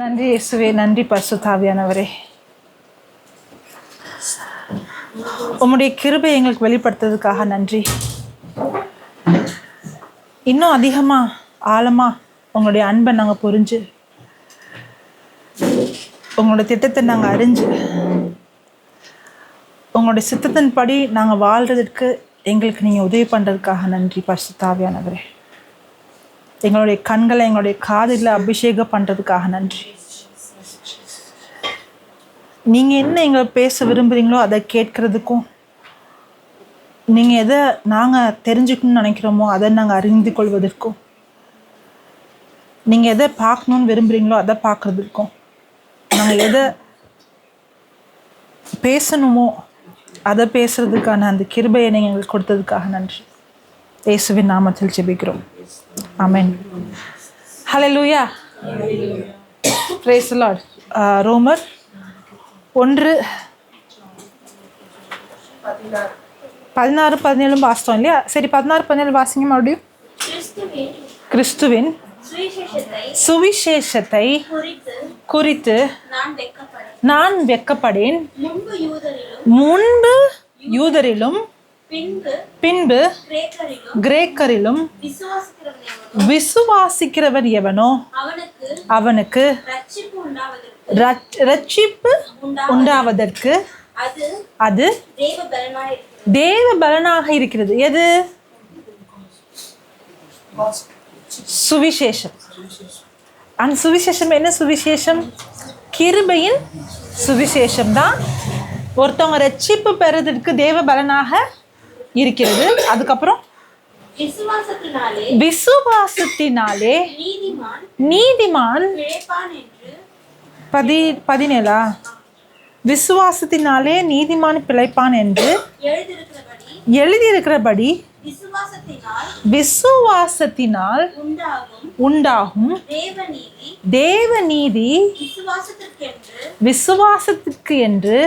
நன்றி இயேசுவே, நன்றி பரிசுத்தாவியானவரே. உம்முடைய கிருபை எங்களுக்கு வெளிப்படுத்துறதுக்காக நன்றி. இன்னும் அதிகமாக ஆழமாக உங்களுடைய அன்பை நாங்கள் புரிஞ்சு, உங்களுடைய திட்டத்தை நாங்கள் அறிஞ்சு, உங்களுடைய சித்தத்தின்படி நாங்கள் வாழ்கிறதுக்கு எங்களுக்கு நீங்கள் உதவி பண்ணுறதுக்காக நன்றி பரிசுத்தாவியானவரே. எங்களுடைய கண்களை எங்களுடைய காதில் அபிஷேகம் பண்ணுறதுக்காக நன்றி. நீங்கள் என்ன எங்களை பேச விரும்புகிறீங்களோ அதை கேட்கறதுக்கும், நீங்கள் எதை நாங்கள் தெரிஞ்சுக்கணும்னு நினைக்கிறோமோ அதை நாங்கள் அறிந்து கொள்வதற்கும், நீங்கள் எதை பார்க்கணுன்னு விரும்புகிறீங்களோ அதை பார்க்குறதுக்கும், நாங்கள் எதை பேசணுமோ அதை பேசுகிறதுக்கான அந்த கிருபையை நீங்கள் எங்களுக்கு கொடுத்ததுக்காக நன்றி. இயேசுவின் நாமத்தில் ஜெபிக்கிறோம். ஆமென். ஹல்லேலூயா. Praise the Lord. ரோமர் 1:16-17 வாசித்தோம் இல்லையா? சரி, 16-17 வாசிங்க மறுபடியும். கிறிஸ்துவின் சுவிசேஷத்தை குறித்து நான் வெட்கப்படேன். முன்பு யூதரிலும் பின்பு கிரேக்கரிலும் விசுவாசிக்கிறவன் எவனோ அவனுக்கு ரட்சிப்பு உண்டாவதற்கு அது தேவ பலனாக இருக்கிறது. எது? சுவிசேஷம். அந்த சுவிசேஷம் என்ன சுவிசேஷம்? கிருபையின் சுவிசேஷம் தான் ஒருத்தவங்க ரட்சிப்பு பெறுவதற்கு தேவ பலனாக இருக்கிறது. அதுக்கப்புறம் விசுவாசத்தினாலே நீதிமான் 17 விசுவாசத்தினாலே நீதிமான் பிழைப்பான் என்று எழுதியிருக்கிறபடி விசுவாசத்தினால் உண்டாகும் தேவ நீதி விசுவாசத்திற்கு என்று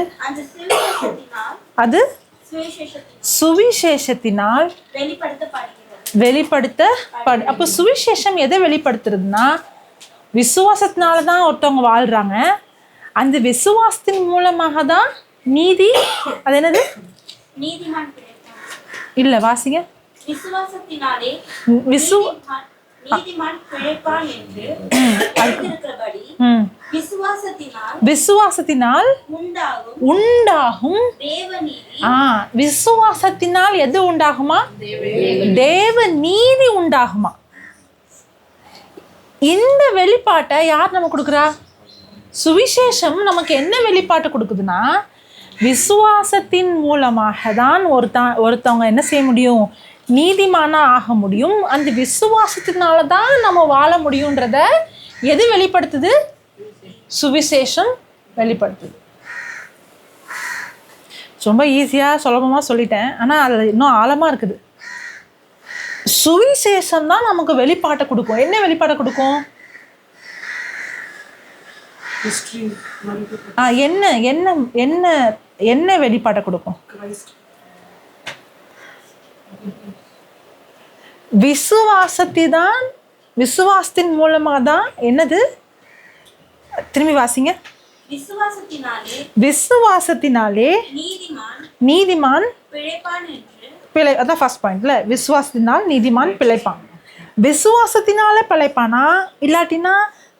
அது சுவிசேஷத்தினால் வெளிப்படுத்தப்படு. அப்போ சுவிசேஷம் எதை வெளிப்படுத்துறதுன்னா, விசுவாசத்தினால தான் ஒருத்தவங்க வாழ்றாங்க. அந்த விசுவாசத்தின் மூலமாக தான் நீதி, அது என்னது? இல்ல வாசிங்க. விசுவாசத்தினாலே நீதிமான் பிழைப்பான் என்று எழுதியிருக்கிறபடி விசுவாசத்தினால் உண்டாகும் விசுவாசத்தினால் எது உண்டாகுமா? தேவ நீதி உண்டாகுமா? இந்த வெளிப்பாட்டை யார் நமக்கு கொடுக்குறா? சுவிசேஷம் நமக்கு என்ன வெளிப்பாட்டை கொடுக்குதுன்னா, விசுவாசத்தின் மூலமாக தான் ஒருத்தவங்க என்ன செய்ய முடியும்? நீதிமானா ஆக முடியும். அந்த விசுவாசத்தினால தான் நம்ம வாழ முடியுன்றத எது வெளிப்படுத்துது? சுவிசேஷம் வெளிப்படுத்துது. ரொம்ப ஈஸியாக சுலபமாக சொல்லிட்டேன், ஆனால் அது இன்னும் ஆழமாக இருக்குது. சுவிசேஷம் தான் நமக்கு வெளிப்பாட்டை கொடுக்கும். என்ன வெளிப்பாட்டை கொடுக்கும்? என்ன என்ன என்ன என்ன வெளிப்பாட்டை கொடுக்கும்? விசுவாசத்தின் மூலமாக தான் என்னது? திரும்பி வாசிங்க. விசுவாசத்தினாலே நீதிமான் அதான் ஃபர்ஸ்ட் பாயிண்ட்ல. விசுவாசத்தினால் நீதிமான் பிழைப்பான். விசுவாசத்தினால பிழைப்பானா, இல்லாட்டினா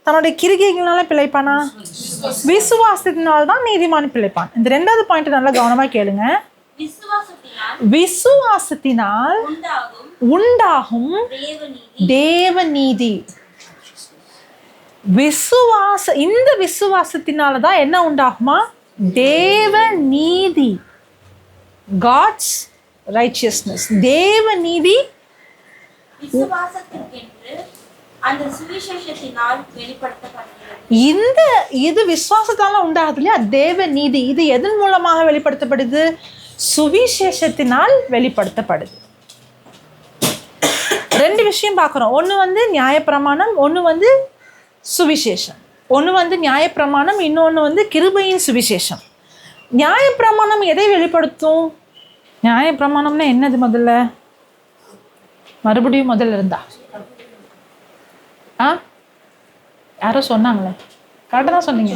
தன்னுடைய கிரிகைகளால பிழைப்பானா? விசுவாசத்தினால் தான் நீதிமான் பிழைப்பான். இந்த ரெண்டாவது பாயிண்ட் நல்லா கவனமா கேளுங்க. விசுவாசத்தினால் உண்டாகும் தேவ நீதி. இந்த விசுவாசத்தினால தான் என்ன உண்டாகுமா? தேவ நீதி, God's righteousness. தேவ நீதி இது விசுவாசத்தால உண்டாகுது இல்லையா? தேவ நீதி இது எதன் மூலமாக வெளிப்படுத்தப்படுது? சுவிசேஷத்தினால் வெளிப்படுத்தப்படுது. ரெண்டு விஷயம் பார்க்குறோம். ஒன்று நியாயப்பிரமாணம், ஒன்று சுவிசேஷம். ஒன்று நியாயப்பிரமாணம், இன்னொன்று கிருபையின் சுவிசேஷம். நியாயப்பிரமாணம் எதை வெளிப்படுத்தும்? நியாயப்பிரமாணம்னா என்னது? முதல்ல இருந்தா யாரோ சொன்னாங்களே, கரெக்டாக தான் சொன்னீங்க.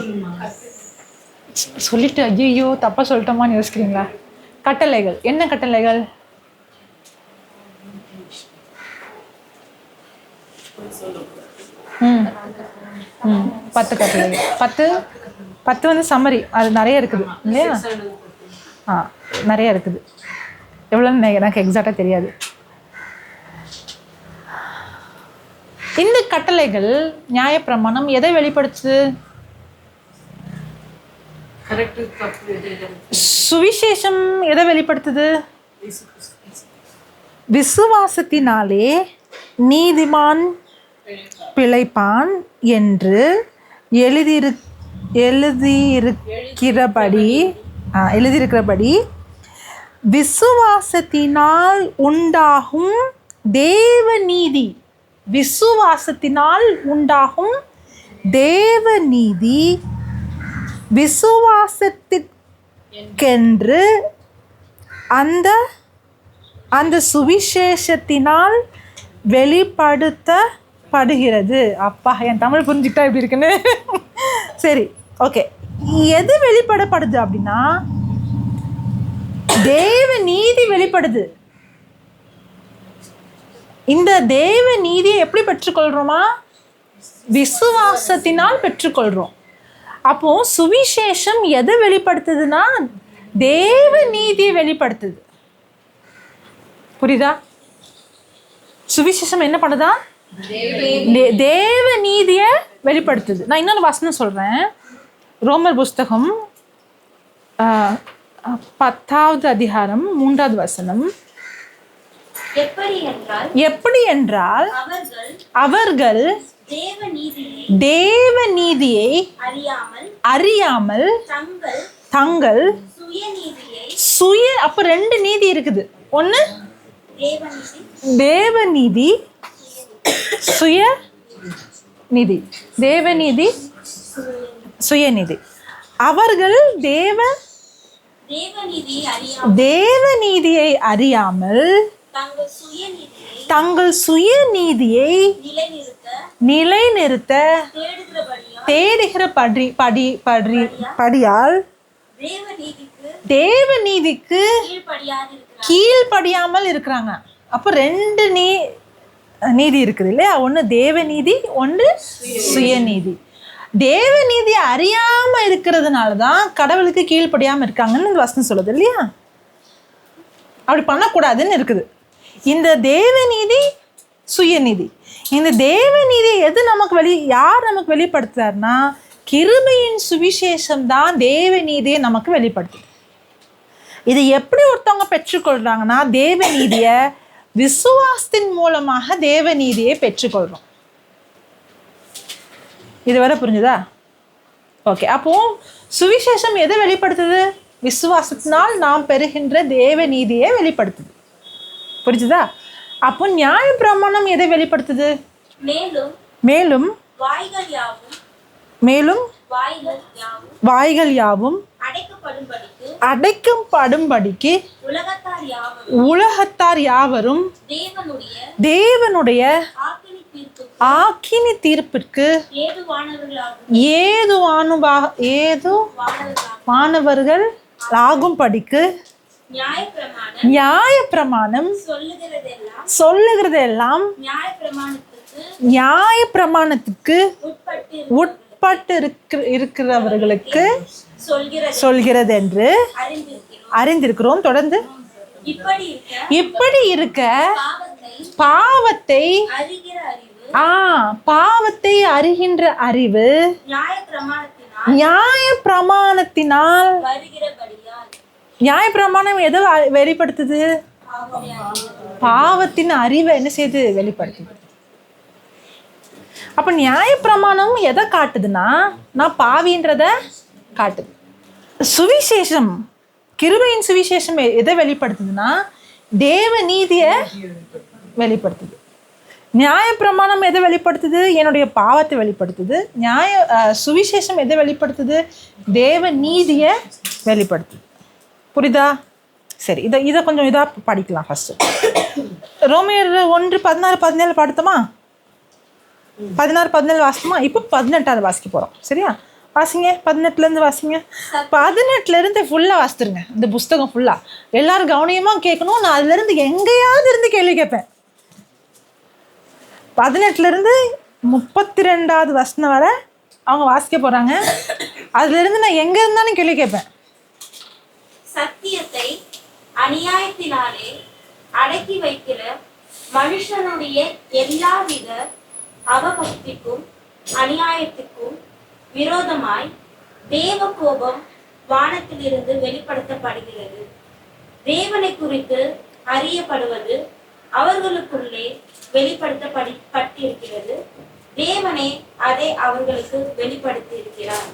சொல்லிட்டு ஐயோ தப்பாக சொல்லிட்டோமான்னு யோசிக்கிறீங்களா? கட்டளைகள் என்ன கட்டளைகள்? ம் ம் 10 கட்டளைகள். 10 வந்து சம்மரி, அது நிறைய இருக்குது இல்லையா? நிறைய இருக்குது. எவ்வளோன்னு எனக்கு எக்ஸாக்டாக தெரியாது. இந்த கட்டளைகள் நியாயப்பிரமாணம் எதை வெளிப்படுத்துது? சுவிசேஷம் எதை வெளிப்படுத்துது? விசுவாசத்தினாலே நீதிமான் பிழைப்பான் என்று எழுதியிருக்கிறபடி விசுவாசத்தினால் உண்டாகும் தேவநீதி, விசுவாசத்தினால் உண்டாகும் தேவநீதி விசுவாசத்திற்கென்று அந்த சுவிசேஷத்தினால் வெளிப்படுத்தப்படுகிறது. அப்பா, என் தமிழ் புரிஞ்சுக்கிட்டா எப்படி இருக்குன்னு. சரி, ஓகே. எது வெளிப்படப்படுது அப்படின்னா தேவ நீதி வெளிப்படுது. இந்த தேவ நீதியை எப்படி பெற்றுக்கொள்றோமா? விசுவாசத்தினால் பெற்றுக்கொள்றோம். அப்போ சுவிசேஷம் எதை வெளிப்படுத்துதுன்னா தேவ நீதியை வெளிப்படுத்துது. புரியுதா? சுவிசேஷம் என்ன பண்ணுதா? தேவ நீதியை வெளிப்படுத்துது. நான் இன்னொரு வசனம் சொல்றேன். ரோமர் புஸ்தகம் 10வது அதிகாரம் 3வது வசனம். எப்படி என்றால் அவர்கள் தேவ நீதியை அறியாமல் தங்கள் சுய, அப்ப 2 நீதி இருக்குது. ஒண்ணு தேவநீதி, சுயநீதி. தேவநீதி, சுயநீதி. அவர்கள் தேவநீதியை அறியாமல் தங்கள் சுயநீதியை நிலைநிறுத்த தேடுகிற படியால் தேவநீதிக்கு கீழ்ப்படியாமல் இருக்கிறாங்க. அப்போ 2 நீதி இருக்குது இல்லையா? ஒன்று தேவநீதி, ஒன்று சுயநீதி. தேவநீதி அறியாம இருக்கிறதுனால தான் கடவுளுக்கு கீழ்ப்படியாமல் இருக்காங்கன்னு இந்த வசனம் சொல்லுது இல்லையா? அப்படி பண்ணக்கூடாதுன்னு இருக்குது. இந்த தேவநீதி, சுயநீதி, இந்த தேவநீதி எது யார் நமக்கு வெளிப்படுத்துறாருன்னா கிருபையின் சுவிசேஷம் தான் தேவநீதியை நமக்கு வெளிப்படுத்துது. இது எப்படி ஒருத்தவங்க பெற்றுக்கொள்றாங்கன்னா தேவநீதியை விசுவாசத்தின் மூலமாக தேவநீதியை பெற்றுக்கொள்றோம். இதுவரை புரிஞ்சுதா? ஓகே. அப்போ சுவிசேஷம் எதை வெளிப்படுத்துது? விசுவாசத்தினால் நாம் பெறுகின்ற தேவநீதியை வெளிப்படுத்துது. புரிஞ்சுதா? அப்போ நியாயப்பிரமாணம் எதை வெளிப்படுத்துது? மேலும் வாய்கள் யாவும் அடைக்கப்படும்படிக்கு உலகத்தார் யாவரும் தேவனுடைய ஆக்கினி தீர்ப்பிற்கு ஏதுவானவர்கள் ஆகும்படிக்கு நியாயப்பிரமாணம் சொல்லுகிறதெல்லாம் நியாயப்பிரமாணத்துக்கு உட்பட்டு இருக்கிறவர்களுக்கு சொல்கிறது என்று அறிந்திருக்கிறோம். தொடர்ந்து இப்படி இருக்க பாவத்தை அறிகின்ற அறிவு நியாயப்பிரமாணத்தினால். நியாயப்பிரமாணம் எதை வெளிப்படுத்துது? பாவத்தின் அறிவை என்ன செய்து வெளிப்படுத்துது. அப்ப நியாயப்பிரமாணம் எதை காட்டுதுன்னா நான் பாவின்றத காட்டுது. சுவிசேஷம், கிருபையின் சுவிசேஷம் எதை வெளிப்படுத்துதுன்னா தேவ நீதியை வெளிப்படுத்துது. நியாயப்பிரமாணம் எதை வெளிப்படுத்துது? என்னுடைய பாவத்தை வெளிப்படுத்துது. சுவிசேஷம் எதை வெளிப்படுத்துது? தேவ நீதியை வெளிப்படுத்துது. புரியுதா? சரி, இதை கொஞ்சம் இதாக படிக்கலாம். ஃபர்ஸ்ட் ரோமர் 1:16-17 படித்தோமா? 16, 17 வாசிக்குமா? இப்போ 18ஆவது வாசிக்க போகிறோம். சரியா? வாசிங்க, 18லேருந்து வாசிங்க. 18லேருந்து ஃபுல்லாக வாசித்துருங்க இந்த புஸ்தகம் ஃபுல்லாக. எல்லாரும் கவனியமாக கேட்கணும். நான் அதுலேருந்து எங்கேயாவது இருந்து கேள்வி கேட்பேன். 18லேருந்து 32வது வசனம் வரை அவங்க வாசிக்க போகிறாங்க. அதுலேருந்து நான் எங்கே இருந்தாலும் கேள்வி கேட்பேன். சத்தியத்தை அநியாயத்தினாலே அடக்கி வைக்கிற மனுஷனுடைய எல்லாவித அவபக்திக்கும் அநியாயத்துக்கும் விரோதமாய் தேவ கோபம் வானத்திலிருந்து வெளிப்படுத்தப்படுகிறது. தேவனை குறித்து அறியப்படுவது அவர்களுக்குள்ளே வெளிப்படுத்தப்பட்டிருக்கிறது. தேவனே அதை அவர்களுக்கு வெளிப்படுத்தி இருக்கிறார்.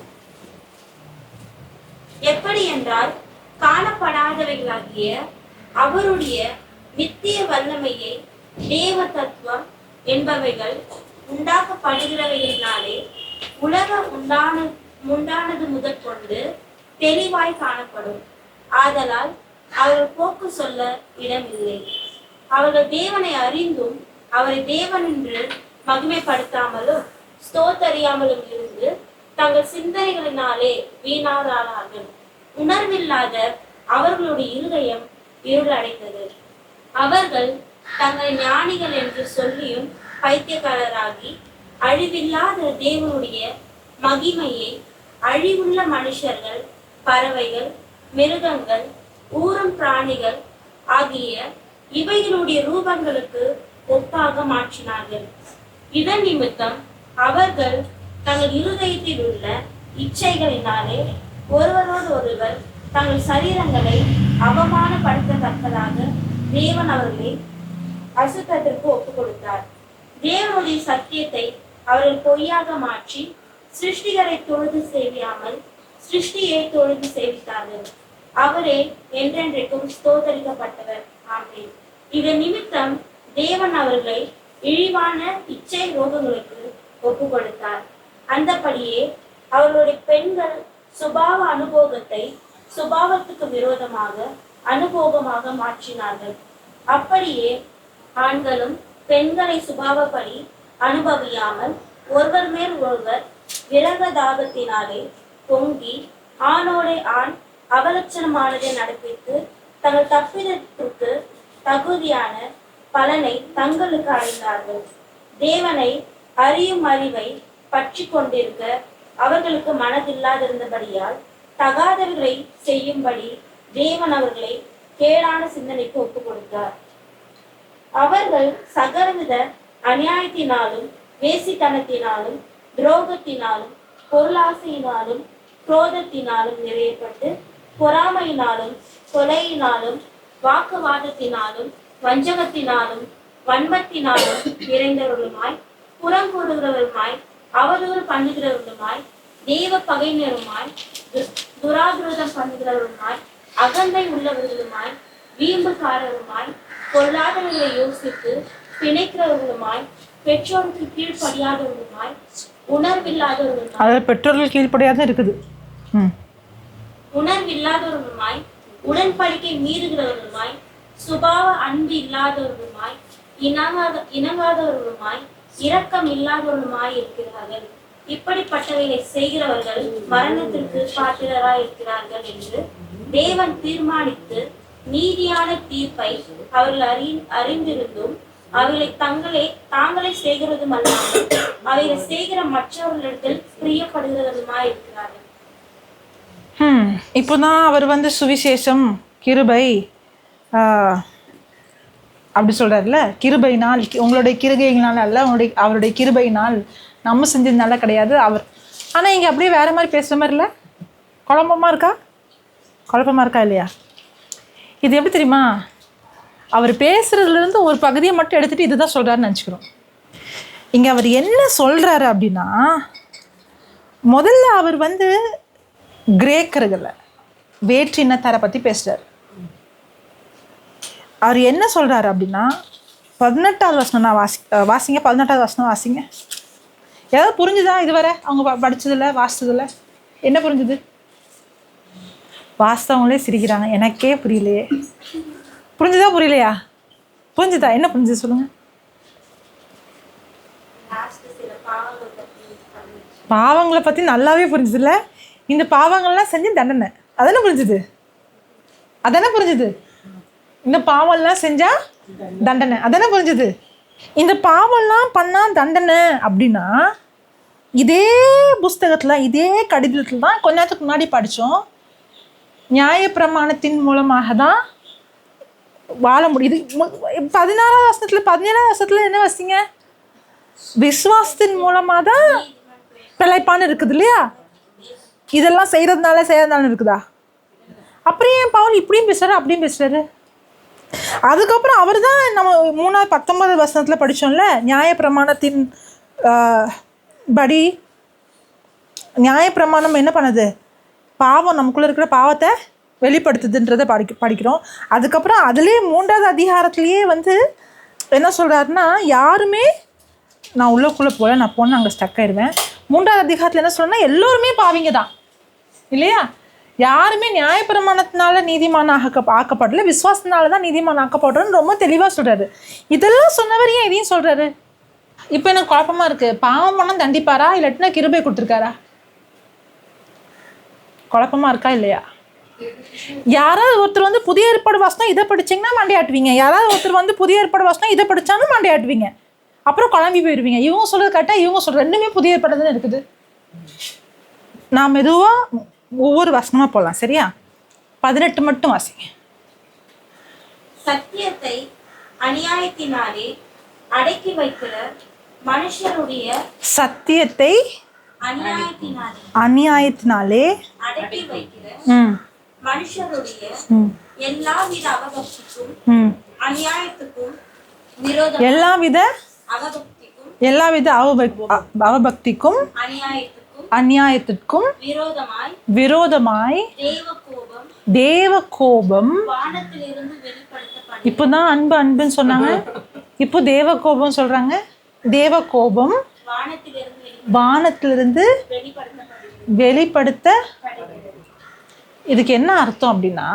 எப்படி என்றால், காணப்படாதவைகளாகிய அவருடைய நித்திய வல்லமையை தேவ தத்துவம் என்பவைகள் உண்டாக்கப்படுகிறவைகளினாலே உலக உண்டானது முதற்கொண்டு தெளிவாய் காணப்படும். ஆதலால் அவர்கள் போக்கு சொல்ல இடமில்லை. அவர்கள் தேவனை அறிந்தும் அவரை தேவன் என்று மகிமைப்படுத்தாமலும் ஸ்தோத்தறியாமலும் இருந்து தங்கள் சிந்தனைகளினாலே வீணாதார்கள். உணர்வில்லாத அவர்களுடைய இருதயம் இருளடைந்தது. அவர்கள் தங்கள் ஞானிகள் என்று சொல்லியும் பைத்தியக்காரராகி அழிவில்லாத தேவனுடைய மகிமையை அழிவுள்ள மனுஷர்கள், பறவைகள், மிருகங்கள், ஊரும் பிராணிகள் ஆகிய இவைகளுடைய ரூபங்களுக்கு ஒப்பாக மாற்றினார்கள். இதன் நிமித்தம் அவர்கள் தங்கள் இருதயத்தில் உள்ள இச்சைகளினாலே ஒருவரோடு ஒருவர் தங்கள் சரீரங்களை அவமானப்படுத்தத்தக்கதாக தேவன் அவர்களை அசுத்தத்திற்கு ஒப்புக் கொடுத்தார். தேவனுடைய சத்தியத்தை அவர்கள் பொய்யாக மாற்றி சிருஷ்டிகரை தொழுது சேவியாமல் சிருஷ்டியை தொழுது சேவித்தார்கள். அவரே என்றென்றைக்கும் ஸ்தோத்தரிக்கப்பட்டவர். ஆமென். இதன் நிமித்தம் தேவன் அவர்களை இழிவான இச்சை ரோகங்களுக்கு ஒப்பு கொடுத்தார். அந்தபடியே அவர்களுடைய பெண்கள் சுபாவ அனுபோகத்தை சுபாவத்துக்கு விரோதமாக அனுபோகமாக மாற்றினார்கள். அப்படியே ஆண்களும் பெண்களை சுபாவப்படி அனுபவியாமல் ஒருவர் மேல் ஒருவர் விரகதாபத்தினாலே பொங்கி ஆணோடே ஆண் அவலட்சணமானதை நடப்பித்து தங்கள் தப்பிதத்திற்கு தகுதியான பலனை தங்களுக்கு அடைந்தார்கள். தேவனை அறியும் அறிவை பற்றி கொண்டிருக்க அவர்களுக்கு மனதில்லாதிருந்தபடியால் தகாதவர்களை செய்யும்படி தேவன் அவர்களை கேடான சிந்தனைக்கு ஒப்புக் கொடுத்தார். அவர்கள் சகலவித அநியாயத்தினாலும் வேசித்தனத்தினாலும் துரோகத்தினாலும் பொருளாசையினாலும் குரோதத்தினாலும் நிறையப்பட்டு பொறாமையினாலும் கொலையினாலும் வாக்குவாதத்தினாலும் வஞ்சகத்தினாலும் வன்மத்தினாலும் நிறைந்தவர்களுமாய் புறங்கூறுகிறவருமாய் அவதூறு பண்ணுகிறவர்களுமாய் தேவ பகைஞருமாய் துராகிருதம் பண்ணுகிறவருமாய் அகந்தை உள்ளவர்களுமாய் வீம்புக்காரருமாய் பொருளாதாரங்களை யோசித்து பிணைக்கிறவர்களுமாய் பெற்றோருக்கு கீழ்ப்படியாதவர்களுமாய் உணர்வில்லாதவர்களுமாய், அதாவது பெற்றோர்கள் கீழ்ப்படியாத இருக்குது, உணர்வில்லாதவர்களுமாய் உடன்படிக்கை மீறுகிறவர்களுமாய் சுபாவ அன்பு இல்லாதவர்களுமாய் இணங்காதவர்களுமாய் இரக்கம் இல்லாதவர்களுமாய் இருக்கிறார்கள். இப்படிப்பட்டவைகளை செய்கிறவர்கள் மரணத்திற்கு பாத்திரராய் இருக்கிறார்கள் என்று தேவன் தீர்மானித்து நீதியான தீர்ப்பை அவர்கள் அறிந்திருந்தும் அவைகளை தாங்களே செய்கிறதும் அல்லாமல் அவைகளை செய்கிற மற்றவர்களிடத்தில் பிரியப்படுகிறதுமாய் இருக்கிறார்கள். இப்போதான் அவர் சுவிசேஷம் கிருபை அப்படி சொல்றாருல, கிருபைனால் உங்களுடைய கிருகையினால் அல்ல, அவருடைய கிருபையினால் நம்ம செஞ்சதுனால கிடையாது அவர். ஆனால் இங்கே அப்படியே வேற மாதிரி பேசுகிற மாதிரி இல்லை, குழப்பமா இருக்கா இல்லையா? இது எப்படி தெரியுமா? அவர் பேசுறதுலேருந்து ஒரு பகுதியை மட்டும் எடுத்துகிட்டு இதுதான் சொல்கிறாருன்னு நினச்சிக்கிறோம். இங்கே அவர் என்ன சொல்கிறாரு அப்படின்னா, முதல்ல அவர் கிரேக்கர்களை வேற்றினத்தாரை பற்றி பேசுகிறார். அவர் என்ன சொல்கிறாரு அப்படின்னா, 18வது வசனம் நான் வாசிங்க 18வது வசனம் வாசிங்க. ஏதாவது புரிஞ்சுதா இதுவரை அவங்க படித்ததில்ல வாசித்ததில்ல? என்ன புரிஞ்சுது? வாஸ்தவங்களே சிரிக்கிறாங்க, எனக்கே புரியலையே. புரிஞ்சுதா புரியலையா? புரிஞ்சுதா? என்ன புரிஞ்சுது சொல்லுங்க. பாவங்களை பற்றி நல்லாவே புரிஞ்சுதுல்ல. இந்த பாவங்கள்லாம் செஞ்சு தண்டனை, அதானே புரிஞ்சுது? அதானே புரிஞ்சுது? இந்த பாவம்லாம் செஞ்சால் தண்டனை, அதானே புரிஞ்சுது? இந்த பாவம்லாம் பண்ணால் தண்டனை அப்படின்னா இதே புஸ்தகத்தில் இதே கடிதத்தில் தான் கொஞ்ச நேரத்துக்கு முன்னாடி படித்தோம். நியாயப்பிரமாணத்தின் மூலமாக தான் வாழ முடியுது. 16ஆம் வசனத்தில் 17ஆம் வசனத்தில் என்ன வசிங்க? விசுவாசத்தின் மூலமாக தான் பிழைப்பான்னு இருக்குது இல்லையா? இதெல்லாம் செய்கிறதுனால இருக்குதா? அப்புறம் ஏன் பவுல் இப்படியும் பேசுகிறாரு அப்படியும் பேசுகிறாரு? அதுக்கப்புறம் அவர் தான் நம்ம 19 வசனத்தில் படித்தோம்ல, நியாயப்பிரமாணத்தின் படி நியாயப்பிரமாணம் என்ன பண்ணுது? பாவம், நமக்குள்ளே இருக்கிற பாவத்தை வெளிப்படுத்துதுன்றதை படிக்கிறோம். அதுக்கப்புறம் அதுலேயே 3ஆவது அதிகாரத்துலேயே என்ன சொல்கிறாருன்னா, யாருமே நான் உள்ளக்குள்ளே போல நான் போனால் அங்கே ஸ்டக் ஆயிடுவேன். 3ஆவது அதிகாரத்தில் என்ன சொல்கிறேன்னா, எல்லோருமே பாவிங்க தான் இல்லையா? யாருமே நியாயப்பிரமாணத்தினால நீதிமான ஆக்கப்படல, விசுவாசத்தினால தான் நீதிமான ஆக்கப்படுறோன்னு ரொம்ப தெளிவாக சொல்கிறாரு. இதெல்லாம் சொன்னவர் ஏன் இதையும் சொல்கிறாரு? இப்போ எனக்கு குழப்பமாக இருக்குது. பாவம் பண்ணால் தண்டிப்பாரா, இல்லாட்டினா கிருபை கொடுத்துருக்காரா? குழப்பமாக இருக்கா இல்லையா? யாராவது ஒருத்தர் புதிய ஏற்பாடு வாசனம் இதை படிச்சிங்கன்னா மண்டையாட்டுவீங்க, யாராவது ஒருத்தர் புதிய ஏற்பாடு வாசனம் இதை படித்தாலும் மண்டையாட்டுவீங்க, அப்புறம் குழம்பி போயிடுவீங்க. இவங்க சொல்கிறது கரெக்டாக, இவங்க சொல்கிற ரெண்டுமே புதிய ஏற்பாடு தானே இருக்குது. நான் மெதுவாக ஒவ்வொரு வசனமாக போகலாம், சரியா? 18 மட்டும் வாசிங்க. சத்தியத்தை அநியாயத்தினாலே அடக்கி வைக்கிற மனுஷருடைய சத்தியத்தை அநியாயத்தினாலே அடக்கி வைக்கிற மனுஷருடைய எல்லாவித அவபக்திக்கும் அநியாயத்துக்கும் விரோதம், எல்லாவித அவபக்திக்கும் அநியாயத்திற்கும் விரோதமாய் தேவ கோபம். இப்போதான் அன்புன்னு சொன்னாங்க, இப்போ தேவ கோபம் சொல்றாங்க. தேவ கோபம் வானத்திலிருந்து வெளிப்படுத்த. இதுக்கு என்ன அர்த்தம் அப்படின்னா,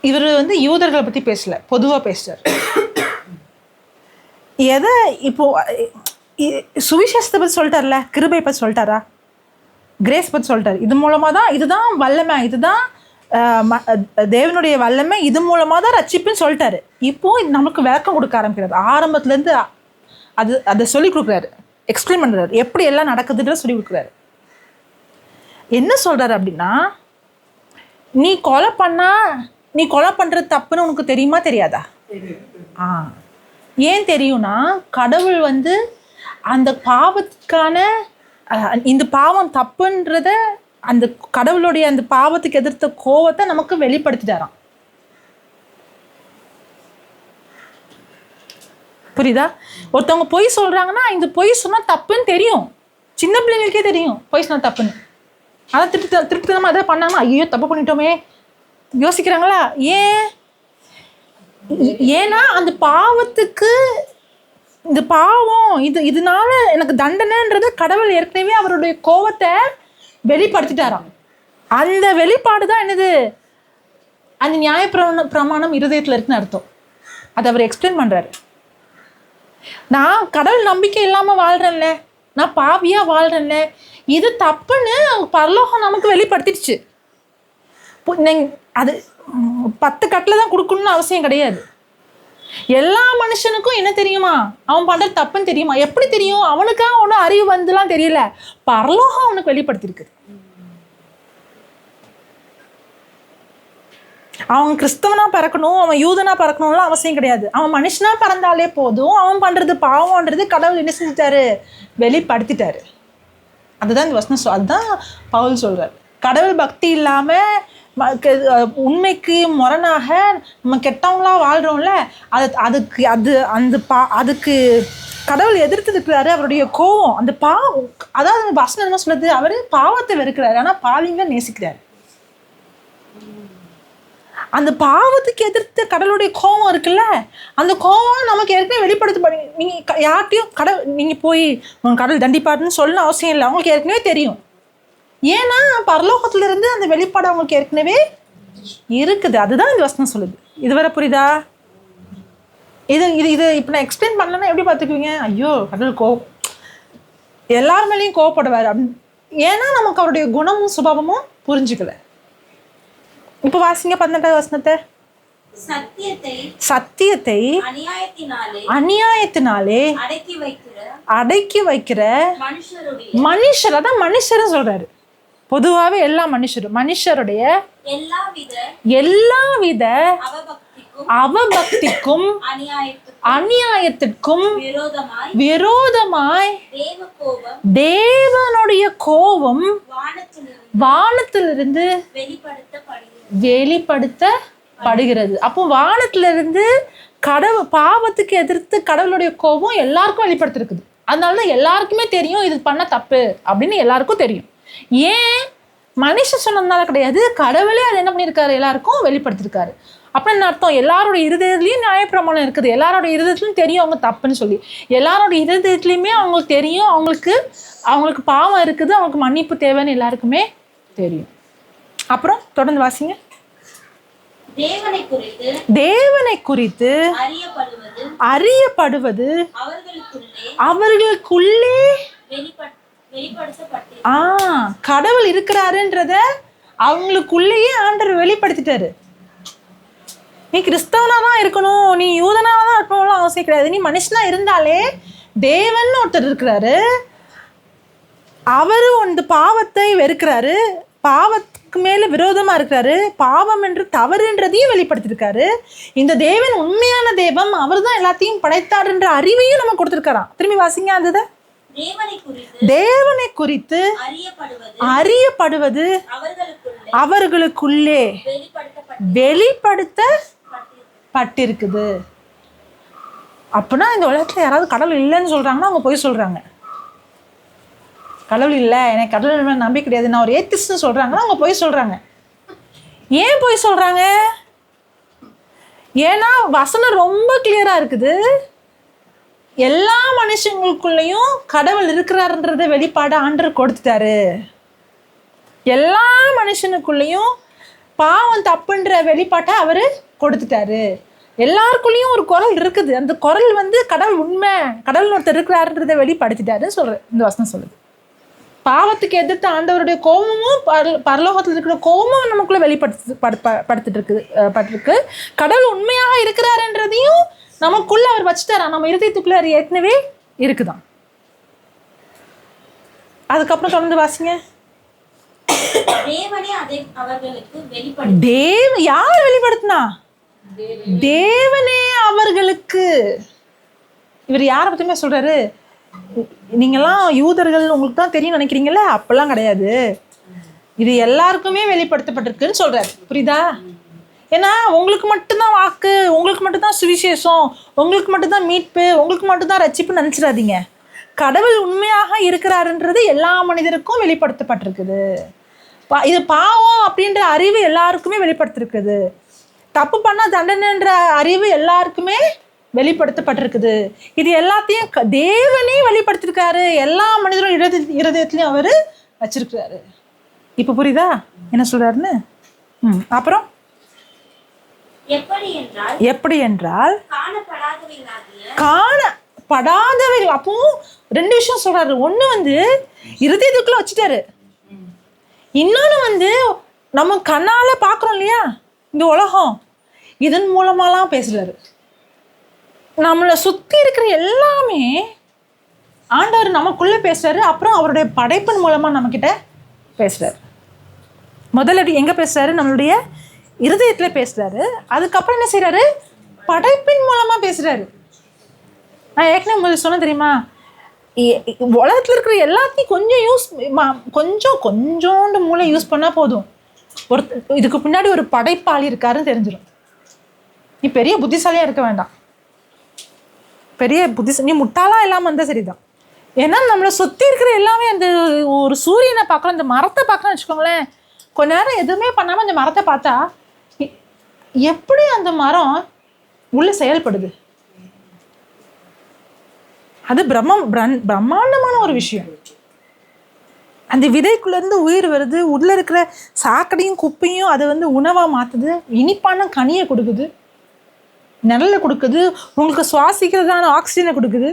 இவர் யூதர்களை பற்றி பேசல, பொதுவாக பேசுறார். எதை இப்போ சுவிசேஷத்தை பற்றி சொல்லிட்டார்ல, கிருபை பற்றி சொல்லிட்டாரா, கிரேஸ் பற்றி சொல்லிட்டாரு. இது மூலமாக தான், இதுதான் வல்லமை, இதுதான் தேவனுடைய வல்லமை, இது மூலமாக தான் ரட்சிப்புன்னு சொல்லிட்டாரு. இப்போது நமக்கு விளக்கம் கொடுக்க ஆரம்பிக்கிறார். ஆரம்பத்துலேருந்து அதை சொல்லி கொடுக்குறாரு, எக்ஸ்பிளைன் பண்ணுறாரு, எப்படி எல்லாம் நடக்குதுன்ற சொல்லி கொடுக்குறாரு. என்ன சொல்கிறாரு அப்படின்னா, நீ கொலை பண்ணுறது தப்புன்னு உனக்கு தெரியுமா தெரியாதா? ஏன் தெரியும்னா, கடவுள் அந்த பாவத்துக்கான இந்த பாவம் தப்புன்றத, அந்த கடவுளுடைய அந்த பாவத்துக்கு எதிர்த்த கோவத்தை நமக்கு வெளிப்படுத்திட்டாராம். புரியுதா? ஒருத்தவங்க பொய் சொல்றாங்கன்னா, இந்த பொய் சொன்னா தப்புன்னு தெரியும், சின்ன பிள்ளைங்களுக்கே தெரியும் பொய் சொன்னா தப்புன்னு. அதை திருப்திதமா எதாவது பண்ணாங்கன்னா, ஐயோ தப்பு பண்ணிட்டோமே யோசிக்கிறாங்களா? ஏன்னா அந்த பாவத்துக்கு, இந்த பாவம் இதனால எனக்கு தண்டனைன்றது கடவுள் ஏற்கனவே அவருடைய கோவத்தை வெளிப்படுத்திட்டாராம். அந்த வெளிப்பாடு தான் என்னது? அந்த நியாயப்பிரமாணம் இருதயத்தில் இருக்குன்னு அர்த்தம். அதை அவர் எக்ஸ்பிளைன் பண்ணுறாரு. நான் கடவுள் நம்பிக்கை இல்லாமல் வாழ்கிறேன்ல, நான் பாவியாக வாழ்கிறேன்ல, இது தப்புன்னு பரலோகம் நமக்கு வெளிப்படுத்திடுச்சு. அது 10 கட்டில் தான் கொடுக்கணும்னு அவசியம் கிடையாது. எல்லா மனுஷனுக்கும் என்ன தெரியுமா? அவன் பண்ணுறது தப்புன்னு தெரியுமா? எப்படி தெரியும்? அவனுக்காக ஒன்றும் அறிவு வந்துலாம் தெரியல, பரலோகம் அவனுக்கு வெளிப்படுத்திருக்கு. அவன் கிறிஸ்தவனா பிறக்கணும், அவன் யூதனா பிறக்கணும்லாம் அவசியம் கிடையாது. அவன் மனுஷனா பிறந்தாலே போதும், அவன் பண்ணுறது பாவம்ன்றது கடவுள் என்ன செஞ்சுட்டாரு? வெளிப்படுத்திட்டாரு. அதுதான் இந்த வசனம். அதுதான் பவுல் சொல்கிறார். கடவுள் பக்தி இல்லாமல் உண்மைக்கு முரணாக நம்ம கெட்டவங்களா வாழ்கிறோம்ல, அதுக்கு கடவுள் எதிர்த்து இருக்கிறாரு. அவருடைய கோவம், அந்த பாவம், அதாவது வசனம் என்ன சொல்லுது? அவர் பாவத்தை வெறுக்கிறாரு, ஆனால் பாவிங்க நேசிக்கிறாரு. அந்த பாவத்துக்கு எதிர்த்து கடவுளுடைய கோபம் இருக்குல்ல, அந்த கோபம் நமக்கு ஏற்கனவே வெளிப்படுத்த. நீங்கள் யார்கிட்டையும் நீங்கள் போய் கடவுள் தண்டிப்பாருன்னு சொல்லணும் அவசியம் இல்லை, அவங்களுக்கு ஏற்கனவே தெரியும். ஏன்னா பரலோகத்திலிருந்து அந்த வெளிப்பாடு அவங்களுக்கு ஏற்கனவே இருக்குது. அதுதான் இந்த வசனம் சொல்லுது. இதுவரை புரியுதா? இது இப்போ நான் எக்ஸ்பிளைன் பண்ணலன்னா எப்படி பார்த்துக்குவீங்க? ஐயோ கடவுள் கோபம், எல்லார் மேலேயும் கோவப்படுவார். ஏன்னா நமக்கு அவருடைய குணமும் சுபாவமும் புரிஞ்சுக்கல. இப்போ வாசிங்க 18வது வசனத்தை. சத்தியத்தை அநியாயத்தினாலே அடக்கி வைக்கிற மனுஷர், அதான் மனுஷரும் சொல்றாரு. பொதுவாகவே எல்லா மனுஷருடைய எல்லாவித அவபக்திக்கும் அநியாயத்திற்கும் விரோதமாய் தேவனுடைய கோபம் வானத்திலிருந்து வெளிப்படுத்தப்படுகிறது. அப்போ வானத்திலிருந்து பாவத்துக்கு எதிர்த்து கடவுளுடைய கோபம் எல்லாருக்கும் வெளிப்படுத்திருக்குது. அதனாலதான் எல்லாருக்குமே தெரியும் இது பண்ண தப்பு அப்படின்னு எல்லாருக்கும் தெரியும். ஏன் மனுஷன் சொன்னதுனால கிடையாது, கடவுளே அது என்ன பண்ணியிருக்காரு, எல்லாருக்கும் வெளிப்படுத்திருக்காரு. அப்படின்னு அர்த்தம் எல்லாரோடைய இருதயத்துலையும் நியாயப்பிரமாணம் இருக்குது. எல்லாரோடைய இருதயத்துலையும் தெரியும் அவங்க தப்புன்னு சொல்லி. எல்லாரோடைய இருதயத்துலையுமே அவங்களுக்கு தெரியும் அவங்களுக்கு பாவம் இருக்குது, அவங்களுக்கு மன்னிப்பு தேவைன்னு எல்லாருக்குமே தெரியும். அப்புறம் தொடர்ந்து வாசிங்க. தேவனை குறித்து அறியப்படுவது அவர்களுக்குள்ளே கடவுள் இருக்கிறாருன்றத அவங்களுக்குள்ளேயே ஆண்டவர் வெளிப்படுத்திட்டாரு. நீ கிறிஸ்தவனாதான் இருக்கணும், நீ யூதனாதான் இருக்கணும்லாம் அவசியம் கிடையாது. நீ மனுஷனா இருந்தாலே தேவன் ஒருத்தர் இருக்கிறாரு, அவரு வந்து பாவத்தை வெறுக்கிறாரு, பாவத்துக்கு மேல விரோதமா இருக்கிறாரு, பாவம் என்று தவறுன்றதையும் வெளிப்படுத்திருக்காரு. இந்த தேவன் உண்மையான தேவன், அவர் தான் எல்லாத்தையும் படைத்தாருன்ற அறிவையும் நம்ம கொடுத்திருக்காராம். திரும்பி வாசிங்க. அந்த தேவனை குறித்து அறியப்படுவது அவர்களுக்குள்ளே வெளிப்படுத்தப்பட்டிருக்குது. அப்படின்னா இந்த உலகத்துல யாராவது கடவுள் இல்லைன்னு சொல்றாங்கன்னா அவங்க போய் சொல்றாங்க. கடவுள் இல்லை, எனக்கு கடவுள் நம்பிக்கை கிடையாது, நான் ஒரு ஏத்திஸ்ட்னு சொல்றாங்கன்னா அவங்க போய் சொல்றாங்க. ஏன் போய் சொல்றாங்க? ஏன்னா வசனம் ரொம்ப கிளியரா இருக்குது. எல்லா மனுஷங்களுக்குள்ளேயும் கடவுள் இருக்கிறாருன்றத வெளிப்பாடு ஆண்டவர் கொடுத்துட்டாரு. எல்லா மனுஷனுக்குள்ளேயும் பாவம் தப்புன்ற வெளிப்பாட்டை அவரு கொடுத்துட்டாரு. எல்லாருக்குள்ளேயும் ஒரு குரல் இருக்குது. அந்த குரல் வந்து கடவுள் உண்மை, கடவுள் ஒருத்தர் இருக்கிறாருன்றதை வெளிப்படுத்திட்டாருன்னு சொல்றேன் இந்த வசனம் சொல்லுது. பாவத்துக்கு எதிர்த்து ஆண்டவருடைய கோபமும் பரலோகத்தில் இருக்கிற கோபமும் நமக்குள்ள வெளிப்படுத்திட்டு கடவுள் உண்மையாக இருக்கிறாருன்றதையும் நமக்குள்ள அவர் வச்சுட்டாரா, நம்ம இருதயத்துக்குள்ள ஏற்கனவே இருக்குதான். அதுக்கப்புறம் தொடர்ந்து வாசிங்க. யார் வெளிப்படுத்தினா? தேவனே அவர்களுக்கு. இவர் யாரை பத்தியுமே சொல்றாரு, நீங்கெல்லாம் யூதர்கள் உங்களுக்கு தான் தெரியும் நினைக்கிறீங்கல்ல, அப்பெல்லாம் கிடையாது, இது எல்லாருக்குமே வெளிப்படுத்தப்பட்டிருக்குன்னு சொல்றாரு. புரியுதா? ஏன்னா உங்களுக்கு மட்டும்தான் வாக்கு, உங்களுக்கு மட்டும்தான் சுவிசேஷம், உங்களுக்கு மட்டும்தான் மீட்பு, உங்களுக்கு மட்டும்தான் ரட்சிப்புன்னு நினைச்சிடாதீங்க. கடவுள் உண்மையாக இருக்கிறாருன்றது எல்லா மனிதருக்கும் வெளிப்படுத்தப்பட்டிருக்குது. இது பாவம் அப்படின்ற அறிவு எல்லாருக்குமே வெளிப்படுத்திருக்குது. தப்பு பண்ண தண்டனைன்ற அறிவு எல்லாருக்குமே வெளிப்படுத்தப்பட்டிருக்குது. இது எல்லாத்தையும் தேவனே வெளிப்படுத்திருக்காரு. எல்லா மனிதரும் இருதயத்திலையும் அவர் வச்சிருக்கிறாரு. இப்போ புரியுதா என்ன சொல்றாருன்னு? அப்புறம் எப்படி என்றால் காணப்படாதவைகள். அப்போ 2 விஷயம் சொல்றாரு. ஒண்ணு வந்து இருதயத்துக்குள்ள வச்சுட்டாரு, இன்னொன்னு வந்து நம்ம கண்ணால பாக்குறோம் இல்லையா இந்த உலகம், இதன் மூலமாலாம் பேசுறாரு. நம்மளை சுத்தி இருக்கிற எல்லாமே ஆண்டவர் நமக்குள்ள பேசுறாரு. அப்புறம் அவருடைய படைப்பின் மூலமா நம்ம கிட்ட பேசுறாரு. முதல்ல எங்க பேசுறாரு? நம்மளுடைய இருதயத்துல பேசுறாரு. அதுக்கப்புறம் என்ன செய்யறாரு? படைப்பின் மூலமா பேசுறாரு. நான் ஏற்கனவே முதல்ல சொன்ன தெரியுமா, உலகத்துல இருக்கிற எல்லாத்தையும் கொஞ்சோண்டு மூளை யூஸ் பண்ணா போதும், இதுக்கு பின்னாடி ஒரு படைப்பாளி இருக்காருன்னு தெரிஞ்சிடும். நீ பெரிய புத்திசாலியா இருக்க வேண்டாம், நீ முட்டாளா இல்லாம இருந்தா சரிதான். ஏன்னா நம்மளை சுத்தி இருக்கிற எல்லாமே, அந்த ஒரு சூரியனை பார்க்கறோம், இந்த மரத்தை பார்க்கறோம்னு வச்சுக்கோங்களேன், கொஞ்ச நேரம் எதுவுமே பண்ணாம அந்த மரத்தை பார்த்தா எப்படி அந்த மரம் உள்ள செயல்படுது, அது பிரம்மாண்டமான ஒரு விஷயம். அந்த விதைக்குள்ள இருந்து உயிர் வருது, உள்ள இருக்கிற சாக்கடையும் குப்பையும் அதை வந்து உணவா மாத்துது, இனிப்பான கனியை கொடுக்குது, நிழலை கொடுக்குது, உங்களுக்கு சுவாசிக்கிறதான ஆக்சிஜனை கொடுக்குது,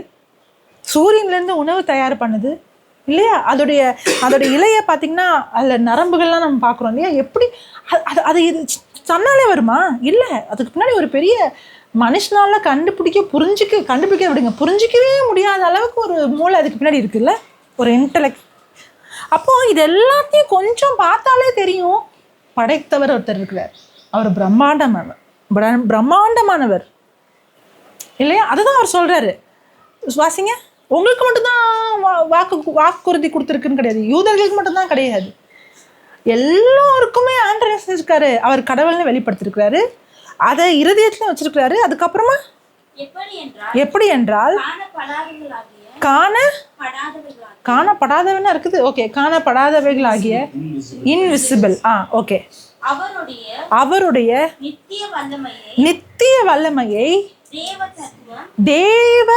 சூரியன்லேருந்து உணவு தயார் பண்ணுது, இல்லையா? அதோடைய இலையை பார்த்தீங்கன்னா அதில் நரம்புகள்லாம் நம்ம பார்க்குறோம் இல்லையா? எப்படி அது இது தன்னாலே வருமா? இல்லை, அதுக்கு பின்னாடி ஒரு பெரிய மனுஷனால கண்டுபிடிக்க விடுங்க, புரிஞ்சிக்கவே முடியாத அளவுக்கு ஒரு மூளை அதுக்கு பின்னாடி இருக்குல்ல, ஒரு இன்டெலெக்ட். அப்போது இது எல்லாத்தையும் கொஞ்சம் பார்த்தாலே தெரியும், படைத்தவர் ஒருத்தர் இருக்கிறார், அவர் பிரம்மாண்டமானவர் இல்லையா? அதுதான் அவர் சொல்கிறாரு. வாசிங்க. உங்களுக்கு மட்டும்தான் வாக்குறுதி கொடுத்துருக்குன்னு கிடையாது, யூதர்களுக்கு மட்டும்தான் கிடையாது, எல்லோருக்குமே ஆண்டவர் செஞ்சிருக்காரு. அவர் கடவுள்னு வெளிப்படுத்திருக்கிறாரு, அதை இருதயத்துலையும் வச்சிருக்கிறாரு. அதுக்கப்புறமா எப்படி என்றால் காணப்படாதவனா இருக்குது. Okay, காணப்படாதவைகளாகிய invisible. ஓகே, அவருடைய நித்திய வல்லமையை தேவ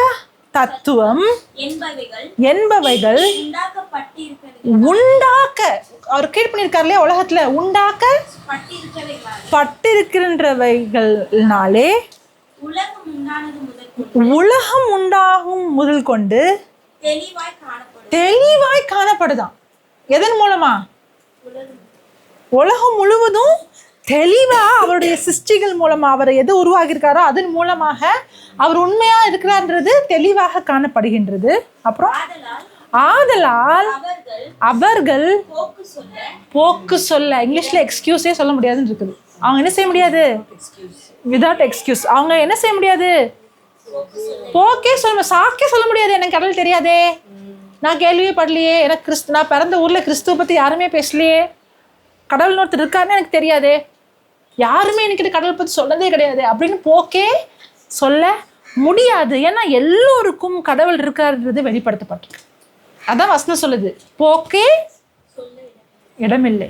தத்துவம் என்பவைகள் உண்டாக்க, அவர் கிரியேட் பண்ணியிருக்காரு இல்லையா, உலகத்துல உண்டாக்க பட்டிருக்கின்றவைகள்னாலே உலகம் உண்டாகும் முதல் கொண்டு தெளிவாய் காணப்படுதான். எதன் மூலமா? உலகம் முழுவதும் தெளிவா அவருடைய சிருஷ்டிகள் மூலமா, அவர் எது உருவாகியிருக்காரோ அதன் மூலமாக அவர் உண்மையா இருக்கிறார்ன்றது தெளிவாக காணப்படுகின்றது. அப்புறம் ஆதலால் அவர்கள் போக்கு சொல்ல, இங்கிலீஷ்ல எக்ஸ்கியூஸே சொல்ல முடியாதுன்னு இருக்குது. அவங்க என்ன செய்ய முடியாது? Without excuse. அவங்க என்ன செய்ய முடியாது? போக்கே சாக்கே சொல்ல முடியாது. எனக்கு கடவுள் தெரியாதே, நான் கேள்வியே படலையே, எனக்கு நான் பிறந்த ஊர்ல கிறிஸ்துவ பத்தி யாருமே பேசலையே, கடவுள்னு ஒருத்தர் இருக்காருன்னு எனக்கு தெரியாதே, யாருமே என்கிட்ட கடவுளை பற்றி சொல்லதே கிடையாது அப்படின்னு போக்கே சொல்ல முடியாது. ஏன்னா எல்லோருக்கும் கடவுள் இருக்காருன்றது வெளிப்படுத்தப்பட்டிருக்கு. அதான் வசனம் சொல்லுது, போக்கே இடமில்லை.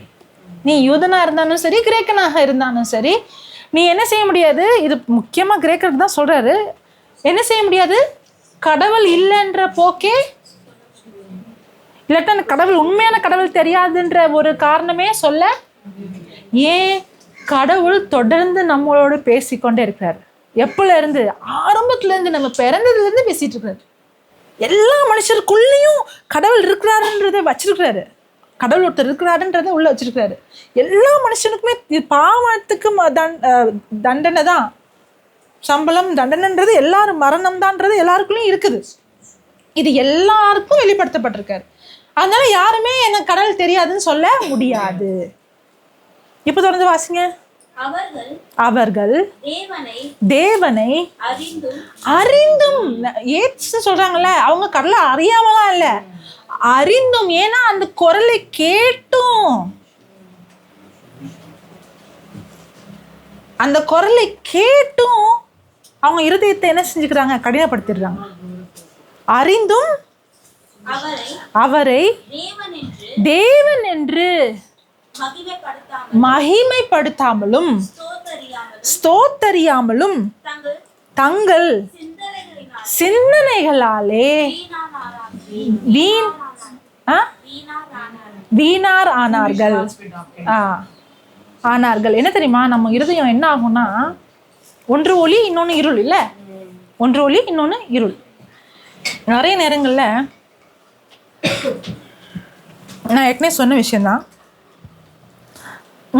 நீ யூதனா இருந்தாலும் சரி, கிரேக்கனாக இருந்தாலும் சரி, நீ என்ன செய்ய முடியாது? இது முக்கியமா கிரேக்கருக்கு தான் சொல்றாரு, என்ன செய்ய முடியாது? கடவுள் இல்லைன்ற போக்கே, இல்லாட்டா கடவுள் உண்மையான கடவுள் தெரியாதுன்ற ஒரு காரணமே சொல்ல. ஏன்? கடவுள் தொடர்ந்து நம்மளோட பேசிக்கொண்டே இருக்கிறார். எப்பல இருந்து? ஆரம்பத்துல இருந்து, நம்ம பிறந்ததுல இருந்து பேசிட்டு இருக்கிறாரு. எல்லா மனுஷருக்குள்ளேயும் கடவுள் இருக்கிறாருன்றதை வச்சிருக்கிறாரு, கடவுள் ஒருத்தர் இருக்கிறாருன்றதை உள்ள வச்சிருக்கிறாரு. எல்லா மனுஷனுக்குமே பாவத்துக்கு தண்டனை தான், சம்பளம் தண்டனைன்றது எல்லாரும், மரணம் தான்ன்றது எல்லாருக்குள்ளேயும் இருக்குது. இது எல்லாருக்கும் வெளிப்படுத்தப்பட்டிருக்காரு. அதனால யாருமே எனக்கு கடவுள் தெரியாதுன்னு சொல்ல முடியாது. இப்ப தொடர்ந்து வாசிங்க. அவர்கள் தேவனை அறிந்தும் சொல்றாங்கல்ல, அவங்க கடவுளை அறியாமலாம் இல்ல, அறிந்தும். ஏன்னா அந்த குரலை கேட்டும், அந்த குரலை கேட்டும் அவங்க இருதயத்தை என்ன செஞ்சுக்கிறாங்க? கடினப்படுத்திடுறாங்க. அறிந்தும் அவரை தேவன் என்று மகிமைப்படுத்தாமலும் ஸ்தோத்தரியாமலும் தங்கள் சிந்தனைகளாலே வீணார் ஆனார்கள். என்ன தெரியுமா? நம்ம இருதயம் என்ன ஆகும்னா, ஒன்று ஒளி இன்னொன்று இருள் இல்ல, ஒன்று ஒளி இன்னொன்று இருள். நிறைய நேரங்கள்ல நான் ஏற்கனவே சொன்ன விஷயம்தான்,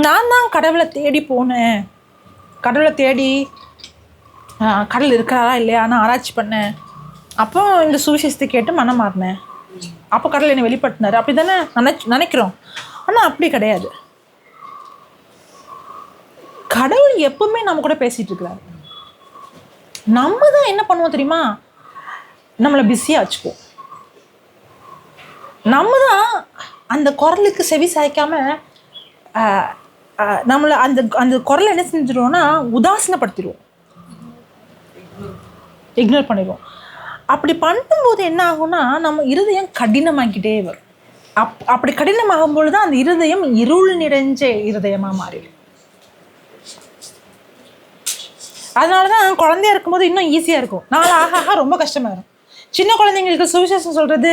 நான் தான் கடவுளை தேடி போனேன், கடவுளை தேடி கடவுள் இருக்கிறாரா இல்லையா நான் ஆராய்ச்சி பண்ணேன், அப்போ இந்த சுவிசேஷத்தை கேட்டு மனம் மாறினேன், அப்போ கடவுள் என்னை வெளிப்படுத்தினார், அப்படி தானே நினைக்கிறோம். ஆனால் அப்படி கிடையாது. கடவுள் எப்பவுமே நம்ம கூட பேசிட்டு இருக்கிறாரு. நம்ம தான் என்ன பண்ணுவோம் தெரியுமா? நம்மளை பிஸியாக வச்சுக்குவோம். நம்ம தான் அந்த குரலுக்கு செவி சாய்க்காம நம்மளை அந்த குரலை என்ன செஞ்சிடுவோம்னா உதாசீனப்படுத்திடுவோம், இக்னோர் பண்ணிடுவோம். அப்படி பண்ணும்போது என்ன ஆகும்னா நம்ம இருதயம் கடினமாக்கிட்டே வரும். அப்படி கடினமாகும் பொழுது அந்த இருதயம் இருள் நிறைஞ்ச இருதயமாக மாறிடும். அதனால தான் குழந்தையா இருக்கும்போது இன்னும் ஈஸியாக இருக்கும், நாள் ஆக ரொம்ப கஷ்டமாக இருக்கும். சின்ன குழந்தைங்களுக்கு சுவிசேஷம் சொல்கிறது,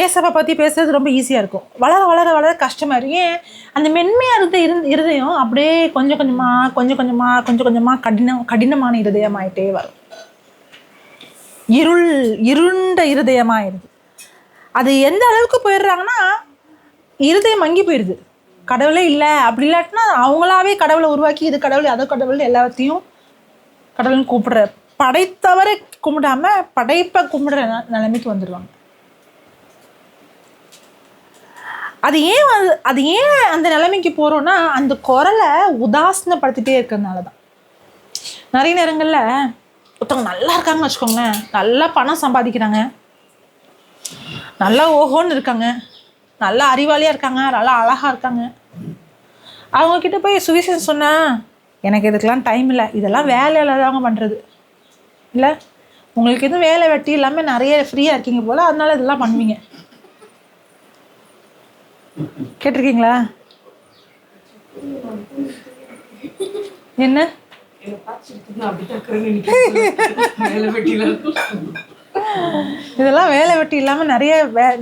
ஏசப்பா பற்றி பேசுறது ரொம்ப ஈஸியாக இருக்கும். வளர வளர வளர கஷ்டமாக இருக்கும். ஏன்? அந்த மென்மையாக இருதயம் அப்படியே கொஞ்சம் கொஞ்சமாக கடினமான இருதயமாயிட்டே வரும், இருண்ட இருதயமாயிருது. அது எந்த அளவுக்கு போயிடுறாங்கன்னா இருதயம் மங்கி போயிடுது. கடவுளே இல்லை அப்படி இல்லாட்டினா அவங்களாவே கடவுளை உருவாக்கி இது கடவுள் அதை கடவுள் எல்லாத்தையும் கடவுள்னு கூப்பிடுற படைத்தவரை கும்பிடாம படைப்பை கும்பிடுற நிலைமைக்கு வந்துடுவாங்க. அது ஏன் அந்த நிலைமைக்கு போகிறோன்னா அந்த குரலை உதாசீனப்படுத்திட்டே இருக்கிறதுனால தான். நிறைய நேரங்களில் ஒருத்தவங்க நல்லா இருக்காங்கன்னு வச்சுக்கோங்களேன், நல்லா பணம் சம்பாதிக்கிறாங்க, நல்லா ஓஹோன்னு இருக்காங்க, நல்லா அறிவாளியாக இருக்காங்க, நல்லா அழகாக இருக்காங்க. அவங்கக்கிட்ட போய் சுவிசேஷம் சொன்னால் எனக்கு இதுக்கெல்லாம் டைம் இல்லை, இதெல்லாம் வேலை இல்லாதவங்க பண்ணுறது இல்லை, உங்களுக்கு எதுவும் வேலை வெட்டி இல்லாமல் நிறைய ஃப்ரீயாக இருக்கீங்க போல் அதனால இதெல்லாம் பண்ணுவீங்க. கேட்டிருக்கீங்களா? என்ன இதெல்லாம் வேலை வெட்டி இல்லாமல் நிறைய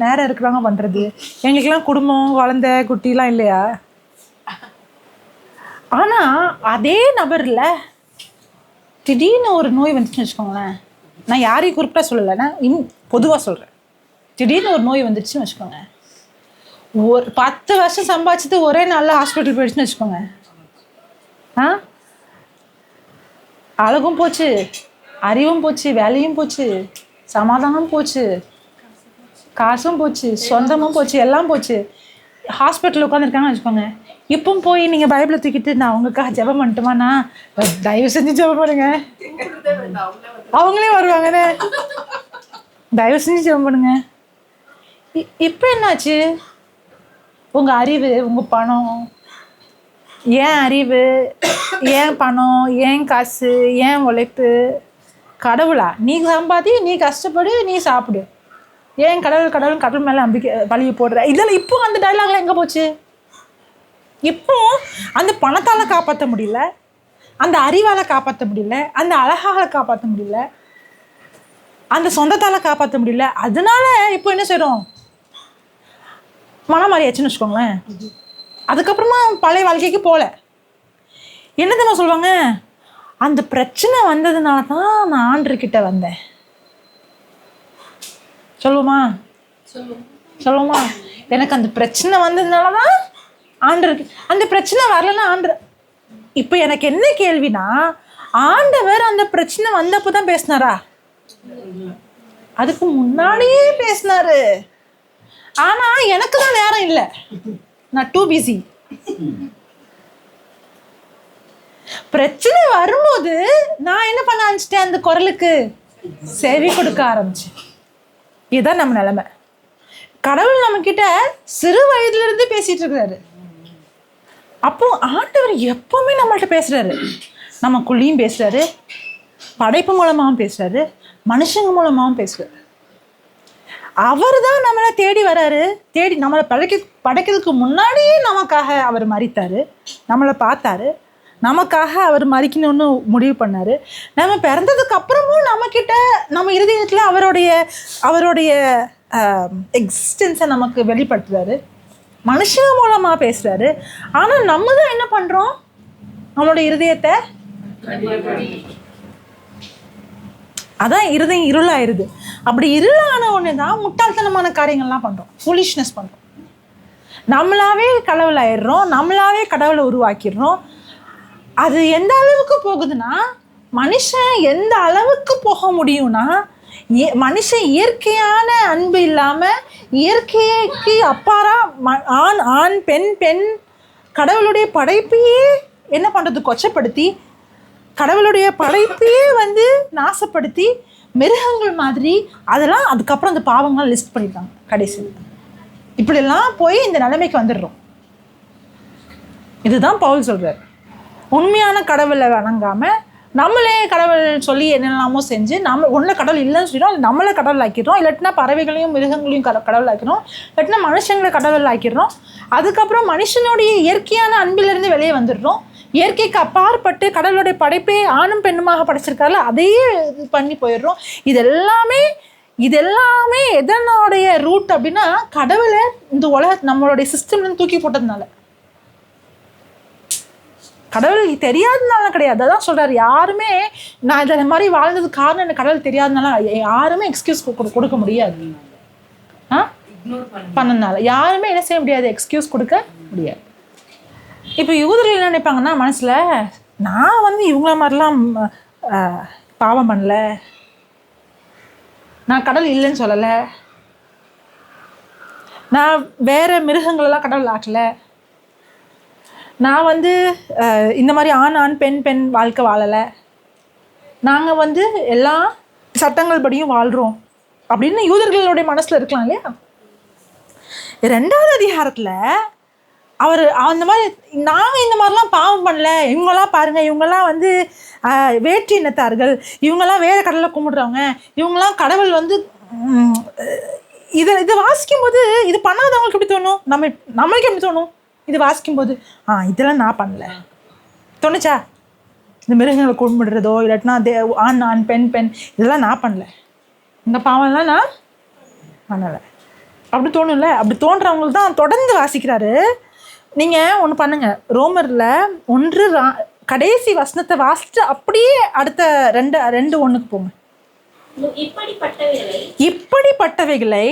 நேரம் இருக்கிறவங்க பண்ணுறது. எங்களுக்கெல்லாம் குடும்பம் குழந்தை குட்டிலாம் இல்லையா? ஆனால் அதே நபரில் திடீர்னு ஒரு நோய் வந்துச்சுன்னு வச்சுக்கோங்களேன், நான் யாரையும் குறிப்பிட்ட சொல்லலை, நான் பொதுவாக சொல்கிறேன். திடீர்னு ஒரு நோய் வந்துடுச்சுன்னு வச்சுக்கோங்க, ஒரு 10 வருஷம் சம்பாதிச்சது ஒரே நாளில் ஹாஸ்பிட்டல் போயிடுச்சுன்னு வச்சுக்கோங்க, அழகும் போச்சு, அறிவும் போச்சு, வேலையும் போச்சு, சமாதானம் போச்சு, காசும் போச்சு, சொந்தமும் போச்சு, எல்லாம் போச்சு. ஹாஸ்பிட்டலில் உட்காந்துருக்காங்கன்னு வச்சுக்கோங்க. இப்போ போய் நீங்கள் பைபிளை தூக்கிட்டு நான் உங்களுக்காக ஜெபம் பண்ணட்டுமாண்ணா, தயவு செஞ்சு ஜெபம் பண்ணுங்க, அவங்களே வருவாங்கண்ணே, தயவு செஞ்சு ஜெபம் பண்ணுங்க. இப்போ என்னாச்சு? உங்கள் அறிவு, உங்கள் பணம், ஏன் அறிவு, ஏன் பணம், ஏன் காசு, ஏன் உழைப்பு, கடவுளா? நீ சம்பாதி, நீ கஷ்டப்படு, நீ சாப்பிடு, ஏன் கடவுள் மேலே நம்பிக்கை பழிய போடுற? இதெல்லாம் இப்போ அந்த டைலாக்லாம் எங்கே போச்சு? இப்போ அந்த பணத்தால் காப்பாற்ற முடியல, அந்த அறிவால் காப்பாற்ற முடியல, அந்த அழகால் காப்பாற்ற முடியல, அந்த சொந்தத்தால் காப்பாற்ற முடியல. அதனால இப்போ என்ன செய்கிறோம்? மனம் மாறியாச்சுன்னு வச்சுக்கோங்களேன். அதுக்கப்புறமா பழைய வாழ்க்கைக்கு போகல. என்ன தெரியுமா சொல்லுவாங்க? அந்த பிரச்சனை வந்ததுனால தான் நான் ஆண்டர்கிட்ட வந்தேன். சொல்லுவோமா? எனக்கு அந்த பிரச்சனை வந்ததுனால தான் ஆண்டருக்கு. அந்த பிரச்சனை வரலன்னா ஆண்டர். இப்போ எனக்கு என்ன கேள்வினா, ஆண்டவர் அந்த பிரச்சனை வந்தப்போ தான் பேசினாரா? அதுக்கு முன்னாடியே பேசினாரு. ஆனா எனக்கு தான் நேரம் இல்லை, நான் டூ பிஸி. பிரச்சனை வரும்போது நான் என்ன பண்ண ஆரம்பிச்சிட்டேன்? அந்த குரலுக்கு செவி கொடுக்க ஆரம்பிச்சேன். இதுதான் நம்ம நிலைமை. கடவுள் நம்ம கிட்ட சிறு வயதுல இருந்து பேசிட்டு இருக்கிறாரு. அப்போ ஆண்டவர் எப்பவுமே நம்மள்ட்ட பேசுறாரு. நமக்குள்ளேயும் பேசுறாரு, படைப்பு மூலமாகவும் பேசுறாரு, மனுஷங்க மூலமாகவும் பேசுறாரு. அவர் தான் நம்மளை தேடி வராரு. தேடி நம்மளை படைக்கிறதுக்கு முன்னாடியே நமக்காக அவர் மரித்தாரு, நம்மளை பார்த்தாரு, நமக்காக அவர் மரிக்கணும்னு முடிவு பண்ணாரு. நம்ம பிறந்ததுக்கு அப்புறமும் நம்மக்கிட்ட நம்ம இருதயத்தில் அவருடைய எக்ஸிஸ்டன்ஸை நமக்கு வெளிப்படுத்துறாரு, மனுஷங்க மூலமாக பேசுகிறாரு. ஆனால் நம்ம தான் என்ன பண்ணுறோம்? நம்மளோட இருதயத்தை, அதான் இருதயம் இருளாயிருது. அப்படி இருளான ஒன்று தான் முட்டாள்தனமான காரியங்கள்லாம் பண்ணுறோம், ஃபூலிஷ்னஸ் பண்ணுறோம். நம்மளாவே கடவுள் ஆயிடுறோம், நம்மளாவே கடவுளை உருவாக்கிடுறோம். அது எந்த அளவுக்கு போகுதுன்னா, மனுஷன் எந்த அளவுக்கு போக முடியும்னா, மனுஷன் இயற்கையான அன்பு இல்லாமல் இயற்கைக்கு அப்பாரா ஆண் பெண் கடவுளுடைய படைப்பையே என்ன பண்ணுறது? கொச்சப்படுத்தி கடவுளுடைய படைப்பையே நாசப்படுத்தி மிருகங்கள் மாதிரி அதெல்லாம் அதுக்கப்புறம் அந்த பாவங்கள் லிஸ்ட் பண்ணிட்டாங்க. கடைசியில் இப்படியெல்லாம் போய் இந்த நிலைமைக்கு வந்துடுறோம். இதுதான் பவுல் சொல்கிறார். உண்மையான கடவுளை வணங்காமல் நம்மளே கடவுள் சொல்லி என்னெல்லாமோ செஞ்சு ஒன்று கடவுள் இல்லைன்னு சொல்லிடும், நம்மளை கடவுள் ஆக்கிடுறோம். இல்லாட்டினா பறவைகளையும் மிருகங்களையும் கடவுள் ஆக்கிடுறோம், இல்லாட்டினா மனுஷங்களை கடவுள் ஆக்கிடுறோம். அதுக்கப்புறம் மனுஷனுடைய இயற்கையான அன்பிலிருந்து வெளியே வந்துடுறோம். இயற்கைக்கு அப்பாற்பட்டு கடவுளுடைய படைப்பே ஆணும் பெண்ணுமாக படைச்சிருக்காருல, அதையே இது பண்ணி போயிடுறோம். இதெல்லாமே எதனுடைய ரூட் அப்படின்னா, கடவுளை இந்த நம்மளுடைய சிஸ்டம்லேருந்து தூக்கி போட்டதுனால. கடவுள் தெரியாததுனால கிடையாது. அதான் சொல்கிறார், யாருமே நான் இதை மாதிரி வாழ்ந்தது காரணம் எனக்கு கடவுள் தெரியாததுனால யாருமே எக்ஸ்கியூஸ் கொடுக்க முடியாது. பண்ணனால யாருமே என்ன செய்ய முடியாது, எக்ஸ்கியூஸ் கொடுக்க முடியாது. இப்போ யூதர்கள் என்ன நினைப்பாங்கன்னா மனசில், நான் இவங்கள மாதிரிலாம் பாவம் பண்ணல, நான் கடவுள் இல்லைன்னு சொல்லலை, நான் வேறு மிருகங்களெல்லாம் கடவுள் ஆக்கலை, நான் இந்த மாதிரி ஆண் பெண் வாழ்க்கை வாழலை, நாங்கள் எல்லா சட்டங்கள் படியும் வாழ்கிறோம் அப்படின்னு யூதர்களுடைய மனசில் இருக்கலாம் இல்லையா. 2வது அதிகாரத்தில் அவர் அந்த மாதிரி, நாங்கள் இந்த மாதிரிலாம் பாவம் பண்ணல, இவங்களாம் பாருங்கள், இவங்கெல்லாம் வேற்று இனத்தார்கள், இவங்கெல்லாம் வேறு கடவுளை கும்பிடுறவங்க, இவங்கெல்லாம் கடவுள் இதை வாசிக்கும்போது இது பண்ணாதவங்களுக்கு எப்படி தோணும், நம்மளுக்கு எப்படி தோணும் இது வாசிக்கும்போது? இதெல்லாம் நான் பண்ணல தோணுச்சா? இந்த மிருகங்களை கும்பிடுறதோ இல்லாட்டினா ஆண் பெண் இதெல்லாம் நான் பண்ணல, இந்த பாவம்லாம் நான் பண்ணலை அப்படி தோணும்ல. அப்படி தோன்றவங்களுக்கு தான் தொடர்ந்து வாசிக்கிறாரு. நீங்கள் ஒன்று பண்ணுங்கள், ரோமரில் 1 கடைசி வசனத்தை வாசிட்டு அப்படியே அடுத்த 2:1 போங்க. இப்படிப்பட்டவைகளை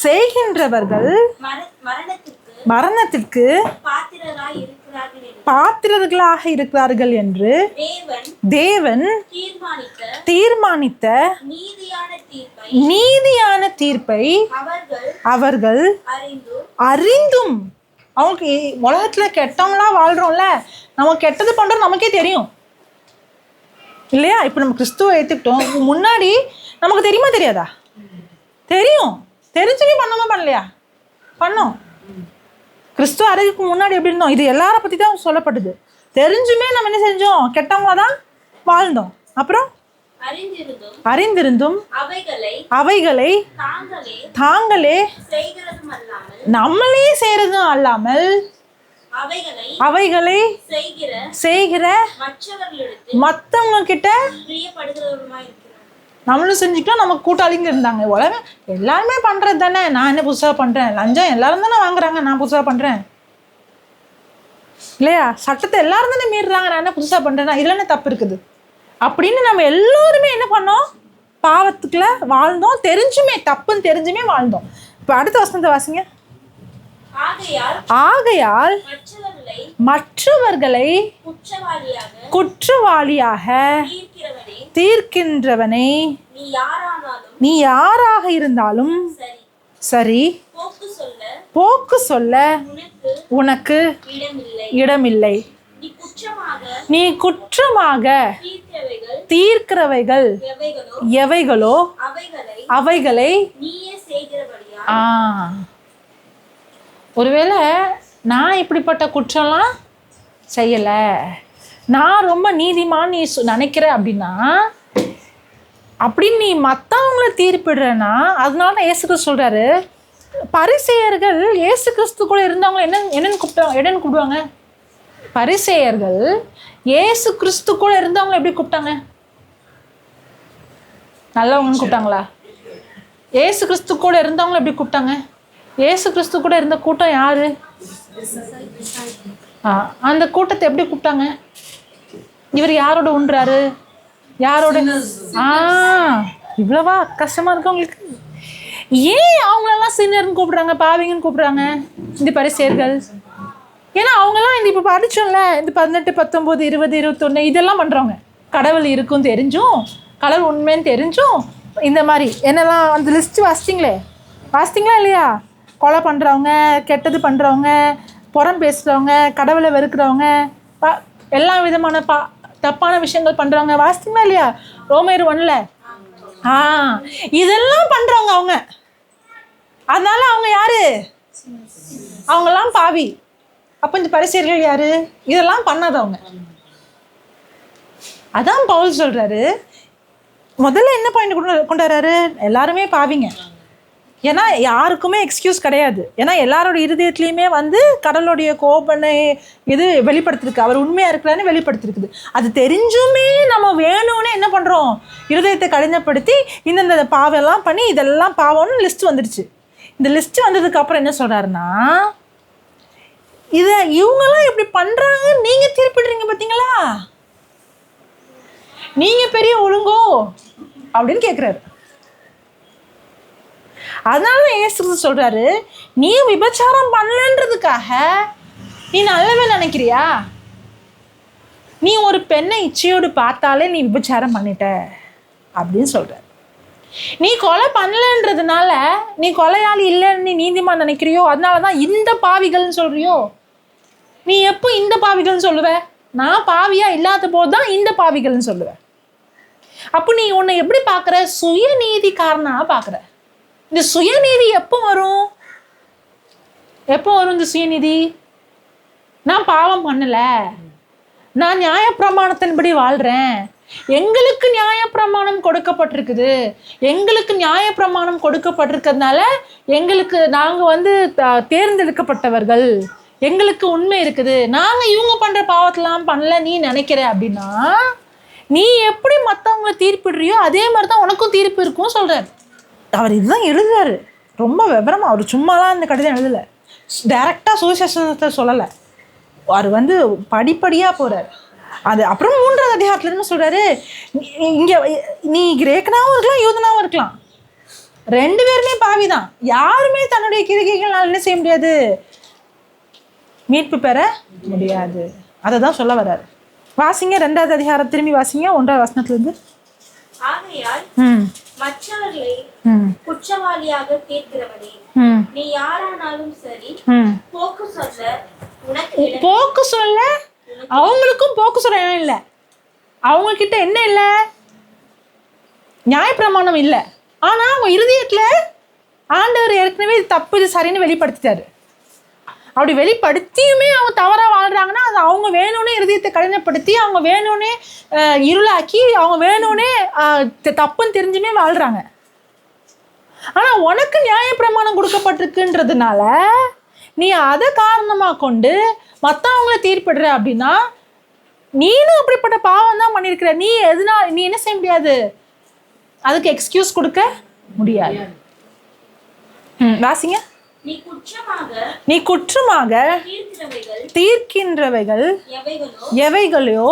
செய்கின்றவர்கள் மரணத்திற்கு பாத்திரர்களாக இருக்கிறார்கள் என்று தேவன் தீர்மானித்த நீதியான தீர்ப்பை அவர்கள் அறிந்தும், அவங்க உலகத்துல கெட்டவங்களா வாழ்றோம்ல, நம்ம கெட்டது பண்றோம் நமக்கே தெரியும் இல்லையா. இப்போ நம்ம கிறிஸ்துவை ஏற்றுக்கிட்டோம், முன்னாடி நமக்கு தெரியுமா தெரியாதா? தெரியும். தெரிஞ்சுமே பண்ணலையா? பண்ணோம். கிறிஸ்துவ அறிவுக்கு முன்னாடி எப்படி இருந்தோம், இது எல்லாரை பற்றி தான் சொல்லப்படுது. தெரிஞ்சுமே நம்ம என்ன செஞ்சோம், கெட்டவங்களா தான் வாழ்ந்தோம். அப்புறம் அறிந்திருந்தும் அவைகளை தாங்களே நம்மளே செய்யறதும் அல்லாமல் அவைகளை செய்கிற மற்றவங்க கிட்ட நம்மளும் செஞ்சுக்கிட்டோம். நமக்கு கூட்டாளிங்க இருந்தாங்க. உலகம் எல்லாருமே பண்ணுறது தானே, நான் என்ன புதுசாக பண்ணுறேன், லஞ்சம் எல்லாரும் தானே வாங்குறாங்க, நான் புதுசாக பண்ணுறேன் இல்லையா, சட்டத்தை எல்லாரும் தானே மீறுறாங்க, நான் என்ன புதுசாக பண்ணுறேன்னா இதில் என்ன தப்பு இருக்குது அப்படின்னு நம்ம எல்லோருமே என்ன பண்ணோம், பாவத்துக்குள்ள வாழ்ந்தோம். தெரிஞ்சுமே, தப்புன்னு தெரிஞ்சுமே வாழ்ந்தோம். இப்போ அடுத்த வசனத்தை வாசிங்க. ஆகையால் மற்றவர்களை குற்றவாளியாக தீர்க்கின்றவனை நீ யாராக இருந்தாலும் சரி, போக்கு சொல்ல உனக்கு இடமில்லை. நீ குற்றமாக தீர்க்கிறவைகள் எவைகளோ அவைகளை ஒருவேளை நான் இப்படிப்பட்ட குற்றம்லாம் செய்யலை, நான் ரொம்ப நீதிமான் நீ நினைக்கிற அப்படின்னா, அப்படின்னு நீ மற்றவங்கள தீர்ப்பிடுறேன்னா, அதனால தான் இயேசு கிறிஸ்து சொல்கிறாரு, பரிசேயர்கள் இயேசு கிறிஸ்து கூட இருந்தவங்க என்னன்னு கூப்பிடுவாங்க? பரிசேயர்கள் இயேசு கிறிஸ்து கூட இருந்தவங்க எப்படி கூப்பிட்டாங்க? நல்லவங்கன்னு கூப்பிட்டாங்களா? இயேசு கிறிஸ்து கூட இருந்தவங்க எப்படி கூப்பிட்டாங்க? இயேசு கிறிஸ்து கூட இருந்த கூட்டம் யாரு? அந்த கூட்டத்தை எப்படி கூப்பிட்டாங்க? இவர் யாரோட உண்றாரு, யாரோட? இவ்வளவா கஷ்டமா இருக்கு உங்களுக்கு? ஏன் அவங்களெல்லாம் சின்னர்னு கூப்பிடுறாங்க, பாவிங்கன்னு கூப்பிடுறாங்க இந்த பரிசேயர்கள்? ஏன்னா அவங்கெல்லாம் இப்போ படிச்சோம்ல, இந்த 18, 19, 20, 21 இதெல்லாம் பண்றவங்க. கடவுள் இருக்கும் தெரிஞ்சும், கடவுள் உண்மைன்னு தெரிஞ்சும், இந்த மாதிரி என்னெல்லாம் அந்த லிஸ்ட் வாசிச்சிங்களா இல்லையா? கொலை பண்ணுறவங்க, கெட்டது பண்ணுறவங்க, புறம் பேசுகிறவங்க, கடவுளை வெறுக்கிறவங்க, எல்லா விதமான தப்பான விஷயங்கள் பண்ணுறவங்க வாசிச்சிங்களா இல்லையா? ரோமர் 1ல் இதெல்லாம் பண்ணுறவங்க அவங்க. அதனால அவங்க யாரு? அவங்கெல்லாம் பாவி. அப்போ இந்த பரிசேயர்கள் யாரு? இதெல்லாம் பண்ணாதவங்க. அதான் பவுல் சொல்றாரு, முதல்ல என்ன பாயிண்ட் கொண்டு வர்றாரு, எல்லாருமே பாவிங்க. ஏன்னா யாருக்குமே எக்ஸ்கியூஸ் கிடையாது. ஏன்னா எல்லாரோட இருதயத்துலேயுமே கடவுளுடைய கோபனை இது வெளிப்படுத்திருக்கு, அவர் உண்மையாக இருக்கிறான்னு வெளிப்படுத்திருக்குது. அது தெரிஞ்சுமே நம்ம வேணும்னு என்ன பண்ணுறோம், இருதயத்தை கடினப்படுத்தி இந்தந்த பாவெல்லாம் பண்ணி இதெல்லாம் பாவம்னு லிஸ்ட் வந்துடுச்சு. இந்த லிஸ்ட் வந்ததுக்கு அப்புறம் என்ன சொல்கிறாருன்னா, இதை இவங்கெல்லாம் எப்படி பண்ணுறாங்க நீங்கள் தீர்ப்பிடுறீங்க பார்த்தீங்களா, நீங்கள் பெரிய ஒழுங்கோ அப்படின்னு கேட்குறாரு. அதனால இயேசு கிறிஸ்து சொல்றாரு, நீ விபச்சாரம் பண்ணலன்றதுக்காக நீ நல்லவே நினைக்கிறியா? நீ ஒரு பெண்ணை இச்சையோடு பார்த்தாலே நீ விபச்சாரம் பண்ணிட்ட அப்படின்னு சொல்ற. நீ கொலை பண்ணலன்றதுனால நீ கொலையாளி இல்லைன்னு நீ நீதிமான் நினைக்கிறியோ, அதனாலதான் இந்த பாவிகள்னு சொல்றியோ. நீ எப்போ இந்த பாவிகள்னு சொல்லுவ? நான் பாவியா இல்லாத போதுதான் இந்த பாவிகள்னு சொல்லுவேன். அப்போ நீ உன்னை எப்படி பார்க்குற? சுயநீதிக்காரனா பார்க்குற. இந்த சுயநீதி எப்போ வரும்? எப்போ வரும் இந்த சுயநீதி? நான் பாவம் பண்ணலை, நான் நியாயப்பிரமாணத்தின்படி வாழ்கிறேன், எங்களுக்கு நியாயப்பிரமாணம் கொடுக்கப்பட்டிருக்குது, எங்களுக்கு நியாயப்பிரமாணம் கொடுக்கப்பட்டிருக்கிறதுனால எங்களுக்கு நாங்கள் தேர்ந்தெடுக்கப்பட்டவர்கள், எங்களுக்கு உண்மை இருக்குது, நாங்கள் இவங்க பண்ணுற பாவத்தெல்லாம் பண்ணல நீ நினைக்கிற அப்படின்னா, நீ எப்படி மற்றவங்களை தீர்ப்பிடுறியோ அதே மாதிரி தான் உனக்கும் தீர்ப்பு இருக்கும் சொல்கிறார். அவர் இதுதான் எழுதுறாரு, ரொம்ப விவரமாக. அவர் சும்மாலாம் இந்த கடிதம் எழுதலை, டைரெக்டாக சுவிசேஷத்தை சொல்லலை. அவர் படிப்படியாக போகிறார். அது அப்புறம் 3வது அதிகாரத்துலேருந்து சொல்கிறாரு, இங்கே நீ கிரேக்கனாகவும் இருக்கலாம், யூதனாகவும் இருக்கலாம், 2 பேருமே பாவி தான். யாருமே தன்னுடைய கிரிகைகளால் என்ன செய்ய முடியாது? மீட்பு பெற முடியாது. அதை தான் சொல்ல வர்றாரு. வாசிங்க 2வது அதிகாரம், திரும்பி வாசிங்க 1வது வசனத்திலிருந்து. ஆகையால் மற்றவர்களை குற்றவாளியாக தீர்க்கிறவனே, நீ யாரானாலும் சரி, போக்கு சொல்ல அவங்களுக்கும் போக்கு சொல்ல இடம் இல்லை. அவங்க கிட்ட என்ன இல்லை? நியாயப்பிரமாணம் இல்லை. ஆனா அவங்க இருதயத்துல ஆண்டவர் ஏற்கனவே தப்பு இது சரின்னு வெளிப்படுத்திட்டாரு. அப்படி வெளிப்படுத்தியுமே அவங்க தவறா வாழ்றாங்கன்னா அது அவங்க வேணும்னே இருதயத்தை கடினப்படுத்தி, அவங்க வேணும்னே இருளாக்கி, அவங்க வேணும்னே தப்புன்னு தெரிஞ்சுமே வாழ்றாங்க. ஆனா உனக்கு நியாயப்பிரமாணம் கொடுக்கப்பட்டிருக்குன்றதுனால நீ அதை காரணமாக கொண்டு மற்றவங்கள தீர்ப்பிடுற அப்படின்னா நீனும் அப்படிப்பட்ட பாவம் தான் பண்ணியிருக்கிற. நீ என்ன செய்ய முடியாது? அதுக்கு எக்ஸ்கியூஸ் கொடுக்க முடியாது. வாசிங்க. நீ குற்றமாக தீர்க்கின்றவைகள் எவைகளோ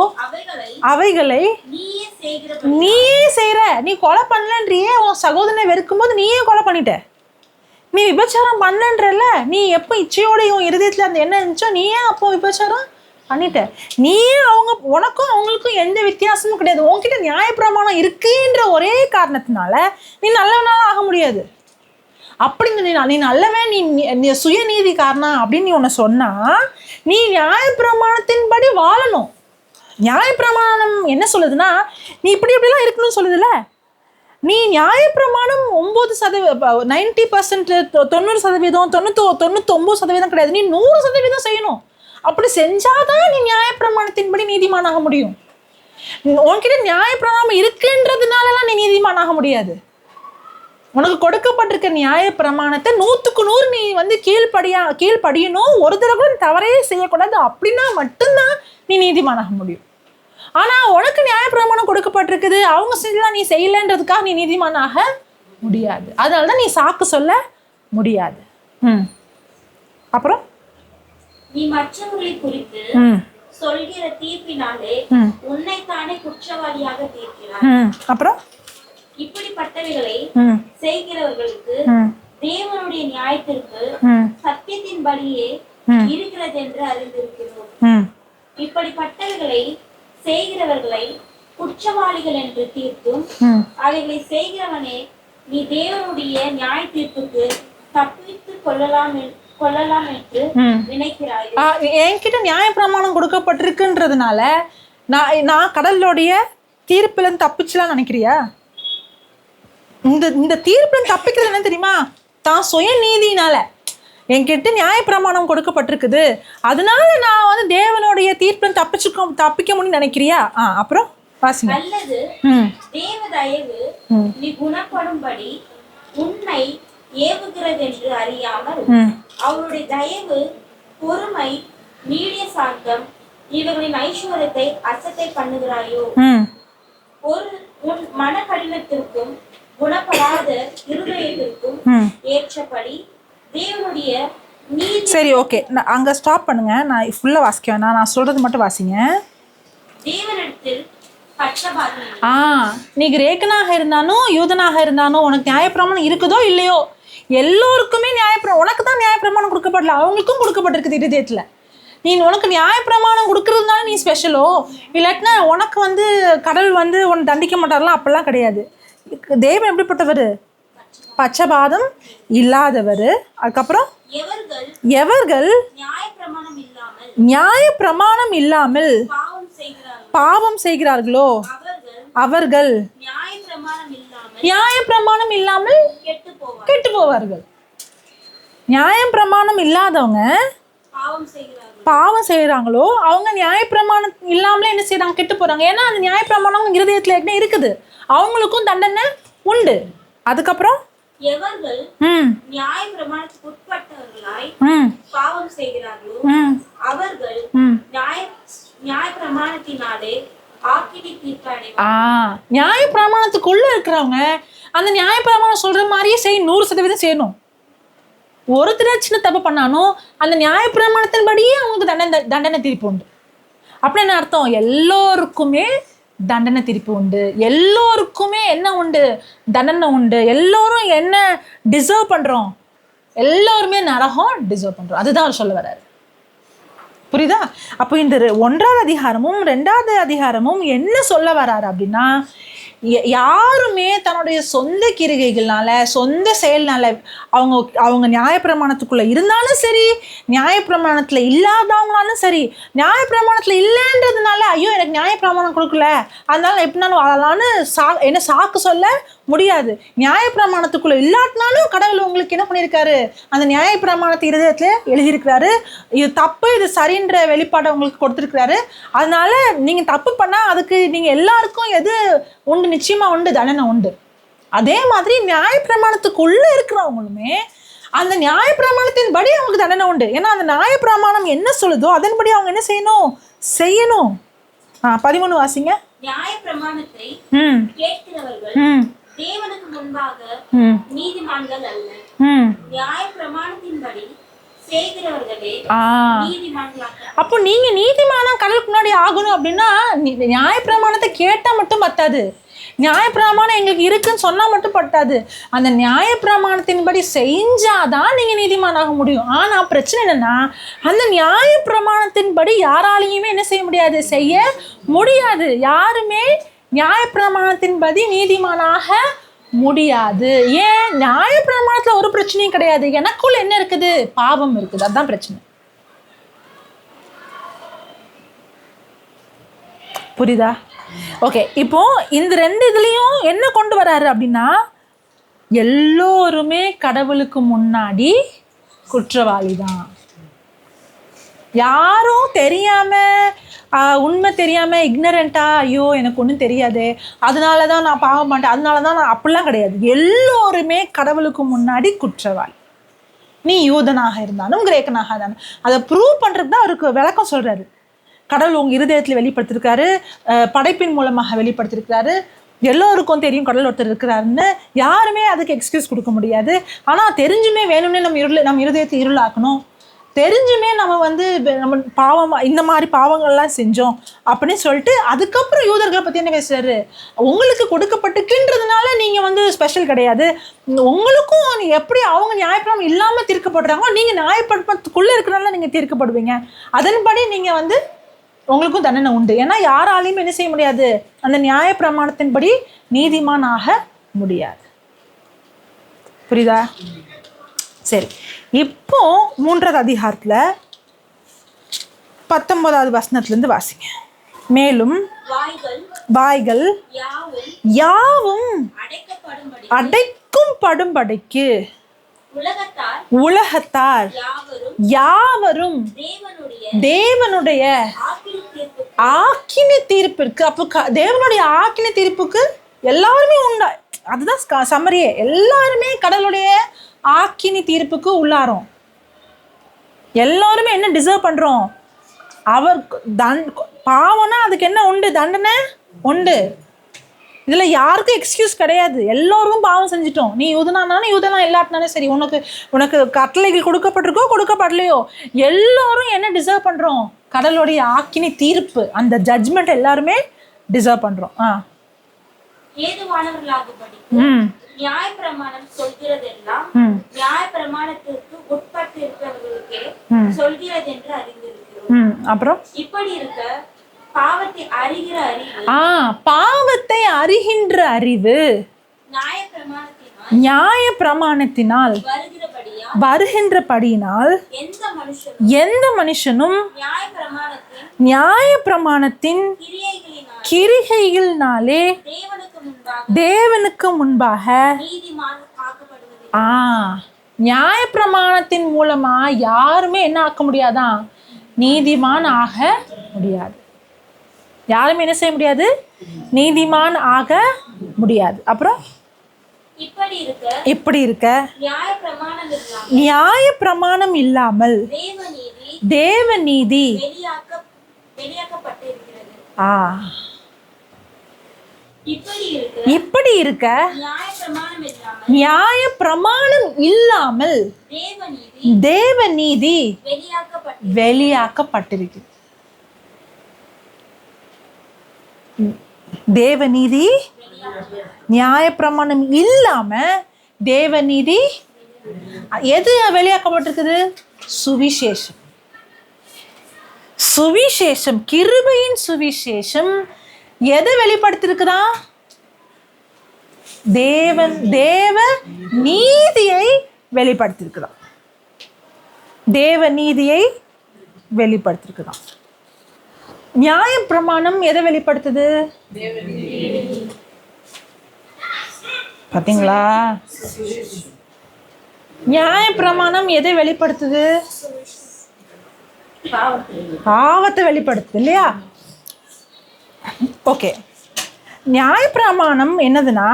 அவைகளை நீயே செய்யற. நீ கொலை பண்ணலன்றியே, உன் சகோதரனை வெறுக்கும் போது நீயே கொலை பண்ணிட்ட. நீ விபச்சாரம் பண்ணன்றல, நீ எப்போ இச்சையோட உன் இருதயத்தில் அந்த என்ன இருந்துச்சோ நீயே அப்போ விபச்சாரம் பண்ணிட்ட. நீயே உனக்கும் அவங்களுக்கும் எந்த வித்தியாசமும் கிடையாது. உன்கிட்ட நியாயப்பிரமாணம் இருக்குன்ற ஒரே காரணத்தினால நீ நல்லவனால ஆக முடியாது. அப்படின்னு நீ நல்லவன், நீ சுயநீதிக்காரனா அப்படின்னு நீ உன்னை சொன்னா நீ நியாயப்பிரமாணத்தின்படி வாழணும். நியாயப்பிரமாணம் என்ன சொல்லுதுன்னா நீ இப்படிலாம் இருக்கணும்னு சொல்லுதுல்ல. நீ நியாயப்பிரமாணம் 90%, 90%, 99% கிடையாது. நீ 100% செய்யணும். அப்படி செஞ்சாதான் நீ நியாயப்பிரமாணத்தின்படி நீதிமானாக முடியும். உன்கிட்ட நியாயப்பிரமாணம் இருக்குன்றதுனாலலாம் நீ நீதிமானாக முடியாது. உனக்கு கொடுக்கப்பட்டிருக்க நியாயப்பிரமாணத்தை 100க்கு 100 நீ கீழ்ப்படியணும். ஒரு தடவை கூட தவறே செய்யக்கூடாது. அப்படின்னா மட்டும்தான் நீ நீதிமானாக முடியும். ஆனால் உனக்கு நியாயப்பிரமாணம் கொடுக்கப்பட்டிருக்குது, அவங்க செஞ்சலாம் நீ செய்யலைன்றதுக்காக நீ நீதிமானாக முடியாது. அதனால தான் நீ சாக்கு சொல்ல முடியாது. அப்புறம் நீ மற்றவர்களை குறித்து சொல்கிற தீர்ப்பினாலே உன்னைத்தானே குற்றவாளியாக தீர்க்கிறாய். அப்புறம் இப்படிப்பட்டவைகளை செய்கிறவர்களுக்கு தேவனுடைய நியாயத்திற்கு சத்தியத்தின்படியே இருக்கிறது என்று அறிந்திருக்கிறோம். இப்படிப்பட்டவைகளை செய்கிறவர்களை குற்றவாளிகள் என்று தீர்த்தும் அவைகளை செய்கிறவனே நீ தேவனுடைய நியாய தீர்ப்புக்கு தப்பித்துக் கொள்ளலாம் என்று நினைக்கிறாய். என்கிட்ட நியாயப்பிரமாணம் கொடுக்கப்பட்டிருக்குன்றதுனால நான் கடலுடைய தீர்ப்புல தப்பிச்சுலாம் நினைக்கிறியா? இந்த தீர்ப்புல தப்பிக்கிறது என்ன தெரியுமா? தான் சுயநீதினால என்கிட்ட நியாயப்பிரமாணம் கொடுக்கப்பட்டிருக்குது, அதனால நான் தேவனுடைய தீர்ப்புல தப்பிக்க முடியும்னு நினைக்கிறியா? அப்புறம் வாசிங்க. அல்லது தேவ தயவு நீ குணப்படும்படி உன்னை ஏவுகிறது என்று அறியாமல் அவருடைய தயவு, பொறுமை, நீடிய சாந்தம் இவர்களின் ஐஸ்வர்யத்தை அசட்டை பண்ணுகிறாயோ? உன் மன கடினத்திற்கும் குணப்படாத இருதயத்திற்கும் ஏற்றபடி தேவனுடைய நீதி. சரி, ஓகே, நான் அங்கே ஸ்டாப் பண்ணுங்க. நான் ஃபுல்லாக வாசிக்க வேணாம், நான் சொல்றது மட்டும் வாசிங்க. தேவனிடத்தில் பட்சபாதம். நீ கிரேக்கனாக இருந்தாலும் யூதனாக இருந்தாலும் உனக்கு நியாயப்பிரமாணம் இருக்குதோ இல்லையோ, எல்லோருக்குமே உனக்கு தான் நியாயப்பிரமாணம் கொடுக்கப்படல, அவங்களுக்கும் கொடுக்கப்பட்டிருக்குது இருதயத்தில். நீ உனக்கு நியாயப்பிரமாணம் கொடுக்கறதுனால நீ ஸ்பெஷலோ, இல்லாட்டினா உனக்கு வந்து கடவுள் வந்து உன்னை தண்டிக்க மாட்டார்லாம், அப்படிலாம் கிடையாது. தேவன் எப்படிப்பட்டவர்? பட்சபாதம் இல்லாதவர். அதுக்கப்புறம் எவர்கள் நியாயப்பிரமாணம் இல்லாமல் பாவம் செய்கிறார்களோ அவர்கள் நியாயப்பிரமாணம் இல்லாமல் கெட்டு போவார்கள். நியாயப்பிரமாணம் இல்லாதவங்க பாவம் செய்கிறாங்களோ அவங்க நியாயப்பிரமாணம் இல்லாமலே என்ன செய்யறாங்க? கெட்டு போறாங்க. ஏன்னா அந்த நியாயப்பிரமாணம் இருதயத்தில் ஏற்கனவே இருக்குது, அவங்களுக்கும் தண்டனை உண்டு. அதுக்கப்புறம் எவர்கள் நியாயப்பிரமாணத்துக்கு உட்பட்டவர்களாய் பாவம் செய்கிறார்களோ அவர்கள் நியாயப்பிரமாணத்தினாலே ஆக்கினை தீர்ப்படைவார்கள். நியாயப்பிரமாணத்துக்குள்ள இருக்கிறவங்க அந்த நியாயப்பிரமாணம் சொல்ற மாதிரியே 100% செய்யணும். ஒருத்தர் சின்ன தப்பு பண்ணாலும் அந்த நியாயப்பிரமாணத்தின்படியே அவங்களுக்கு தண்டனை தீர்ப்பு உண்டு. அப்படி என்ன அர்த்தம்? எல்லோருக்குமே தண்டனை தீர்ப்பு உண்டு, எல்லோருக்குமே என்ன உண்டு? தண்டனை உண்டு. எல்லோரும் என்ன டிசர்வ் பண்றோம்? எல்லோருமே நரகம் டிசர்வ் பண்றோம். அதுதான் அவர் சொல்ல வர்றாரு. புரியுதா? அப்போ இந்த 1வது அதிகாரமும் 2வது அதிகாரமும் என்ன சொல்ல வர்றாரு அப்படின்னா, யாருமே தன்னுடைய சொந்த கிரிகைகள்னால சொந்த செயல்னால அவங்க நியாயப்பிரமாணத்துக்குள்ள இருந்தாலும் சரி, நியாயப்பிரமாணத்துல இல்லாதவங்களாலும் சரி, நியாயப்பிரமாணத்துல இல்லைன்றதுனால ஐயோ எனக்கு நியாயப்பிரமாணம் கொடுக்கல அதனால எப்படினாலும் வாழலான்னு என்ன சாக்கு சொல்ல முடியாது. நியாயப்பிரமாணத்துக்குள்ள இல்லாட்டினாலும் கடவுள் உங்களுக்கு என்ன பண்ணியிருக்காரு? அந்த நியாயப்பிரமாணத்தை இருதயத்துல எழுதியிருக்கிறாரு. இது தப்பு இது சரின்ற வெளிப்பாடை உங்களுக்கு கொடுத்துருக்கிறாரு. அதனால நீங்க தப்பு பண்ணா அதுக்கு நீங்க எல்லாருக்கும் எது உண்டு? நிச்சயமா உண்டு, தண்டனை உண்டு. அதே மாதிரி நியாயப்பிரமாணத்துக்குள்ள இருக்கிறவங்களுமே அந்த நியாயப்பிரமாணத்தின் படி அவங்களுக்கு தண்டனை உண்டு. ஏன்னா அந்த நியாயப்பிரமாணம் என்ன சொல்லுதோ அதன்படி அவங்க என்ன செய்யணும். 13 வாசிங்க. நியாயப்பிரமாணத்தை கேட்கிறவர்கள் தேவனுக்கு முன்பாக நீதிமான்கள் அல்ல, நியாயப்பிரமாணத்தின்படி செய்கிறவர்களே நீதிமான்களாக. அப்போ நீங்க நீதிமானா கடவுளுக்கு முன்னாடி ஆகணும் அப்படின்னா நியாயப்பிரமாணத்தை கேட்டா மட்டும் பத்தாது, நியாயப்பிரமாணம் எங்களுக்கு இருக்குன்னு சொன்னா மட்டும் பத்தாது, அந்த நியாயப்பிரமாணத்தின்படி செஞ்சாதான் நீங்க நீதிமானாக முடியும். ஆனா பிரச்சனை என்னன்னா அந்த நியாயப்பிரமாணத்தின்படி யாராலையுமே என்ன செய்ய முடியாது? செய்ய முடியாது. யாருமே நியாயப்பிரமாணத்தின்படி நீதிமானாக முடியாது. ஏன்? நியாயப்பிரமாணத்துல ஒரு பிரச்சனையும் கிடையாது, எனக்குள்ள என்ன இருக்குது? பாவம் இருக்குது. அதுதான் பிரச்சனை. புரியுதா? ஓகே, இப்போ இந்த 2 இதுலயும் என்ன கொண்டு வராரு அப்படின்னா, எல்லோருமே கடவுளுக்கு முன்னாடி குற்றவாளி தான். யாரும் தெரியாம உண்மை தெரியாம இக்னரண்டா ஐயோ எனக்கு ஒன்றும் தெரியாது அதனால தான் நான் பாவம் மாட்டேன் அதனால தான் நான், அப்படிலாம் கிடையாது. எல்லோருமே கடவுளுக்கு முன்னாடி குற்றவாளி. நீ யூதனாக இருந்தாலும் கிரேக்கனாக இருந்தாலும் அதை ப்ரூவ் பண்ணுறது தான் அவருக்கு விளக்கம் சொல்கிறாரு. கடவுள் உங்கள் இருதயத்தில் வெளிப்படுத்திருக்காரு, படைப்பின் மூலமாக வெளிப்படுத்திருக்கிறாரு. எல்லோருக்கும் தெரியும் கடவுள் ஒருத்தர் இருக்கிறாருன்னு. யாருமே அதுக்கு எக்ஸ்கியூஸ் கொடுக்க முடியாது. ஆனால் தெரிஞ்சுமே வேணும்னே நம்ம இருதயத்தை இருளாக்கணும், தெரிஞ்சுமே நம்ம பாவம் இந்த மாதிரி பாவங்கள்லாம் செஞ்சோம் அப்படின்னு சொல்லிட்டு அதுக்கப்புறம் யூதர்களை பற்றி என்ன பேசுறாரு? உங்களுக்கு கொடுக்கப்பட்டுக்குன்றதுனால நீங்கள் ஸ்பெஷல் கிடையாது, உங்களுக்கும் எப்படி அவங்க நியாயப்பிரமாணம் இல்லாமல் தீர்க்கப்படுறாங்களோ நீங்கள் நியாயப்படுத்துக்குள்ளே இருக்கிறனால நீங்கள் தீர்க்கப்படுவீங்க. அதன்படி நீங்கள் உங்களுக்கும் தண்டனை உண்டு. ஏன்னா யாராலையும் என்ன செய்ய முடியாது? அந்த நியாயப்பிரமாணத்தின்படி நீதிமானாக முடியாது. புரியுதா? சரி, இப்போ 3வது அதிகாரத்தில் 19வது வசனத்திலிருந்து வாசிங்க. மேலும் வாய்கள் யாவும் அடைக்கும் படும்படிக்கு உலகத்தார் யாவரும் தேவனுடைய ஆக்கினை தீர்ப்பிற்கு, அப்போ தேவனுடைய ஆக்கினை தீர்ப்புக்கு எல்லாருமே உண்டா. அதுதான் சம்மரியே. எல்லாருமே கடவுளுடைய ஆக்கினி தீர்ப்புக்கு உள்ளாரோம். எல்லாருமே என்ன டிசர்வ் பண்றோம்? அவர் பாவம்னா அதுக்கு என்ன உண்டு? தண்டனை உண்டு. இதுல யாருக்கும் எக்ஸ்கியூஸ் கிடையாது. எல்லோரும் பாவம் செஞ்சிட்டோம். நீ யூதனானாலும் யூதனா இல்லாட்டினாலும் சரி, உனக்கு கட்டளைகள் கொடுக்கப்பட்டிருக்கோ கொடுக்கப்படலையோ, எல்லோரும் என்ன டிசர்வ் பண்றோம்? கடவுளுடைய ஆக்கினி தீர்ப்பு, அந்த ஜட்ஜ்மெண்ட் எல்லாருமே டிசர்வ் பண்றோம். நியாயப்பிரமாணம் சொல்கிறதெல்லாம் நியாயப்பிரமாணத்திற்கு உட்பட்டு இருக்கிறவர்களுக்கே சொல்கிறது என்று அறிந்திருக்கிறோம். அப்புறம் இப்படி இருக்க பாவத்தை அறிகிற அறிவு பாவத்தை அறிகின்ற அறிவு நியாயப்பிரமாணத்தினால் வருகின்றபடியினால் எந்த மனுஷனும் நியாயப்பிரமாணத்தின் கிரிகைகளினாலே தேவனுக்கு முன்பாக நியாயப்பிரமாணத்தின் மூலமா யாருமே என்ன ஆக்க முடியாதான்? நீதிமான் ஆக முடியாது. யாருமே என்ன செய்ய முடியாது? நீதிமான் ஆக முடியாது. அப்புறம் இப்படி இருக்க நியாய பிரமாணம் இல்லாமல் தேவ நீதி இப்படி இருக்க நியாய பிரமாணம் இல்லாமல் தேவ நீதி வெளியாக்கப்பட்டிருக்கிறது. தேவநீதி நியாயப்பிரமாணம் இல்லாம தேவநீதி எது வெளியாக்கப்பட்டிருக்குது? சுவிசேஷம். சுவிசேஷம், கிருபையின் சுவிசேஷம் எதை வெளிப்படுத்திருக்குதா? தேவ நீதியை வெளிப்படுத்திருக்குதா. தேவ நீதியை வெளிப்படுத்திருக்குதா. நியாய பிரமாணம் எதை வெளிப்படுத்துது? பாத்தீங்களா? நியாய பிரமாணம் எதை வெளிப்படுத்துது? பாவத்தை வெளிப்படுத்துது இல்லையா? ஓகே, நியாய பிரமாணம் என்னதுன்னா,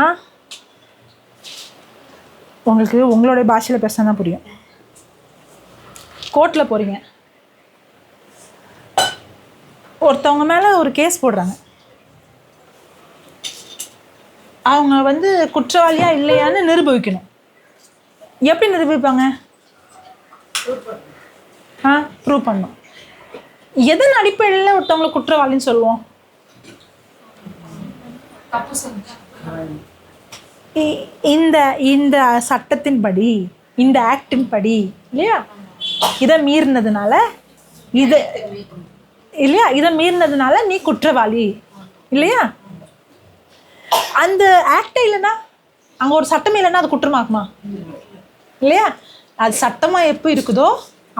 உங்களுக்கு உங்களுடைய பாஷையில பேசினா புரியும். கோர்ட்ல போறீங்க, ஒருத்தவங்க மேலே ஒரு கேஸ் போடுறாங்க. அவங்க குற்றவாளியா இல்லையான்னு நிரூபிக்கணும். எப்படி நிரூபிப்பாங்க? ப்ரூவ் பண்ணணும். எதன் அடிப்படையில் ஒருத்தவங்களை குற்றவாளின்னு சொல்லுவோம்? இந்த சட்டத்தின்படி, இந்த ஆக்டின் படி இல்லையா, இதை மீறினதுனால இதை மீறினதுனால நீ குற்றவாளி இல்லையா? அந்த ஆக்டே இல்லைன்னா, அங்கே ஒரு சட்டமே இல்லைன்னா அது குற்றமாகுமா? இல்லையா? அது சட்டமாக எப்போ இருக்குதோ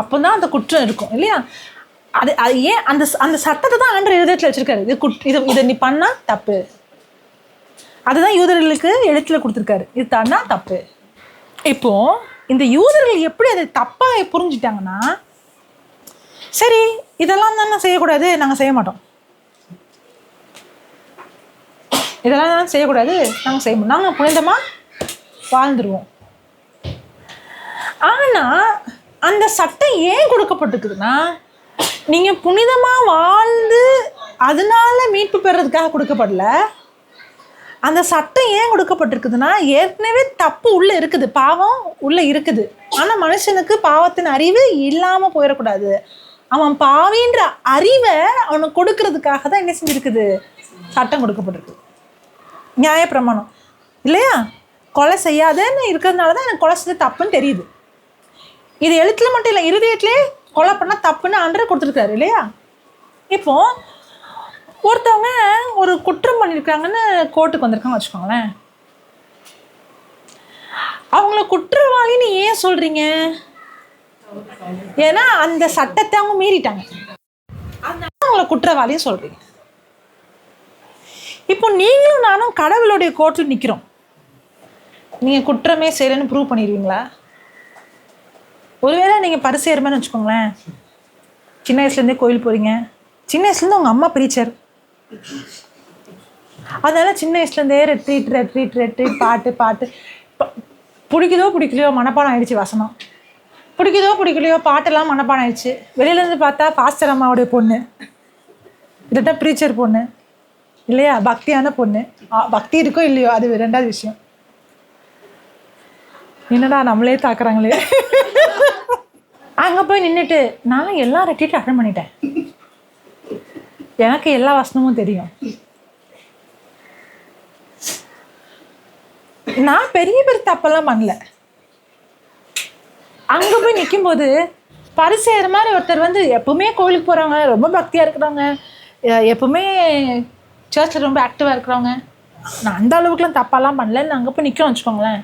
அப்போ தான் அந்த குற்றம் இருக்கும் இல்லையா? அது ஏன் அந்த சட்டத்தை தான் ஆண்டவர் எழுதத்தில் வச்சிருக்காரு. இதை நீ பண்ணா தப்பு. அதுதான் யூதர்களுக்கு எழுத்துல கொடுத்துருக்காரு, இது தானா தப்பு. இப்போ இந்த யூதர்கள் எப்படி அதை தப்பாக புரிஞ்சுட்டாங்கன்னா, சரி இதெல்லாம் தானே செய்யக்கூடாது, நாங்கள் செய்ய மாட்டோம். இதெல்லாம் தான் செய்யக்கூடாது, நாங்கள் செய்ய மாட்டோம், நாங்கள் புனிதமாக வாழ்ந்துருவோம். ஆனால் அந்த சட்டம் ஏன் கொடுக்கப்பட்டிருக்குதுன்னா, நீங்கள் புனிதமாக வாழ்ந்து அதனால மீட்பு பெறதுக்காக கொடுக்கப்படல. அந்த சட்டம் ஏன் கொடுக்கப்பட்டிருக்குதுன்னா, ஏற்கனவே தப்பு உள்ளே இருக்குது, பாவம் உள்ளே இருக்குது. ஆனால் மனுஷனுக்கு பாவத்தின் அறிவு இல்லாமல் போயிடக்கூடாது. அவன் பாவின்ற அறிவை அவனுக்கு கொடுக்கறதுக்காக தான் என்ன செஞ்சுருக்குது, சட்டம் கொடுக்கப்பட்டிருக்கு. நியாயப்பிரமாணம் இல்லையா? கொலை செய்யாதன்னு இருக்கிறதுனால தான் எனக்கு கொலை செய்ய தப்புன்னு தெரியுது. இது எழுத்துல மட்டும் இல்லை, இருதயத்திலே கொலை பண்ணால் தப்புன்னு ஆண்டவர் கொடுத்துருக்காரு இல்லையா? இப்போ ஒருத்தவங்க ஒரு குற்றம் பண்ணியிருக்காங்கன்னு கோர்ட்டுக்கு வந்திருக்காங்க வச்சுக்கோங்களேன். அவங்கள குற்றவாளின்னு ஏன் சொல்றீங்க? ஏன்னா அந்த சட்டத்தை அவங்க மீறிட்டாங்க, அதனால அவங்கள குற்றவாளின்னு சொல்றீங்க. இப்போ நீங்களும் நானும் கடவுளுடைய கோர்ட்டில் நிற்கிறோம். நீங்கள் குற்றமே செய்யலைன்னு ப்ரூவ் பண்ணிடுவீங்களா? ஒருவேளை நீங்கள் பரிசேருமேன்னு வச்சுக்கோங்களேன். சின்ன வயசுலேருந்தே கோயில் போகிறீங்க, சின்ன வயசுலேருந்து உங்கள் அம்மா ப்ரீச்சர், அதனால சின்ன வயசுலேருந்தே ரெட்ரீட் பாட்டு பிடிக்குதோ பிடிக்கலையோ மனப்பாடம் ஆயிடுச்சு. வசனம் பிடிக்குதோ பிடிக்கலையோ பாட்டெல்லாம் மனப்பாடம் ஆயிடுச்சு. வெளியிலேருந்து பார்த்தா பாஸ்டர் அம்மாவுடைய பொண்ணு, இதான் ப்ரீச்சர் பொண்ணு இல்லையா? பக்தியான பொண்ணு. பக்தி இருக்கோ இல்லையோ அது ரெண்டாவது விஷயம். என்னடா நம்மளே தாக்குறாங்களே. அங்கே போய் நின்றுட்டு நான் எல்லா ரெட்ரீட்டும் அட்டன் பண்ணிட்டேன், எனக்கு எல்லா வசனமும் தெரியும். நான் பெரிய பெரிய தப்பெல்லாம் பண்ணல. அங்கே போய் நிற்கும்போது பரிசேயர் மாதிரி ஒருத்தர் வந்து எப்பவுமே கோவிலுக்கு போகிறவங்க, ரொம்ப பக்தியாக இருக்கிறவங்க, எப்பவுமே சர்ச்சில் ரொம்ப ஆக்டிவாக இருக்கிறவங்க, நான் அந்த அளவுக்குலாம் தப்பாலாம் பண்ணலன்னு அங்கே போய் நிற்கிறோம் வச்சுக்கோங்களேன்.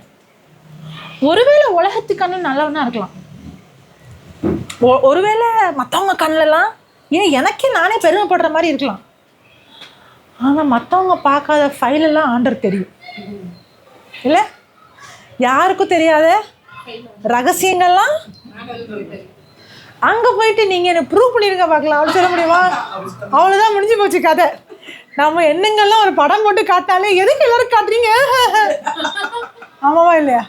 ஒருவேளை உலகத்துக்கான நல்லவனா இருக்கலாம், ஒருவேளை மற்றவங்க கண்ணிலலாம் ஏன் எனக்கே நானே பெருமைப்படுற மாதிரி இருக்கலாம். ஆனால் மற்றவங்க பார்க்காத ஃபைலெல்லாம் ஆண்டர் தெரியும் இல்லை? யாருக்கும் தெரியாத ரகசியங்கள்லாம் அங்கே போயிட்டு நீங்கள் என்ன ப்ரூவ் பண்ணியிருக்க பார்க்கலாம் அப்படின்னு சொல்ல முடியுமா? அவ்வளோதான், முடிஞ்சு போச்சு கதை. நம்ம எண்ணங்கள்லாம் ஒரு படம் போட்டு காட்டாலே எதுக்கு எல்லாரும் காட்டுறீங்க? ஆமாவா இல்லையா?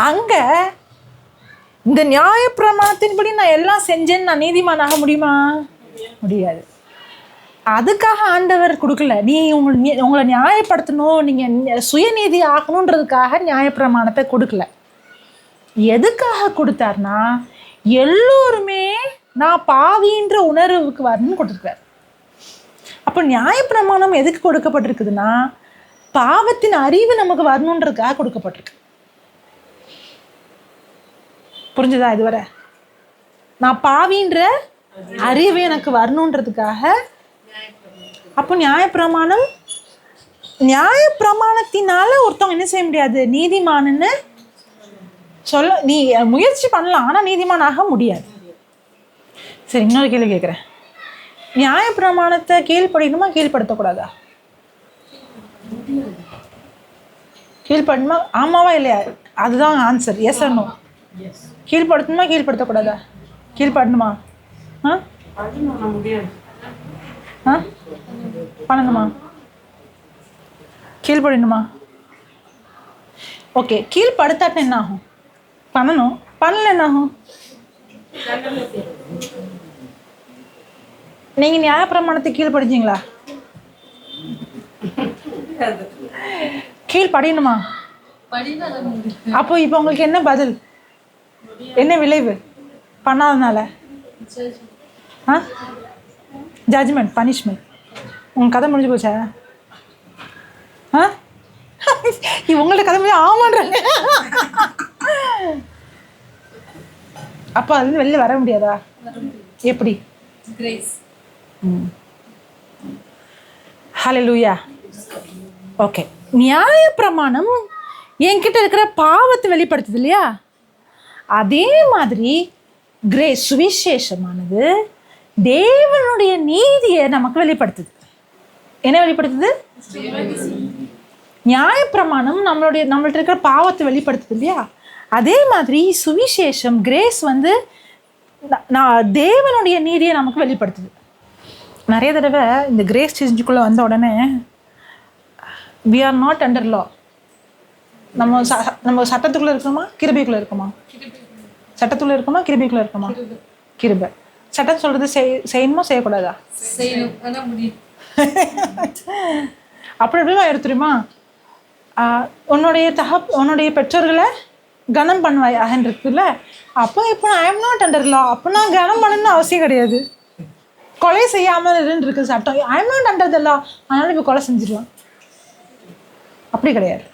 அங்க இந்த நியாயப்பிரமாணத்தின்படி நான் எல்லாம் செஞ்சேன்னு நான் நீதிமானாக முடியுமா? முடியாது. அதுக்காக ஆண்டவர் கொடுக்கல. நீ உங்களை நியாயப்படுத்தணும், நீங்கள் சுயநீதி ஆகணுன்றதுக்காக நியாயப்பிரமாணத்தை கொடுக்கல. எதுக்காக கொடுத்தாருன்னா எல்லோருமே நான் பாவின்ற உணர்வுக்கு வரணும்னு கொடுத்துருக்காரு. அப்போ நியாயப்பிரமாணம் எதுக்கு கொடுக்கப்பட்டிருக்குதுன்னா பாவத்தின் அறிவு நமக்கு வரணுன்றதுக்காக கொடுக்கப்பட்டிருக்கு. புரிஞ்சுதா இதுவரை? நான் பாவின்ற அறிவு எனக்கு வரணுன்றதுக்காக. அப்போ நியாயப்பிரமாணத்தினால ஒருத்தவங்க என்ன செய்ய முடியாது? நீதிமான்னு சொல்ல நீ முயற்சி பண்ணலாம், ஆனால் நீதிமானாக முடியாது. சரி, இன்னொரு கேள்வி கேட்குறேன். நியாயப்பிரமாணத்தை கீழ்ப்படிக்கணுமா கீழ்ப்படுத்தக்கூடாதா? கீழ்ப்படணுமா? ஆமாவா இல்லையா? அதுதான் ஆன்சர். Yes or no? கீழ்ப்படுத்தணுமா கீழ்ப்படுத்தக்கூடாதா? கீழ்ப்படணுமா? பண்ணணுமா? கீழ்ப்படணுமா? ஓகே, கீழ்ப்படுத்தாட்டு என்ன ஆகும்? பண்ணணும். பண்ணல என்ன ஆகும்? நீங்க நியாயப்பிரமாணத்துக்கு கீழ்படிஞ்சீங்களா? கீழ்படியணுமா? அப்போ இப்போ உங்களுக்கு என்ன பதில், என்ன விளைவு பண்ணாதனால? Judgement, punishment. உங்க கதை முடிஞ்சு போச்சா? உங்கள்ட்ட கதை முடிஞ்சு ஆமான்றாங்க. அப்போ அதுலேருந்து வெளில வர முடியாதா? எப்படி? ஹல்லேலூயா. ஓகே, நியாயப்பிரமாணம் என்கிட்ட இருக்கிற பாவத்தை வெளிப்படுத்துது இல்லையா? அதே மாதிரி கிரேஸ், சுவிசேஷமானது தேவனுடைய நீதியை நமக்கு வெளிப்படுத்துது. என்ன வெளிப்படுத்துது? நியாயப்பிரமாணம் நம்மள்ட்ட இருக்கிற பாவத்தை வெளிப்படுத்துது இல்லையா? அதே மாதிரி சுவிசேஷம், கிரேஸ் வந்து தேவனுடைய நீதியை நமக்கு வெளிப்படுத்துது. நிறைய தடவை இந்த கிரேஸ் சேஞ்சுக்குள்ளே வந்த உடனே we are not under law. நம்ம சட்டத்துக்குள்ளே இருக்கோமா கிருபைக்குள்ளே இருக்கோமா? சட்டத்துக்குள்ளே இருக்கோமா கிருபைக்குள்ளே இருக்கோமா? கிருபை. சட்டம் சொல்கிறது செய்யணுமா செய்யக்கூடாதா? அப்படி எப்படிமா எடுத்துருமா? உன்னுடைய பெற்றோர்களை கனம் பண்ணுவாயாகன்றதுல. அப்போ இப்போ ஐ எம் நாட் அண்டர் லா, அப்போ நான் கனம் பண்ணணும்னு அவசியம் கிடையாது. கொலை செய்யாமல் இருக்கு சட்டம், I am not under the law, அதனால இப்போ கொலை செஞ்சிடலாம். அப்படி கிடையாது.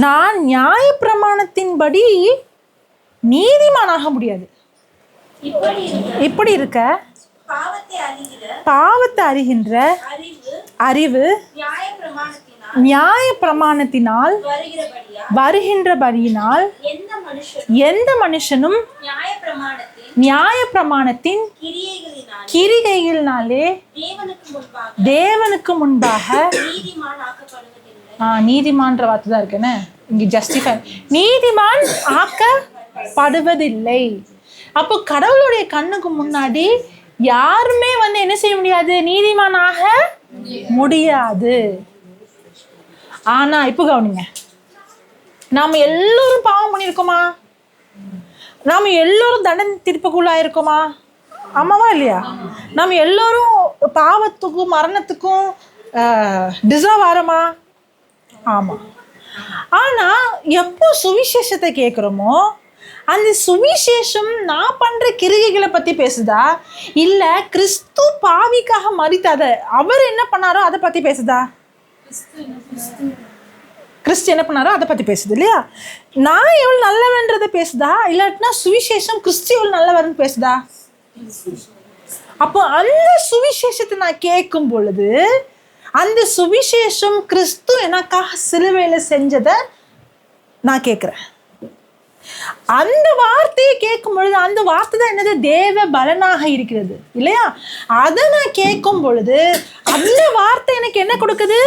நான் நியாயப்பிரமாணத்தின்படி நீதிமானாக முடியாது. இப்படி இருக்க பாவத்தை அறிகின்ற அறிவு நியாயப்பிரமாணத்தினால் வருகின்றபடியினால் எந்த மனுஷனும் நியாயப்பிரமாணத்தின் கிரிகைகளினாலே தேவனுக்கு முன்பாக நீதிமான்ற வார்த்தை தான் இருக்குன்னு இங்க ஜஸ்டிஃபை, நீதிமான் ஆக்கப்படுவதில்லை. அப்போ கடவுளுடைய கண்ணுக்கு முன்னாடி யாருமே வந்து என்ன செய்ய முடியாது? நீதிமானாக முடியாது. ஆனா இப்போ கவனிங்க, நாம எல்லோரும் பாவம் பண்ணியிருக்கோமா? நாம எல்லோரும் தண்டனை தீர்ப்புக்குள்ளாயிருக்கோமா? ஆமாவா இல்லையா? நம்ம எல்லோரும் பாவத்துக்கும் மரணத்துக்கும் டிசர்வ் ஆகிறோமா? ஆமாம். ஆனால் எப்போ சுவிசேஷத்தை கேட்குறோமோ அந்த சுவிசேஷம் நான் பண்ற கிரியைகளை பத்தி பேசுதா, இல்ல கிறிஸ்து பாவிக்காக மரித்தாத அவர் என்ன பண்ணாரோ அதை பத்தி பேசுதா? கிறிஸ்து என்ன பண்ணாரோ அதை பத்தி பேசுது இல்லையா? நான் எவ்வளவு நல்லவன்றதை பேசுதா, இல்லாட்டினா சுவிசேஷம் கிறிஸ்து எவ்வளவு நல்லவர்னு பேசுதா? அப்போ அந்த சுவிசேஷத்தை நான் கேட்கும் பொழுது அந்த சுவிசேஷம் கிறிஸ்து எனக்காக சிலுவையில செஞ்சதை நான் கேட்குறேன். அந்த வார்த்தையை கேட்கும் பொழுது அந்த வார்த்தை தான் என்னது? தேவ பலனாக இருக்கிறது இல்லையா? அதை நான் கேட்கும் பொழுது அந்த வார்த்தை எனக்கு என்ன கொடுக்குது?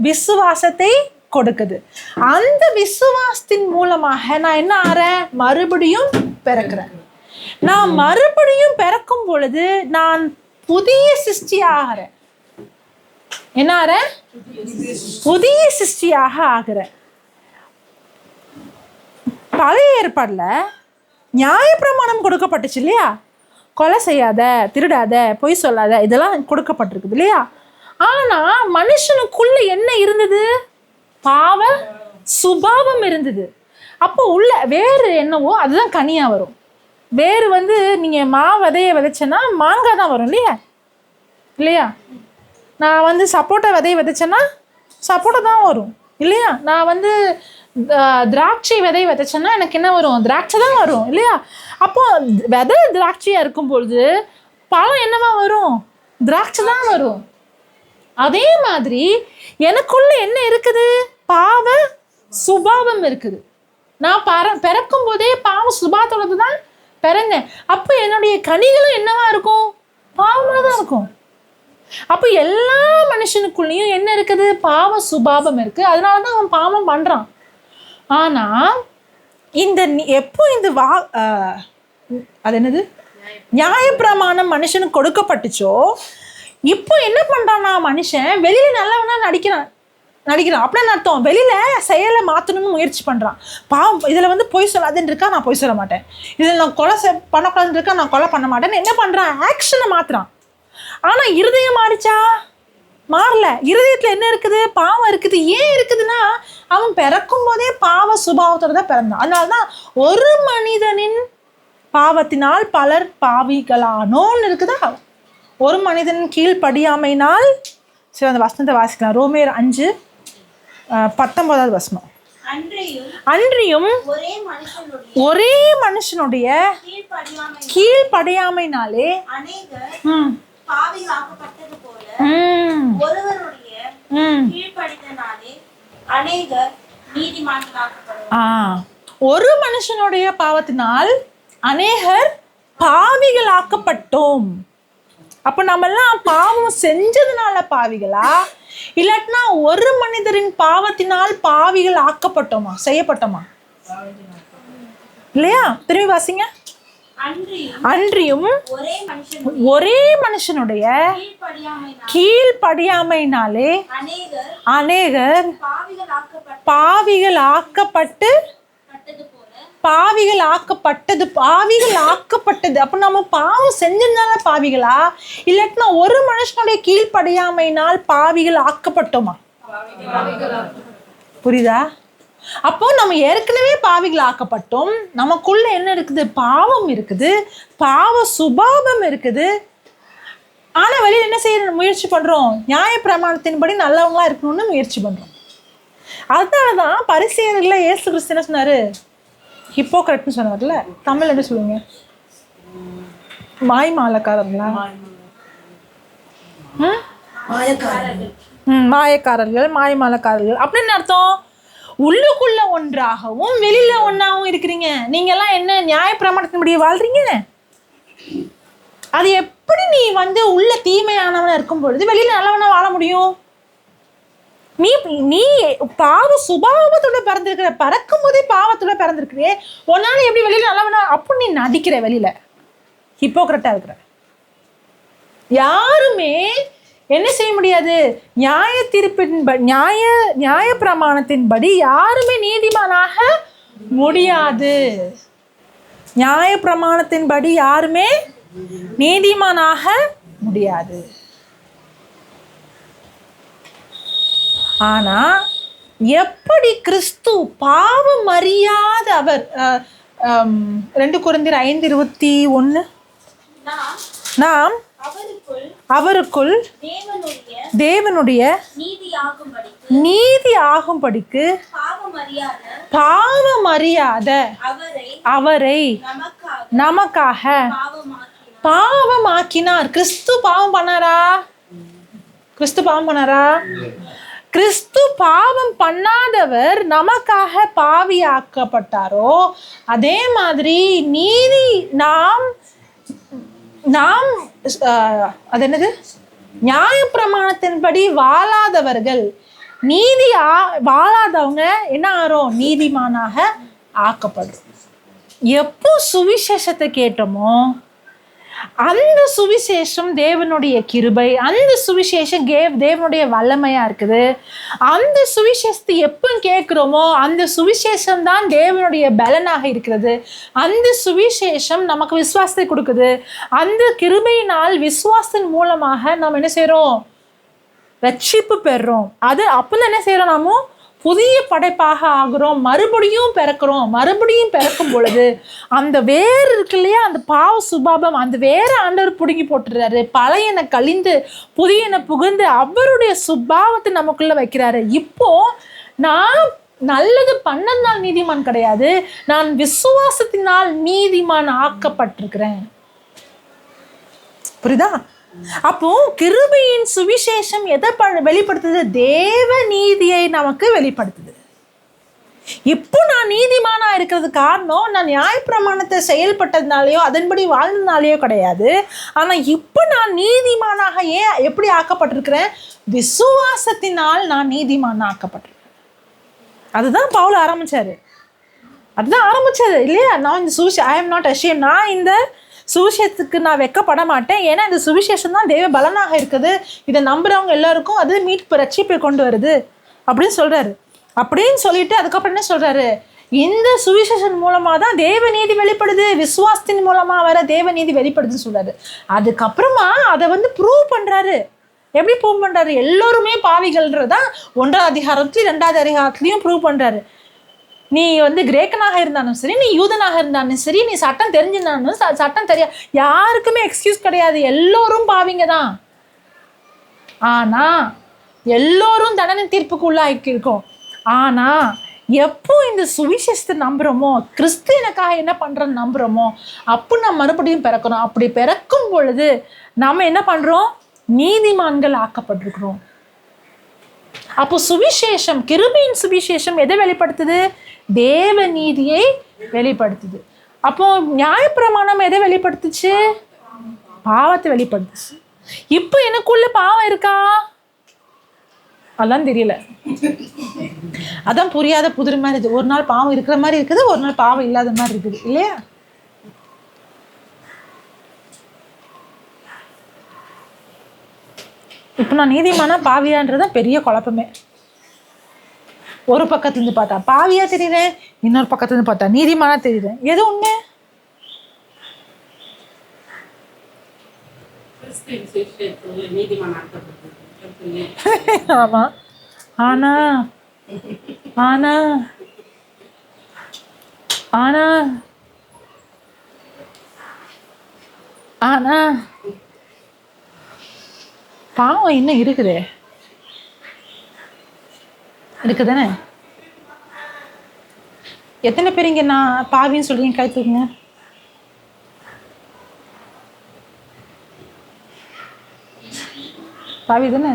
விசுவாசத்தை கொடுக்குது. அந்த விசுவாசத்தின் மூலமாக நான் என்ன ஆறேன்? மறுபடியும் பிறக்கிறேன். நான் மறுபடியும் பிறக்கும் பொழுது நான் புதிய சிருஷ்டி ஆகிறேன். என்ன ஆகிறேன்? புதிய சிருஷ்டியாக ஆகிறேன். பழைய ஏற்பாடுல நியாயப்பிரமாணம் கொடுக்கப்பட்டுச்சு இல்லையா? கொலை செய்யாத, திருடாத, பொய் சொல்லாத, இதெல்லாம் கொடுக்கப்பட்டிருக்குது இல்லையா? ஆனா மனுஷனுக்குள்ள என்ன இருந்தது? பாவ சுபாவம் இருந்தது. அப்போ உள்ள வேறு என்னவோ அதுதான் கனியா வரும். வேறு நீங்க விதையை விதைச்சேன்னா மாங்காய் தான் வரும் இல்லையா? இல்லையா? நான் சப்போட்டா விதையை விதைச்சேன்னா சப்போட்டா தான் வரும் இல்லையா? நான் திராட்சை விதை விதைச்சேன்னா எனக்கு என்ன வரும்? திராட்சை தான் வரும் இல்லையா? அப்போ விதை திராட்சையா இருக்கும் பொழுது பழம் என்னவா வரும்? திராட்சை தான் வரும். அதே மாதிரி எனக்குள்ள என்ன இருக்குது? பாவ சுபாவம் இருக்குது. நான் பிறக்கும் போதே பாவ சுபாவத்தோடு தான் பிறந்தேன். அப்போ என்னுடைய கனிகளும் என்னவா இருக்கும்? பாவமாக தான் இருக்கும். அப்போ எல்லா மனுஷனுக்குள்ளேயும் என்ன இருக்குது? பாவ சுபாவம் இருக்கு. அதனால தான் அவன் பாவம் பண்றான். ஆனா எப்போ அது என்னது? நியாயப்பிரமாணம் மனுஷனுக்கு கொடுக்கப்பட்டுச்சோ இப்போ என்ன பண்றான்னா மனுஷன் வெளியில நல்லவனா நடிக்கிறான். அப்படின்னு அர்த்தம் வெளியில செயலை மாற்றணும்னு முயற்சி பண்றான். பாவம் இதுல பொய் சொல்லாதுன்னு இருக்கா, நான் பொய் சொல்ல மாட்டேன். இதில் நான் கொலை பண்ணக்கூடாதுன்னு இருக்கா, நான் கொலை பண்ண மாட்டேன்னு என்ன பண்றான்? ஆக்ஷனை மாத்துறான். ஆனா இருதயம் மாறிச்சா? மாறல. இருதயத்துல என்ன இருக்குது? பாவம் இருக்குது. ஏன் இருக்குதுன்னா அவன் பிறக்கும் போதே பாவ சுபாவத்தோட தான் பிறந்தான். அதனாலதான் ஒரு மனிதனின் பாவத்தினால் பலர் பாவிகளானோன்னு இருக்குதா? ஒரு மனிதனின் கீழ்ப்படியாமையினால். சரி, அந்த வசனத்தை வாசிக்கலாம். ரோமேயர் 5:19 வசனம். அன்றியும் ஒரே மனுஷனுடைய கீழ்ப்படியாமையினாலே ஒரு மனுஷனுடைய பாவத்தினால் அநேகர் பாவிகளாக்கப்பட்டோம். அப்ப நம்ம எல்லாம் பாவம் செஞ்சதுனால பாவிகளா, இல்லாட்டினா ஒரு மனிதரின் பாவத்தினால் பாவிகள் ஆக்கப்பட்டோமா, செய்யப்பட்டோமா? இல்லையா? திரும்பி வாசிங்க. அன்றியும் ஒரே மனுஷனுடைய கீழ்ப்படியாமையினாலே அநேகர் பாவிகள் ஆக்கப்பட்டது. அப்ப நம்ம பாவம் செஞ்சதுனால பாவிகளா, இல்லாட்டினா ஒரு மனுஷனுடைய கீழ்ப்படியாமையினால் பாவிகள் ஆக்கப்பட்டோமா? புரியுதா? அப்போ நம்ம ஏற்கனவே பாவிகள் ஆக்கப்பட்டோம். நமக்குள்ள என்ன இருக்குது? பாவம் இருக்குது, பாவ சுபாவம் இருக்குது. ஆனா வெளியில என்ன செய்ய முயற்சி பண்றோம்? நியாயப்பிரமாணத்தின்படி நல்லவங்களா இருக்கணும்னு முயற்சி பண்றோம். அதனாலதான் பரிசேயர்கள்ல இயேசு கிறிஸ்து என்ன சொன்னாரு? ஹிப்போக்ரட்னு சொன்னார்ல. தமிழ் என்ன சொல்லுவீங்க? மாய்மாலக்காரர்களா? மாயக்காரர்கள், மாய்மாலக்காரர்கள் அப்படின்னு அர்த்தம். உள்ளுக்குள்ள ஒன்றாகவும் வெளியில ஒன்றாகவும் இருக்கிறீங்க. நீங்க எல்லாம் என்ன நியாயப்பிரமாணத்தின்படி வாழ்றீங்க? அது எப்படி நீ உள்ள தீமையானவனா இருக்கும் பொழுது வெளியில நல்லவனா வாழ முடியும்? நீ பாவ சுபாவத்தோட பிறந்திருக்கிற, பறக்கும் போதே பாவத்தோட பிறந்திருக்கிறே, உன்னால எப்படி வெளியில நல்லவனா? அப்போ நீ நடிக்கிற, வெளியில ஹிப்போக்ரட்டா இருக்கிற. யாருமே என்ன செய்ய முடியாது? நியாய பிரமாணத்தின்படி யாருமே நீதிமானாக முடியாது. நியாய பிரமாணத்தின்படி யாருமே நீதிமானாக முடியாது. ஆனா எப்படி கிறிஸ்து பாவம் அறியாத அவர், 2 கொரிந்தியர் 5:21. நாம் நாம் அவருக்குள் தேவனுடைய நீதி ஆகும்படிக்கு பாவம் அறியாத அவரை நமக்காக பாவமாக்கினார். கிறிஸ்து பாவம் பண்ணாரா? கிறிஸ்து பாவம் பண்ணாதவர் நமக்காக பாவியாக்கப்பட்டாரோ அதே மாதிரி நாம் அது என்னது, நியாயப்பிரமாணத்தின்படி வாழாதவர்கள் வாழாதவங்க என்ன ஆகிறோம்? நீதிமானாக ஆக்கப்படுறோம். எப்போ சுவிசேஷத்தை கேட்டோமோ அந்த சுவிசேஷம் தேவனுடைய கிருபை, அந்த சுவிசேஷம் தேவனுடைய வல்லமையா இருக்குது. அந்த சுவிசேஷத்தை எப்போ கேட்குறோமோ அந்த சுவிசேஷம் தான் தேவனுடைய பலனாக இருக்கிறது. அந்த சுவிசேஷம் நமக்கு விசுவாசத்தை கொடுக்குது. அந்த கிருபையினால் விசுவாசத்தின் மூலமாக நாம் என்ன செய்கிறோம்? ரட்சிப்பு பெறுறோம். அது அப்போ என்ன செய்கிறோம்? நாமும் புதிய படைப்பாக ஆகிறோம். மறுபடியும் பிறக்கும் பொழுது அந்த வேர் இருக்கு இல்லையா, அந்த பாவ சுபாவம், அந்த வேற ஆண்டவர் பிடுங்கி போட்டுறாரு. பழையன கழிந்து புதியன புகுந்து அவருடைய சுபாவத்தை நமக்குள்ள வைக்கிறாரு. இப்போ நான் நல்லது பண்ணதுனால் நீதிமான் கிடையாது, நான் விசுவாசத்தினால் நீதிமான் ஆக்கப்பட்டிருக்கிறேன். புரியுதா? அப்போ கிருபையின் சுவிசேஷம் எதை வெளிப்படுத்துது? தேவ நீதியை நமக்கு வெளிப்படுத்துது. இப்போ நான் நீதிமானா இருக்கிறது காரணம் நான் நியாயப்பிரமாணத்தை செயல்பட்டதுனாலையோ அதன்படி வாழ்ந்ததுனாலையோ கிடையாது. ஆனா இப்போ நான் நீதிமானாக எப்படி ஆக்கப்பட்டிருக்கிறேன்? விசுவாசத்தினால் நான் நீதிமானா ஆக்கப்பட்டிருக்கேன். அதுதான் பவுல் ஆரம்பிச்சாரு இல்லையா? நான் இந்த ஐ எம் நாட் அஷேம்ட். நான் இந்த சுவிசேஷத்துக்கு நான் வெக்கப்பட மாட்டேன். ஏன்னா இந்த சுவிசேஷம் தான் தேவ பலனாக இருக்குது. இதை நம்புறவங்க எல்லாருக்கும் அது மீட்பு ரட்சிப்பை கொண்டு வருது அப்படின்னு சொல்றாரு. அப்படின்னு சொல்லிட்டு அதுக்கப்புறம் என்ன சொல்றாரு? இந்த சுவிசேஷன் மூலமா தான் தேவ நீதி வெளிப்படுது, விசுவாசத்தின் மூலமா வர தேவ நீதி வெளிப்படுதுன்னு சொல்றாரு. அதுக்கப்புறமா அதை ப்ரூவ் பண்றாரு. எப்படி ப்ரூவ் பண்றாரு? எல்லோருமே பாவிகள்ன்றதா 1ஆம் அதிகாரத்துலையும் 2ஆவது அதிகாரத்துலையும் ப்ரூவ் பண்றாரு. நீ கிரேக்கனாக இருந்தாலும் சரி, நீ யூதனாக இருந்தாலும் சரி, நீ சட்டம் தெரிஞ்சிருந்தாலும் சட்டம் தெரியா, யாருக்குமே எக்ஸ்கியூஸ் கிடையாது. எல்லோரும் பாவிங்க தான். ஆனா எல்லோரும் தண்டனை தீர்ப்புக்கு உள்ளாக்கி இருக்கோம். ஆனா எப்போ இந்த சுவிசேஷத்தை நம்புறோமோ, கிறிஸ்து எனக்காக என்ன பண்றோன்னு நம்புறோமோ, அப்போ நம்ம மறுபடியும் பிறக்கணும். அப்படி பிறக்கும் பொழுது நம்ம என்ன பண்றோம்? நீதிமான்கள் ஆக்கப்பட்டிருக்கிறோம். அப்போ சுவிசேஷம், கிருபையின் சுவிசேஷம் எதை வெளிப்படுத்துது? தேவ நீதியை வெளிப்படுத்துது. அப்போ நியாயப்பிரமாணம் எதை வெளிப்படுத்துச்சு? பாவத்தை வெளிப்படுத்துச்சு. இப்போ எனக்குள்ள பாவம் இருக்கா? அதான் தெரியல. அதான் புரியாத புதிர் மாதிரி இருக்குது. ஒரு நாள் பாவம் இருக்கிற மாதிரி இருக்குது, ஒரு நாள் பாவம் இல்லாத மாதிரி இருக்குது இல்லையா? இப்போ நான் நீதிமானா பாவியான்றதான் பெரிய குழப்பமே. ஒரு பக்கத்துலேருந்து பார்த்தா பாவியா தெரியுறேன், இன்னொரு பக்கத்துலேருந்து பார்த்தா நீதிமானா தெரியுறேன். எது உண்மை? ஆமா. ஆனா ஆனா ஆனா ஆனா பாவம் இன்னும் இருக்குதானே? எத்தனை பேர் இங்க நான் பாவின்னு சொல்றீங்க? கை தூக்குங்க. பாவி தானே?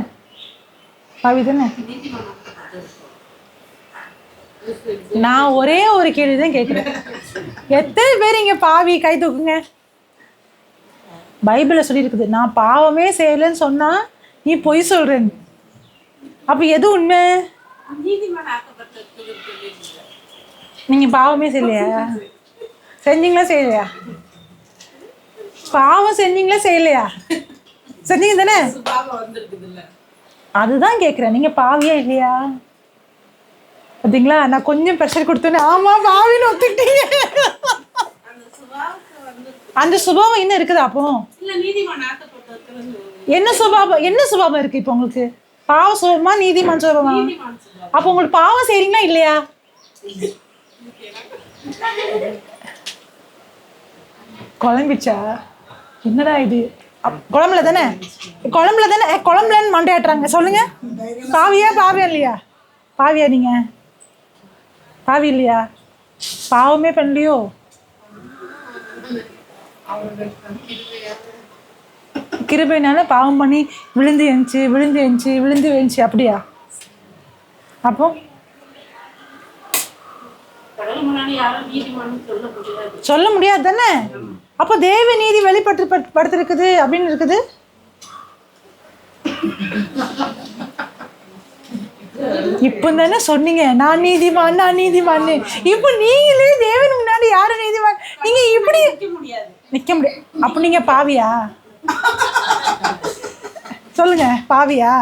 நான் ஒரே ஒரு கேள்விதான் கேட்கிறேன். எத்தனை பேர் இங்க பாவி? கை தூக்குங்க. பைபிளில் சொல்லியிருக்குது, நான் பாவமே செய்யலைன்னு சொன்னா நீ பொய் சொல்றேன். அப்ப எது உண்மை? நீங்க பாவமே செய்யலையா? செஞ்சீங்களா செய்யலையா? பாவம் செஞ்சீங்களா செய்யலையா? செஞ்சீங்க தானே? அதுதான் கேட்குறேன். நீங்க பாவியா இல்லையா? பார்த்தீங்களா, நான் கொஞ்சம் ப்ரெஷர் கொடுத்தேன்னு ஆமா பாவின்னு ஒத்துக்கிட்டீங்க. அந்த சுபாவம் இன்னும் இருக்குதா? அப்போ என்ன சுபாவம் இருக்கு இப்போ உங்களுக்கு? பாவ சுபாவமா நீதிமான் சுபாவமா? அப்போ உங்களுக்கு பாவம் செய்றீங்களா இல்லையா? குழம்பிச்சா? என்னடா இது? குழம்புல தானே குழம்புலன்னு மண்டையாட்டுறாங்க. சொல்லுங்க, பாவியா இல்லையா? பாவியா நீங்க? பாவி இல்லையா? பாவமே பண்ணலையோ? கிருபைனால பாவம் பண்ணி விழுந்து எழுந்துச்சு அப்படியா? அப்போ சொல்ல முடியாது தானே. அப்போ தேவ நீதி வெளிப்படுத்திருக்குது அப்படின்னு இருக்குது. இப்போ தானே சொன்னீங்க நான் நீதிமான். இப்போ நீங்களே தேவன் முன்னாடி யாரு நீதிமான்? நீங்க இப்படி நிக்க முடியாது. அப்ப நீங்க பாவியா? சொல்லுங்க, பாவியா?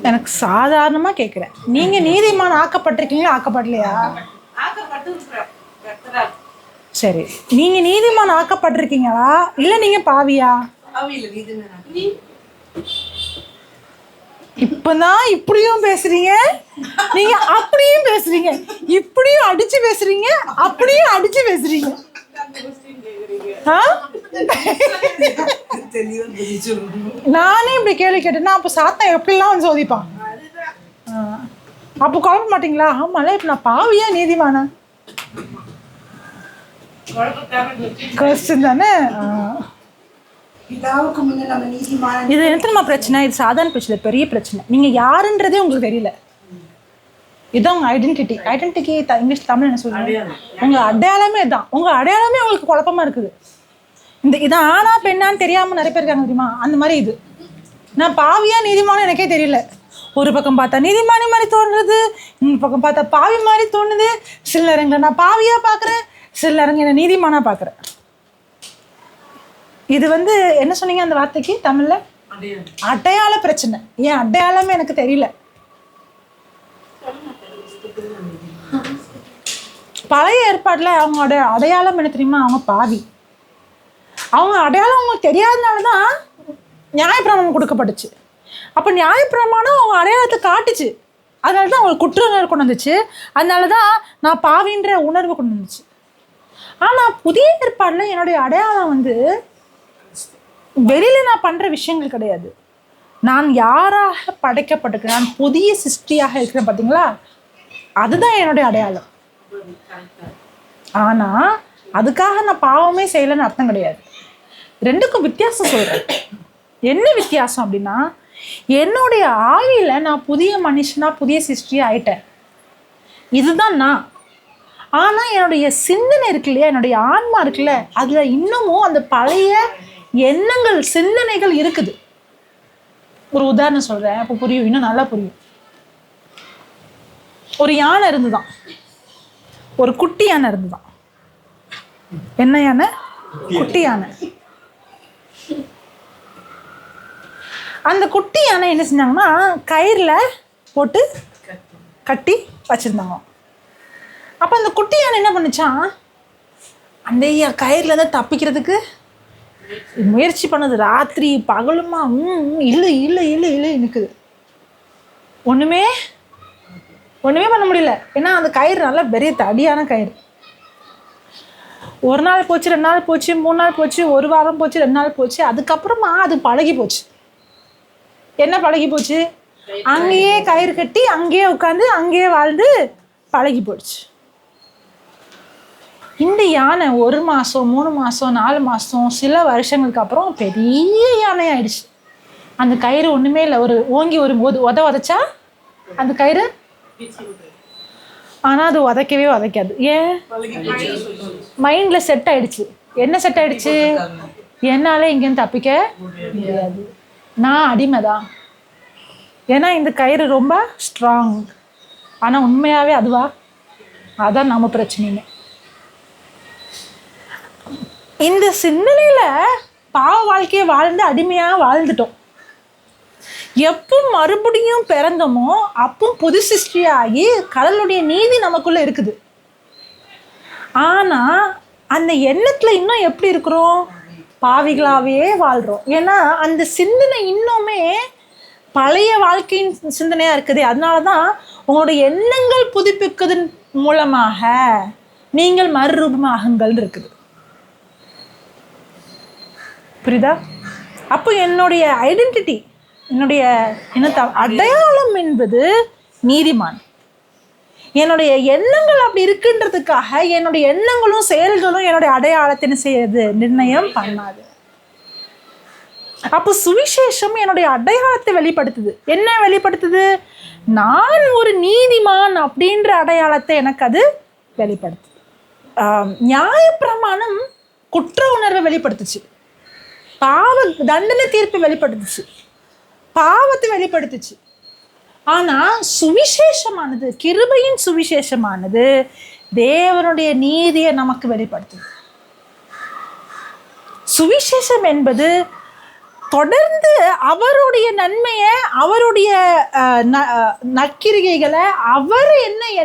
எனக்கு சாதாரணமா கேக்குறேன், நீங்க நீதிமான் ஆக்கப்பட்டிருக்கீங்களா ஆக்கப்படலையா? சரி, நீங்க நீதிமான் ஆக்கப்பட்டிருக்கீங்களா இல்ல நீங்க பாவியா? இப்பதான் இப்படியும் பேசுறீங்க, நீங்க அப்படியும் பேசுறீங்க, இப்படியும் அடிச்சு பேசுறீங்க, அப்படியும் அடிச்சு பேசுறீங்க. நானே இப்படி கேள்வி கேட்டேன்னா அப்ப சாத்தான் எப்படிலாம் வந்து சோதிப்பான்? அப்போ குழப்ப மாட்டீங்களா? ஆமால, இப்ப நான் பாவியா நீதிமானா? கொஸ்டின் தானே. இது என்ன பிரச்சனை? இது சாதாரண பிரச்சனை, பெரிய பிரச்சனை. நீங்க யாருன்றதே உங்களுக்கு தெரியல. இதுதான் உங்க ஐடென்டிட்டி. இங்கிலீஷ் தமிழ் என்ன சொல்லுங்க? உங்க அடையாளமே தான். உங்க அடையாளமே உங்களுக்கு குழப்பமா இருக்குது. இது ஆனா பெண்ணான்னு தெரியாம நிறைய பேர் இருக்காங்க தெரியுமா? அந்த மாதிரி இது. நான் பாவியா நீதிமானும் எனக்கே தெரியல. ஒரு பக்கம் பார்த்தா நீதிமானி மாதிரி தோணுது, இன்னொரு பக்கம் பார்த்தா பாவி மாதிரி தோணுது. சில நேரங்களை நான் பாவியா பார்க்குறேன், சில நேரங்கள் என்ன நீதிமானா பார்க்குறேன். இது என்ன சொன்னீங்க அந்த வார்த்தைக்கு தமிழ்ல? அடையாள பிரச்சனை. ஏன் அடையாளமே எனக்கு தெரியல. பழைய ஏற்பாடுல அவங்களோட அடையாளம் என்ன தெரியுமா? அவங்க பாவி. அவங்க அடையாளம் அவங்களுக்கு தெரியாதனாலதான் நியாயப்பிரமாணம் கொடுக்கப்பட்டுச்சு. அப்ப நியாயப்பிரமாணம் அவங்க அடையாளத்தை காட்டுச்சு. அதனாலதான் அவங்களுக்கு குற்ற உணர்வு கொண்டு வந்துச்சு. அதனாலதான் நான் பாவின்ற உணர்வு கொண்டு வந்துச்சு. ஆனா புதிய ஏற்பாடுல என்னுடைய அடையாளம் வெளியில நான் பண்ற விஷயங்கள் கிடையாது. நான் யாராக படைக்கப்பட்டிருக்கேன், நான் புதிய சிருஷ்டியாக இருக்கிறேன் பார்த்தீங்களா? அதுதான் என்னுடைய அடையாளம். ஆனா அதுக்காக நான் பாவமே செய்யலைன்னு அர்த்தம் கிடையாது. ரெண்டுக்கும் வித்தியாசம் சொல்றேன். என்ன வித்தியாசம் அப்படின்னா, என்னுடைய ஆவியில நான் புதிய மனுஷனா புதிய சிருஷ்டியா ஆயிட்டேன். இதுதான் நான். ஆனா என்னுடைய சிந்தனை இருக்கு இல்லையா, என்னுடைய ஆன்மா இருக்குல்ல, அதுல இன்னமும் அந்த பழைய எண்ணங்கள் சிந்தனைகள் இருக்குது. ஒரு உதாரணம் சொல்றேன், அப்போ புரியும், இன்னும் நல்லா புரியும். ஒரு யானை இருந்துதான், ஒரு குட்டி யானை இருந்துதான். என்ன யானை? குட்டி யானை. அந்த குட்டி யானை என்ன செஞ்சாங்கன்னா கயிறுல போட்டு கட்டி வச்சிருந்தாங்க. அப்ப அந்த குட்டி யானை என்ன பண்ணுச்சான், அந்த கயிறுல இருந்து தப்பிக்கிறதுக்கு முயற்சி பண்ணது. ராத்திரி பகலுமா இல்லை இல்லை இல்லை இல்லை நிற்குது. ஒண்ணுமே பண்ண முடியல. ஏன்னா அந்த கயிறு நல்லா பெரிய தடியான கயிறு. ஒரு நாள் போச்சு, 2 நாள் போச்சு, 3 நாள் போச்சு, 1 வாரம் போச்சு, 2 நாள் போச்சு. அதுக்கப்புறமா அது பழகி போச்சு. என்ன பழகி போச்சு? அங்கேயே கயிறு கட்டி அங்கேயே உட்காந்து அங்கேயே வாழ்ந்து பழகி போச்சு. இந்த யானை 1 மாதம் 3 மாதம் 4 மாதம் சில வருஷங்களுக்கு அப்புறம் பெரிய யானை ஆயிடுச்சு. அந்த கயிறு ஒன்றுமே இல்லை. ஓங்கி ஒரு உதைச்சா அந்த கயிறு, ஆனால் அது உதைக்காது. ஏன்? மைண்டில் செட் ஆயிடுச்சு. என்ன செட் ஆயிடுச்சு? என்னால் இங்கேருந்து தப்பிக்க முடியாது, நான் அடிமை தான். ஏன்னா இந்த கயிறு ரொம்ப ஸ்ட்ராங். ஆனால் உண்மையாகவே அதுவா? அதான் நம்ம பிரச்சனையுமே. இந்த சிந்தனையில பாவ வாழ்க்கையை வாழ்ந்து அடிமையாக வாழ்ந்துட்டோம். எப்போ மறுபடியும் பிறந்தோமோ அப்போ புது சிருஷ்டியாகி கடவுளுடைய நீதி நமக்குள்ள இருக்குது. ஆனா அந்த எண்ணத்துல இன்னும் எப்படி இருக்கிறோம்? பாவிகளாகவே வாழ்கிறோம். ஏன்னா அந்த சிந்தனை இன்னுமே பழைய வாழ்க்கையின் சிந்தனையாக இருக்குது. அதனால தான் உங்களுடைய எண்ணங்கள் புதுப்பிப்பதன் மூலமாக நீங்கள் மறுரூபமாகுங்கள் இருக்குது. புரியுதா? அப்போ என்னுடைய ஐடென்டிட்டி, என்னுடைய அடையாளம் என்பது நீதிமான். என்னுடைய எண்ணங்கள் அப்படி இருக்குன்றதுக்காக என்னுடைய எண்ணங்களும் செயல்களும் என்னுடைய அடையாளத்தை செய்யுது நிர்ணயம் பண்ணாது. அப்போ சுவிசேஷம் என்னுடைய அடையாளத்தை வெளிப்படுத்துது. என்ன வெளிப்படுத்துது? நான் ஒரு நீதிமான் அப்படின்ற அடையாளத்தை எனக்கு அது வெளிப்படுத்துது. நியாயப்பிரமாணம் குற்ற உணர்வை வெளிப்படுத்துச்சு, பாவ தண்டனை தீர்ப்பை வெளிப்படுத்துச்சு, பாவத்தை வெளிப்படுத்துச்சு. ஆனால் சுவிசேஷமானது, கிருபையின் சுவிசேஷமானது தேவனுடைய நீதியை நமக்கு வெளிப்படுத்துது. சுவிசேஷம் என்பது தொடர்ந்து அவருடைய நன்மையை, அவருடைய நற்கிரிகைகளை அவர்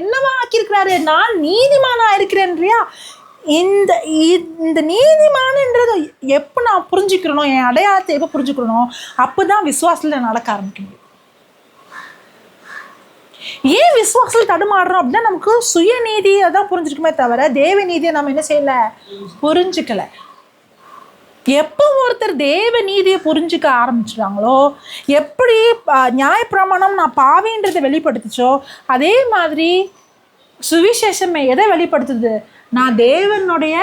என்னவா ஆக்கியிருக்கிறாரு, நான் நீதிமானா இருக்கிறேன்றியா. இந்த நீதிமானன்றது எப்போ நான் புரிஞ்சுக்கிறனோ, என் அடையாளத்தை எப்போ புரிஞ்சுக்கிறனோ அப்போ தான் விசுவாசத்தில் நடக்க ஆரம்பிக்க முடியும். ஏன் விசுவாசத்தில் தடுமாறுறோம் அப்படின்னா நமக்கு சுயநீதியை தான் புரிஞ்சுக்குமே தவிர தேவ நீதியை நம்ம என்ன செய்யலை, புரிஞ்சுக்கலை. எப்போ ஒருத்தர் தேவ நீதியை புரிஞ்சுக்க ஆரம்பிச்சிட்டாங்களோ, எப்படி நியாயப்பிரமாணம் நான் பாவின்றதை வெளிப்படுத்துச்சோ அதே மாதிரி சுவிசேஷம் எதை வெளிப்படுத்துது, நான் தேவனுடைய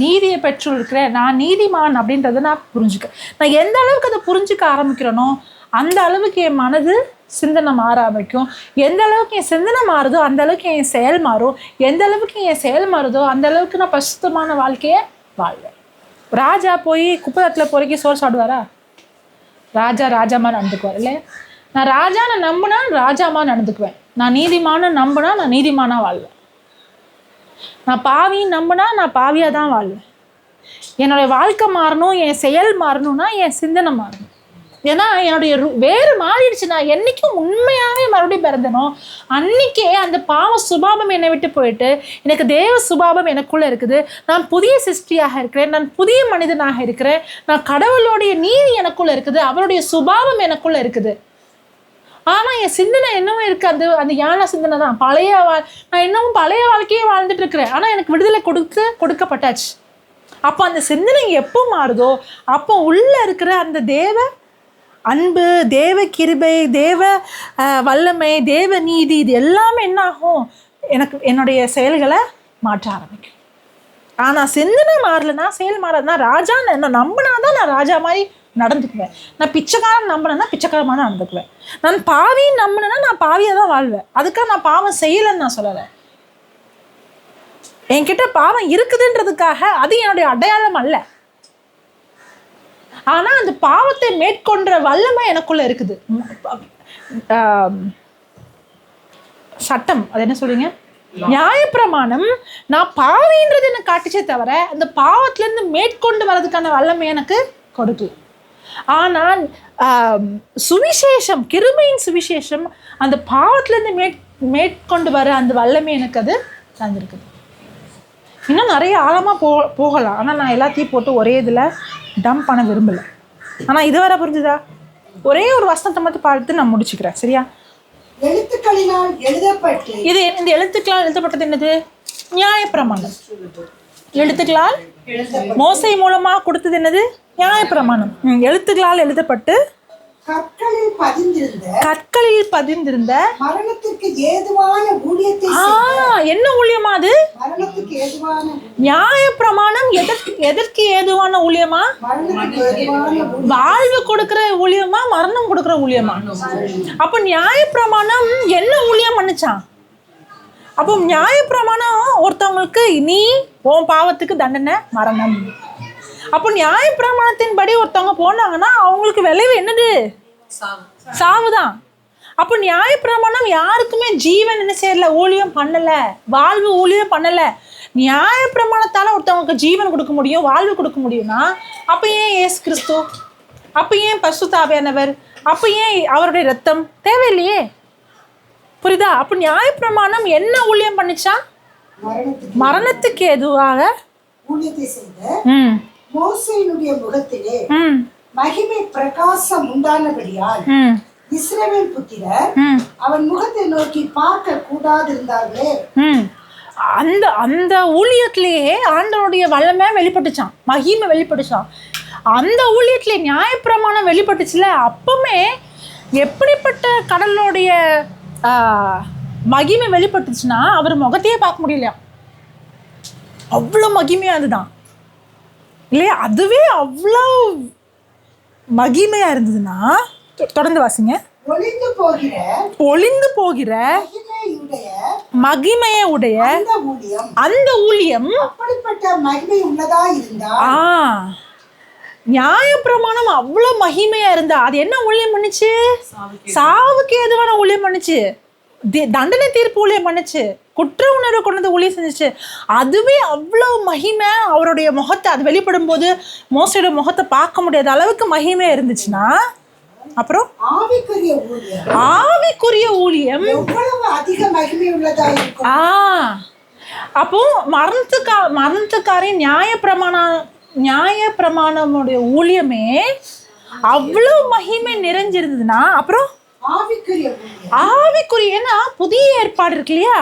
நீதியை பெற்றிருக்கிறேன், நான் நீதிமான் அப்படின்றத நான் புரிஞ்சுக்க. நான் எந்த அளவுக்கு அதை புரிஞ்சுக்க ஆரம்பிக்கிறேனோ அந்த அளவுக்கு என் மனது சிந்தனை மாற ஆரம்பிக்கும். எந்த அளவுக்கு என் சிந்தனை மாறுதோ அந்த அளவுக்கு என் செயல் மாறும். எந்த அளவுக்கு என் செயல் மாறுதோ அந்த அளவுக்கு நான் பரிசுத்தமான வாழ்க்கையை வாழ்வேன். ராஜா போய் குப்பத்தில் பொறுக்கி சோறு சாப்பிடுவாரா? ராஜாமா நடந்துக்குவார் இல்லையா? நான் நம்பினா ராஜாமா நடந்துக்குவேன். நான் நீதிமான நம்பினா நான் நீதிமானாக வாழ்வேன். நான் பாவின்னு நம்பினா நான் பாவியாக தான் வாழ்வேன். என்னுடைய வாழ்க்கை மாறணும், என் செயல் மாறணும்னா என் சிந்தனை மாறணும். ஏன்னா என்னுடைய வேறு மாறிடுச்சு. நான் என்றைக்கும் உண்மையாகவே மறுபடியும் பிறந்தனோ அன்றைக்கே அந்த பாவ சுபாவம் என்னை விட்டு போயிட்டு எனக்கு தேவ சுபாவம் எனக்குள்ளே இருக்குது. நான் புதிய சிருஷ்டியாக இருக்கிறேன், நான் புதிய மனிதனாக இருக்கிறேன், நான் கடவுளுடைய நீதி எனக்குள்ளே இருக்குது, அவருடைய சுபாவம் எனக்குள்ளே இருக்குது. ஆனால் என் சிந்தனை என்னவும் இருக்குது, அந்த ஞான சிந்தனை தான். நான் இன்னமும் பழைய வாழ்க்கையே வாழ்ந்துட்டு இருக்கிறேன். ஆனால் எனக்கு விடுதலை கொடுக்கப்பட்டாச்சு. அப்போ அந்த சிந்தனை எப்போ மாறுதோ அப்போ உள்ளே இருக்கிற அந்த தேவ அன்பு, தேவ கிருபை, தேவ வல்லமை, தேவ நீதி, இது எல்லாமே என்ன ஆகும், என்னுடைய செயல்களை மாற்ற ஆரம்பிக்கும். ஆனால் சிந்தனை மாறலைன்னா செயல் மாறதுனா ராஜா என்ன நம்பினா தான் நான் ராஜா மாதிரி நடந்துக்குவேன். நான் பிச்சைக்காரன் நம்பினேன்னா பிச்சைக்காரமாக நடந்துக்குவேன். நான் பாவின்னு நம்பினேன்னா நான் பாவியாக தான் வாழ்வேன். அதுக்காக நான் பாவம் செய்யலைன்னு நான் சொல்லலை. என்கிட்ட பாவம் இருக்குதுன்றதுக்காக அது என்னுடைய அடையாளம் அல்ல. ஆனால் அந்த பாவத்தை மேற்கொண்ட வல்லமை எனக்குள்ள இருக்குது. சட்டம், அது என்ன சொல்றீங்க, நியாயப்பிரமாணம் நான் பாவின்றது எனக்கு காட்டுச்சே தவிர அந்த பாவத்திலேருந்து மேற்கொண்டு வர்றதுக்கான வல்லமை எனக்கு கொடுக்கல. ஆனால் சுவிசேஷம், கிருபையின் சுவிசேஷம் அந்த பாவத்திலேருந்து மேற்கொண்டு வர அந்த வல்லமை எனக்கு அது தந்திருக்குது. இன்னும் நிறைய ஆழமாக போகலாம். ஆனால் நான் எல்லாத்தையும் போட்டு ஒரே இதில் டம்ப் பண்ண விரும்பலை. ஆனால் இதுவரை புரிஞ்சுதா? ஒரே ஒரு வசனத்தை மட்டும் பார்த்து நான் முடிச்சுக்கிறேன், சரியா? எழுத்துக்களினால் எழுதப்பட்டு, இது இந்த எழுத்துக்களால் எழுதப்பட்டது என்னது? நியாயப்பிரமாணம். எழுத்துக்களால் மோசை மூலமாக கொடுத்தது என்னது? நியாயப்பிரமாணம். எழுத்துக்களால் எழுதப்பட்டு கற்களில் பதிந்திருந்த மரணத்திற்கு ஏதுவான ஊழியத்தை, என்ன ஊழியமா அது? மரணத்துக்கு ஏதுவான நியாயப்பிரமாணம் எதற்கு ஏதுவான ஊழியமா? வாழ்வு கொடுக்கிற ஊழியமா, மரணம் கொடுக்கிற ஊழியமா? அப்ப நியாயப்பிரமாணம் என்ன ஊழியம் பண்ணுச்சான்? அப்போ நியாயப்பிரமாணம் ஒருத்தவங்களுக்கு நீ உன் பாவத்துக்கு தண்டனை மரணம். அப்போ நியாயப்பிரமாணத்தின்படி ஒருத்தவங்க போனாங்கன்னா அவங்களுக்கு விளைவு என்னது? சாவுதான். அப்போ நியாயப்பிரமாணம் யாருக்குமே ஜீவன் என்ன செய்யல, ஊழியம் பண்ணலை, வாழ்வு ஊழியம் பண்ணலை. நியாயப்பிரமாணத்தால் ஒருத்தவங்களுக்கு ஜீவன் கொடுக்க முடியும், வாழ்வு கொடுக்க முடியும்னா அப்போ ஏன் இயேசு கிறிஸ்து, அப்போ ஏன் பரிசுத்த ஆவியானவர், அப்போ ஏன் அவருடைய ரத்தம் தேவையில்லையே? புரியுதா? அப்போ நியாயப்பிரமாணம் என்ன ஊழியம் பண்ணிச்சா? மரணத்துக்கு எதுவாக மோசேயினுடைய முகத்திலே ம் மகிமை பிரகாசம் உண்டானபடியால் ம் இஸ்ரவேல் புத்திரர் ம் அவன் முகத்தை நோக்கி பார்க்க கூடாதிருந்தார்களே. ம் அந்த அந்த ஊழியத்திலேயே ஆண்டவருடைய வல்லமை வெளிப்பட்டுச்சான், மகிமை வெளிப்பட்டுச்சான். அந்த ஊழியத்திலே நியாயப்பிரமாணம் வெளிப்பட்டுச்சுல, அப்பவுமே எப்படிப்பட்ட கடலுடைய மகிமை வெளிப்பட்டுச்சுன்னா அவர் முகத்தையே பார்க்க முடியலையா, அவ்வளோ மகிமையா அதுதான் இல்லையா? அதுவே அவ்வளோ மகிமையா இருந்ததுன்னா தொடர்ந்து வாசிங்க. ஒளிந்து போகிற மகிமையை உடைய அந்த ஊழியம் அப்படிப்பட்ட மகிமை உள்ளதா இருந்தா, நியாயப்பிரமாணம் அவ்வளவு மகிமையா இருந்தா அது என்ன ஊழியம் பண்ணுச்சு? சாவுக்கு ஏதுவான ஊழியம் பண்ணுச்சு, தண்டனை தீர்ப்பு ஊழியம் பண்ணுச்சு, குற்ற உணர்வு கொண்டு வந்து ஊழியம் செஞ்சிச்சு. அதுவே அவ்வளவு மகிமை, அவருடைய முகத்தை அது வெளிப்படும் போது மோசையோட முகத்தை பார்க்க முடியாத அளவுக்கு மகிமையா இருந்துச்சுன்னா, அப்புறம் ஆவிக்குரிய ஊழியம் எவ்வளவு அதிக மகிமை உள்ளதா இருக்கும். அப்போ மரணத்துக்காரின் நியாயப்பிரமாணமுடைய ஊழியமே அவ்வளவு மகிமை நிறைஞ்சிருந்ததுன்னா, அப்புறம் ஆவிக்குரிய ஏன்னா புதிய ஏற்பாடு இருக்கு இல்லையா,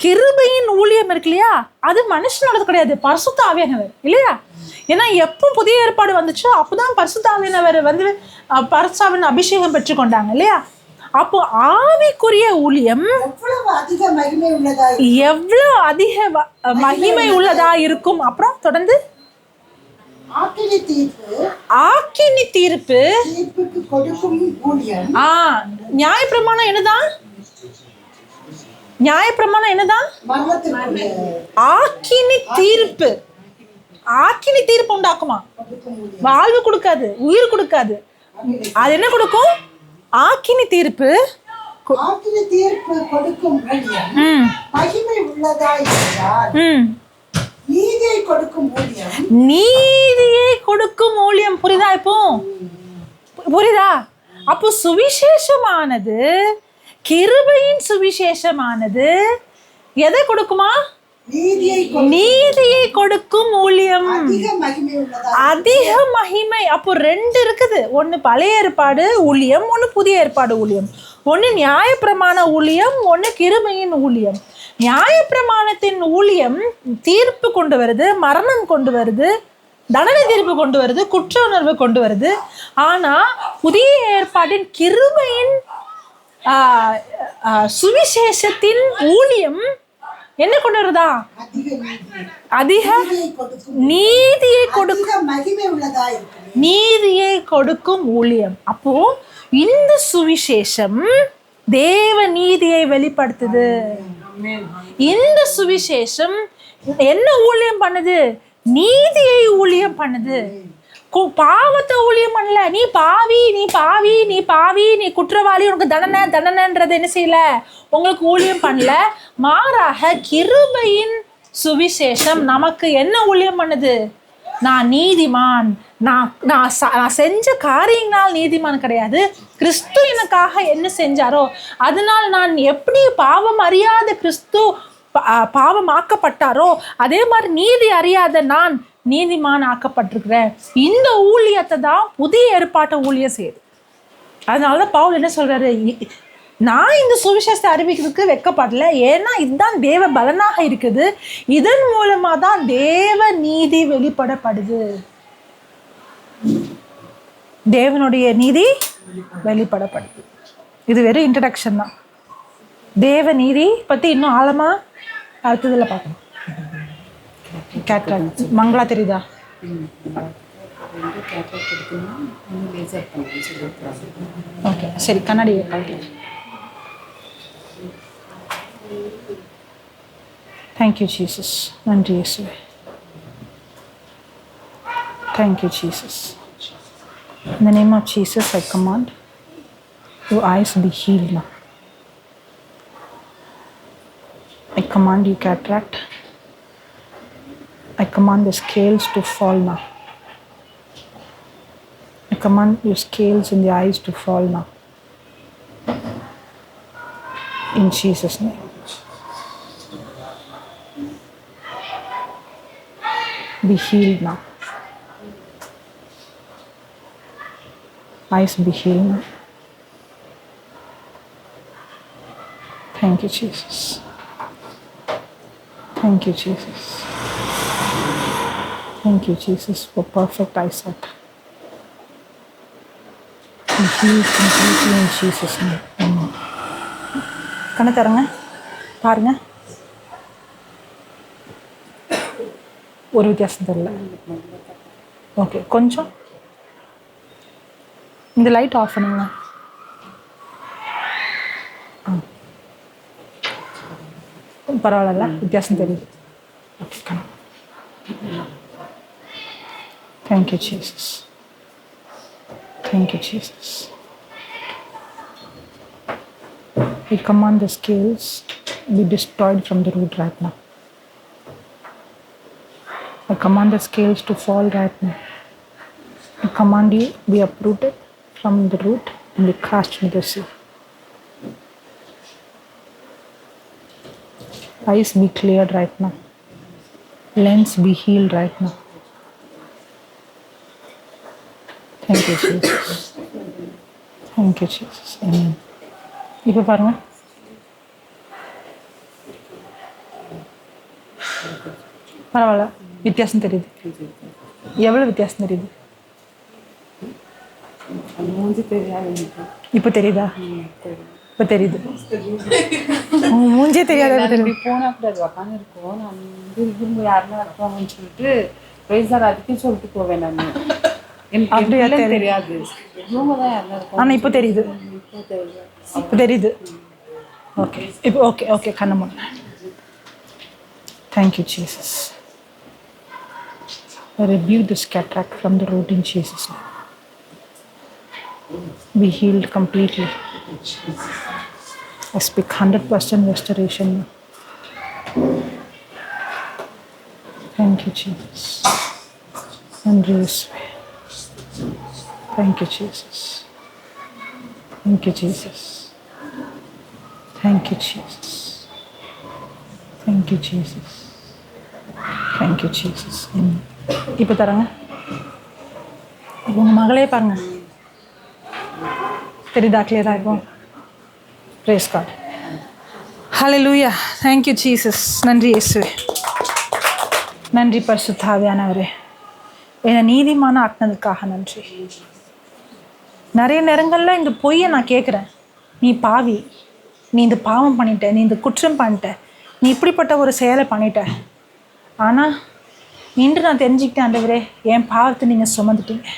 கிருபையின் ஊழியம் இருக்கு இல்லையா, அது மனுஷனோடது கிடையாது, பரிசுத்த ஆவியானவர் இல்லையா? ஏன்னா எப்போ புதிய ஏற்பாடு வந்துச்சோ அப்போதான் பரிசுத்த ஆவியானவர் வந்து பரிசுத்தாவின் அபிஷேகம் பெற்றுக்கொண்டாங்க இல்லையா? அப்போ ஆவிக்குரிய ஊழியம் எவ்வளவு அதிக மகிமை உள்ளதா இருக்கும். அப்புறம் தொடர்ந்து ஆக்கினி தீர்ப்பு நியாயப்பிரமாணம் என்னதான்? நியாயப்பிரமாணம் என்னதான்? ஆக்கினி தீர்ப்பு. ஆக்கினி தீர்ப்பு உண்டாக்குமா? வாழ்வு கொடுக்காது, உயிர் கொடுக்காது. அது என்ன கொடுக்கும்? ஆக்கினி தீர்ப்பு. கொடுக்கும் மகிமை உள்ளதா இருந்தால் நீதியை கொடுக்கும் ஊழியம். புரியுதா? இப்போ புரியுதா? அப்போ சுவிசேஷமானது, கிருபையின் சுவிசேஷமானது எதை கொடுக்குமா? நீதியை கொடுக்கும் ஊழியம், அதிக மகிமை. அப்போ ரெண்டு இருக்குது, ஒன்னு பழைய ஏற்பாடு ஊழியம், ஒன்னு புதிய ஏற்பாடு ஊழியம். ஒன்னு நியாயப்பிரமாண ஊழியம், ஒன்னு கிருபையின் ஊழியம். நியாயப்பிரமாணத்தின் ஊழியம் தீர்ப்பு கொண்டு வருது, மரணம் கொண்டு வருது, தண்டனை தீர்ப்பு கொண்டு வருது, குற்ற உணர்வு கொண்டு வருது. ஆனா புதிய ஏற்பாட்டின் கிருபையின் சுவிசேஷத்தின் ஊழியம் என்ன கொண்டு வருதா? அதிக நீதியை கொடுக்கும் ஊழியம். அப்போ இந்த சுவிசேஷம் தேவ நீதியை வெளிப்படுத்துது. இந்த சுவிசேஷம் என்ன ஊழியம் பண்ணுது? நீதியை ஊழியம் பண்ணுது. பாவத்தை ஊழியம் பண்ணல. நீ பாவி, நீ பாவி, நீ பாவி, நீ குற்றவாளி, உனக்கு தண்டனைன்றது என்ன செய்யல, உங்களுக்கு ஊழியம் பண்ணல. மாறாக கிருபையின் சுவிசேஷம் நமக்கு என்ன ஊழியம் பண்ணுது? நான் நீதிமான், நான் செஞ்ச காரியங்களால் நீதிமான் கிடையாது, கிறிஸ்து எனக்காக என்ன செஞ்சாரோ அதனால் நான் எப்படி பாவம் அறியாத கிறிஸ்து பாவம் ஆக்கப்பட்டாரோ அதே மாதிரி நீதி அறியாத நான் நீதிமான் ஆக்கப்பட்டிருக்கிறேன். இந்த ஊழியத்தை தான் புதிய ஏற்பாட்டை ஊழியம் செய்யுது. அதனாலதான் பவுல் என்ன சொல்றாரு, நான் இந்த சுவிசேஷத்தை அறிவிக்கிறதுக்கு வெட்கப்படல, ஏன்னா இதுதான் தேவ பலனாக இருக்குது, இதன் மூலமா தான் தேவ நீதி வெளிப்படப்படுது. தேவனுடைய நீதி வெளிப்படப்படுது. இது வெறும் இன்ட்ரடக்ஷன் தான். தேவ நீதி பத்தி இன்னும் ஆழமா அடுத்ததுல பார்க்கணும். கேட்ராக்ட் மங்களா தெரியுதா? ஓகே சரி, கண்ணாடி தேங்க்யூ ஜீசஸ். நன்றி இயேசுவே. Thank you Jesus. In the name of Jesus, I command your eyes be healed now. I command you cataract. I command the scales to fall now. I command your scales in the eyes to fall now. In Jesus' name. Be healed now. Eyes be healed now. Thank you, Jesus. Thank you, Jesus. Thank you, Jesus, for perfect eyesight. Be healed completely in Jesus' name. Amen. கண்ணை தரங்க, பாருங்க. ஒரு வித்தியாசம் தெரியல. Okay, கொஞ்சம் இந்த light off பண்ணுங்க. பரவாயில்ல, வித்தியாசம் தெரியுது. ஓகே, கண்ணு. Thank you, Jesus. Thank you, Jesus. We command the scales be destroyed from the root right now. I command the scales to fall right now. I command you be uprooted from the root and be cast into the sea. Eyes be cleared right now. Lens be healed right now. Thank you, Jesus. Thank you, Jesus. Amen. இப்போ பாருங்க. பரவாயில்ல, வித்தியாசம் தெரியுது. எவ்வளோ வித்தியாசம் தெரியுது? இப்போ தெரியுதா? இப்போ தெரியுது. மூஞ்சே தெரியாத போனா கூட அது உக்காந்து இருக்கோம். நான் இவங்க யாருன்னா இருப்பாங்கன்னு சொல்லிட்டு பிரைஸார் அதுக்கும் சொல்லிட்டு போவேன். நான் எனக்கு தெரியாது இவங்க தான் யாருன்னா இருப்பாங்க. ஆனால் இப்போ தெரியுது. இப்போ தெரியுது. ஓகே, இப்போ ஓகே ஓகே, கண்ணை மூடுங்க. Thank you, Jesus. I rebuke this cataract from the root in Jesus' name. Be healed completely. I speak 100% restoration. Thank you, Jesus. And release. Thank you, Jesus. Thank you, Jesus. Thank you, Jesus. Thank you, Jesus. Thank you, Jesus. இப்போ தரங்க. உங்கள் மகளே பாருங்க. தெரியுதா? கிளியரா இருக்கும். Praise God. Hallelujah. Thank you, Jesus. நன்றி இயேசுவே. நன்றி பரிசுத்த ஆவியானவரே. என்னை நீதிமான ஆக்குனதுக்காக நன்றி. நிறைய நேரங்களில் இந்த பொய்யை நான் கேட்குறேன். நீ பாவி, நீ இந்த பாவம் பண்ணிட்ட, நீ இந்த குற்றம் பண்ணிட்ட, நீ இப்படிப்பட்ட ஒரு செயலை பண்ணிட்ட. ஆனால் இன்று நான் தெரிஞ்சுக்கிட்டேன், ஆண்டவரே, என் பாவத்தை நீங்கள் சுமந்துட்டீங்க.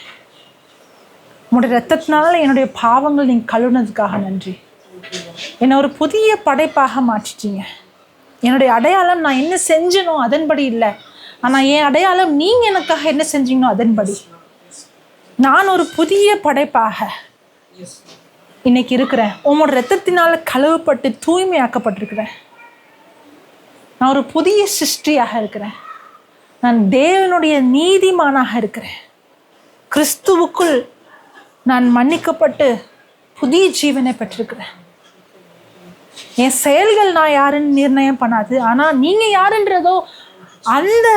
உங்களுடைய ரத்தத்தினால என்னுடைய பாவங்கள் நீங்கள் கழுவுனதுக்காக நன்றி. என்னை ஒரு புதிய படைப்பாக மாற்றிட்டீங்க. என்னுடைய அடையாளம் நான் என்ன செஞ்சனோ அதன்படி இல்லை, ஆனால் என் அடையாளம் நீங்கள் எனக்காக என்ன செஞ்சீங்களோ அதன்படி. நான் ஒரு புதிய படைப்பாக இன்னைக்கு இருக்கிறேன். உங்களோட ரத்தத்தினால கழுவப்பட்டு தூய்மையாக்கப்பட்டிருக்கிறேன். நான் ஒரு புதிய சிருஷ்டியாக இருக்கிறேன். நான் தேவனுடைய நீதிமானாக இருக்கிறேன். கிறிஸ்துவுக்குள் நான் மன்னிக்கப்பட்டு புதிய ஜீவனை பெற்றிருக்கிறேன். என் செயல்கள் நான் யாருன்னு நிர்ணயம் பண்ணாது, ஆனால் நீங்கள் யாருன்றதோ அந்த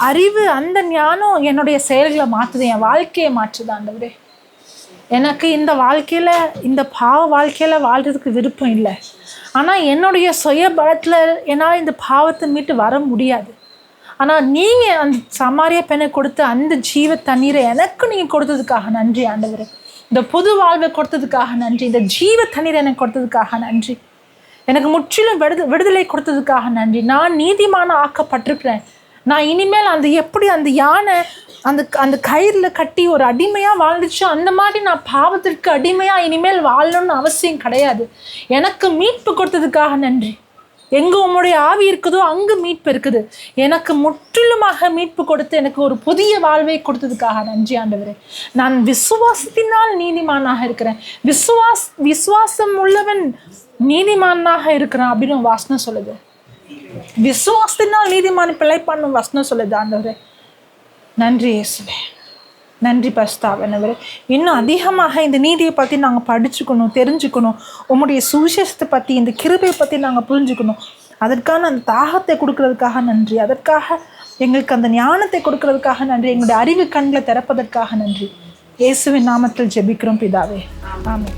அறிவு, அந்த ஞானம் என்னுடைய செயல்களை மாற்றுது, என் வாழ்க்கையை மாற்றுது. ஆண்டவரே, எனக்கு இந்த வாழ்க்கையில், இந்த பாவ வாழ்க்கையில் வாழ்கிறதுக்கு விருப்பம் இல்லை. ஆனால் என்னுடைய சுய பலத்தில் என்னால் இந்த பாவத்தை மீட்டு வர முடியாது. ஆனால் நீங்கள் அந்த சமாரிய பெண்ணை கொடுத்த அந்த ஜீவ தண்ணீரை எனக்கு நீங்கள் கொடுத்ததுக்காக நன்றி ஆண்டவரே. இந்த புது வாழ்வை கொடுத்ததுக்காக நன்றி. இந்த ஜீவ தண்ணீரை எனக்கு கொடுத்ததுக்காக நன்றி. எனக்கு முற்றிலும் விடுதலை கொடுத்ததுக்காக நன்றி. நான் நீதிமான ஆக்கப்பட்டிருக்கிறேன். நான் இனிமேல் அந்த எப்படி அந்த யானை அந்த கயிறில் கட்டி ஒரு அடிமையாக வாழ்ந்துச்சோ அந்த மாதிரி நான் பாவத்திற்கு அடிமையாக இனிமேல் வாழணும்னு அவசியம் கிடையாது. எனக்கு மீட்பு கொடுத்ததுக்காக நன்றி. எங்கே உங்களுடைய ஆவி இருக்குதோ அங்கே மீட்பு இருக்குது. எனக்கு முற்றிலுமாக மீட்பு கொடுத்து எனக்கு ஒரு புதிய வாழ்வை கொடுத்ததுக்காக நன்றி ஆண்டவரே. நான் விசுவாசத்தினால் நீதிமானாக இருக்கிறேன். விசுவாசம் உள்ளவன் நீதிமானாக இருக்கிறான் அப்படின்னு வசனம் சொல்லுது. விசுவாசத்தினால் நீதிமான பிழைப்பான்னு வசனம் சொல்லுது ஆண்டவரே. நன்றி இயேசுவே. நன்றி பரிசுத்தாவியானவரே. இன்னும் அதிகமாக இந்த நீதியை பற்றி நாங்கள் படிச்சுக்கணும், தெரிஞ்சுக்கணும். உம்முடைய சுவிசேஷத்தை பற்றி, இந்த கிருபையை பற்றி நாங்கள் புரிஞ்சுக்கணும். அதற்கான அந்த தாகத்தை கொடுக்கறதுக்காக நன்றி. அதற்காக எங்களுக்கு அந்த ஞானத்தை கொடுக்கறதுக்காக நன்றி. எங்களுடைய அறிவு கண்களை திறப்பதற்காக நன்றி. இயேசுவின் நாமத்தில் ஜெபிக்கிறோம் பிதாவே. ஆமென்.